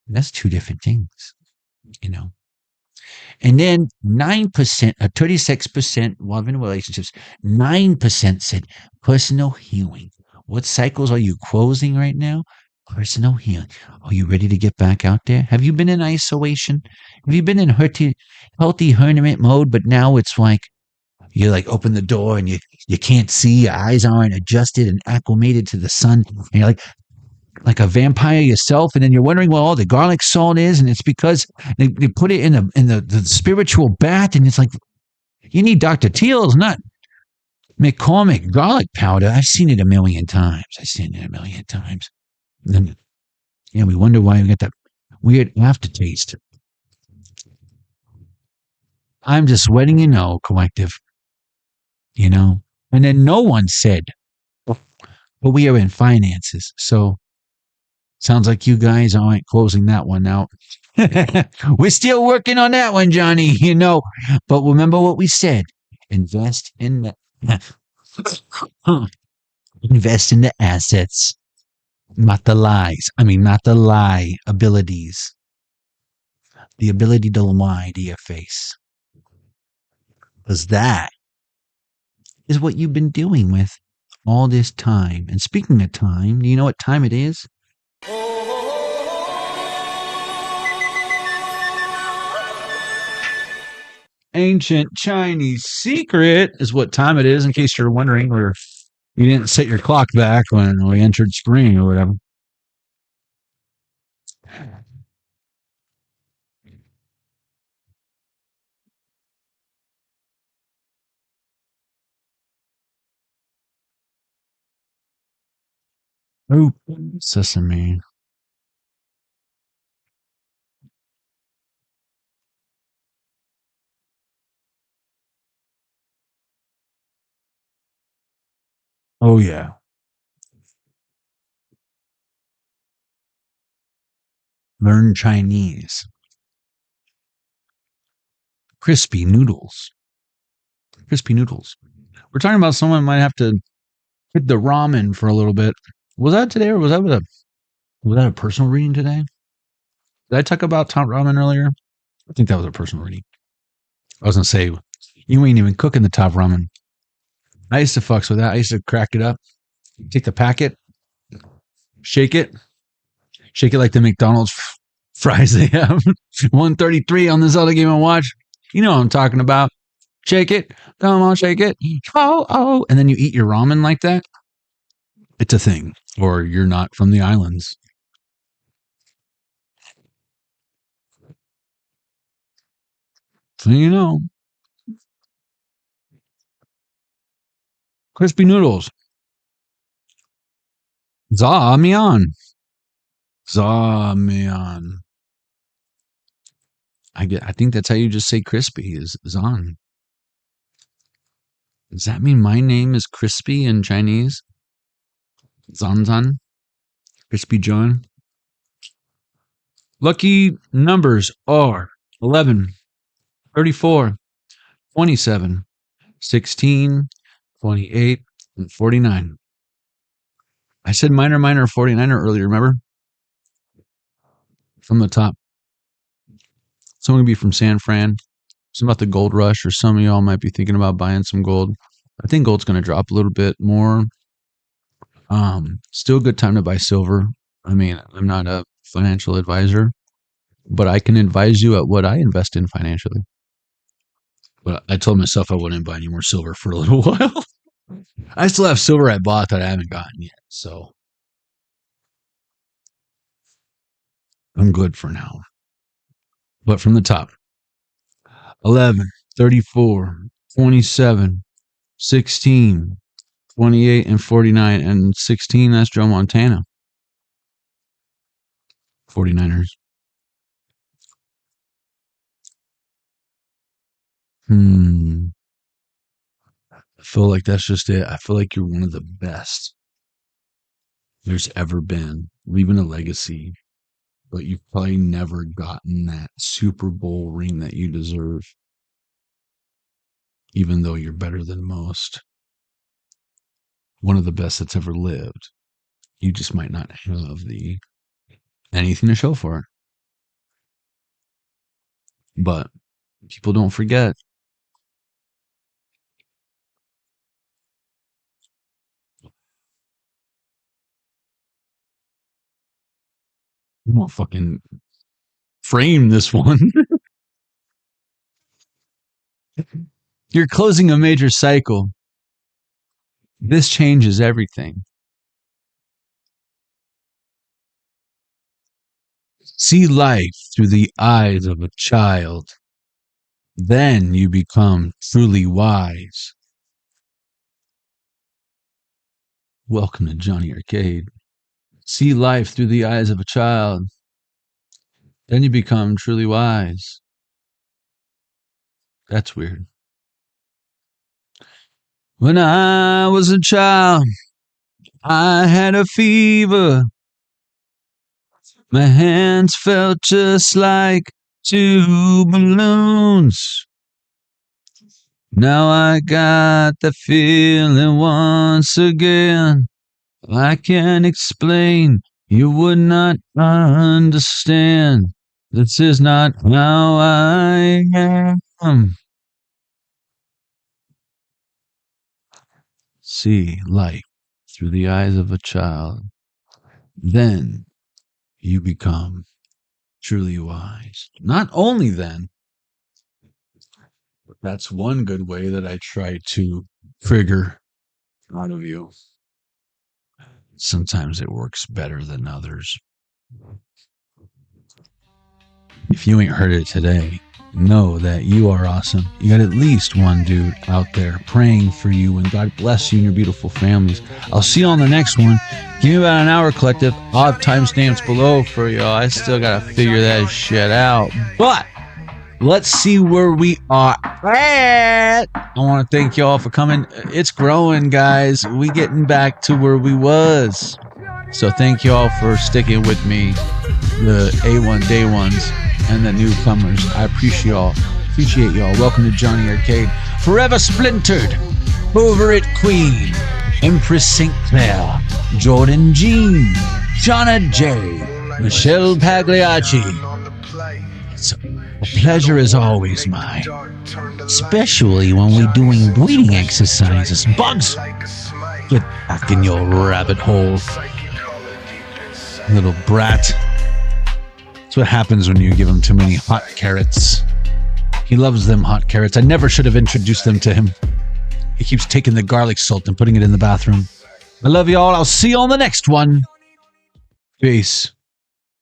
That's two different things, you know. And then 9%, 36% love in relationships, 9% said personal healing. What cycles are you closing right now? Personal healing. Are you ready to get back out there? Have you been in isolation? Have you been in healthy hermit mode, but now it's like you like open the door and you can't see, your eyes aren't adjusted and acclimated to the sun, and you're like a vampire yourself, and then you're wondering where all the garlic salt is, and it's because they put it in the spiritual bath, and it's like you need Dr. Teal's, not McCormick garlic powder. I've seen it a million times. And then, yeah, we wonder why we get that weird aftertaste. I'm just letting you know, collective. You know, and then no one said, but we are in finances, so. Sounds like you guys aren't closing that one out. We're still working on that one, Johnny, you know. But remember what we said. Invest in invest in the assets, not the lies. Not the lie abilities. The ability to lie to your face. Because that is what you've been dealing with all this time. And speaking of time, do you know what time it is? Ancient Chinese secret is what time it is, in case you're wondering, or you didn't set your clock back when we entered spring or whatever. Oh, sesame. Oh, yeah. Learn Chinese. Crispy noodles. Crispy noodles. We're talking about someone might have to hit the ramen for a little bit. Was that today, or was that a personal reading today? Did I talk about top ramen earlier? I think that was a personal reading. I was gonna say, you ain't even cooking the top ramen. I used to fucks with that. I used to crack it up, take the packet, shake it like the McDonald's fries they have. 133 on the Zelda Game & Watch. You know what I'm talking about. Shake it. Come on, shake it. Oh. And then you eat your ramen like that. It's a thing. Or you're not from the islands. So you know. Crispy noodles. Zamian. I think that's how you just say crispy, is Zan. Does that mean my name is Crispy in Chinese? Zan? Crispy John? Lucky numbers are 11, 34, 27, 16, 28, and 49. I said minor 49er earlier, remember? From the top. Some going to be from San Fran. Some about the gold rush, or some of y'all might be thinking about buying some gold. I think gold's going to drop a little bit more. Still a good time to buy silver. I mean, I'm not a financial advisor, but I can advise you at what I invest in financially. But I told myself I wouldn't buy any more silver for a little while. I still have silver I bought that I haven't gotten yet, so I'm good for now. But from the top, 11, 34, 27, 16, 28, and 49. And 16, that's Joe Montana. 49ers. I feel like that's just it. I feel like you're one of the best there's ever been, leaving a legacy. But you've probably never gotten that Super Bowl ring that you deserve, even though you're better than most. One of the best that's ever lived. You just might not have anything to show for it. But people don't forget. I'm gonna fucking frame this one. You're closing a major cycle. This changes everything. See life through the eyes of a child. Then you become truly wise. Welcome to Jonny Arkade. See life through the eyes of a child. Then you become truly wise. That's weird. When I was a child, I had a fever. My hands felt just like two balloons. Now I got the feeling once again. I can't explain, you would not understand. This is not how I am. See life through the eyes of a child. Then you become truly wise. Not only then, but that's one good way that I try to trigger out of you. Sometimes it works better than others. If you ain't heard it today, know that you are awesome. You got at least one dude out there praying for you, and God bless you and your beautiful families. I'll see you on the next one. Give me about an hour, collective. I'll have timestamps below for y'all. I still got to figure that shit out. But let's see where we are at. I want to thank y'all for coming. It's growing, guys. We getting back to where we was. So thank y'all for sticking with me. the A1 day ones and the newcomers. I appreciate y'all. Welcome to Jonny Arkade. Forever Splintered, Over It Queen, Empress St. Clair, Jordan Jean, Jonna J, Michelle Pagliacci. It's a pleasure as always mine. Especially when we're doing breathing exercises. Bugs, get back in your rabbit hole, little brat. That's what happens when you give him too many hot carrots. He loves them hot carrots. I never should have introduced them to him. He keeps taking the garlic salt and putting it in the bathroom. I love you all. I'll see you on the next one. Peace.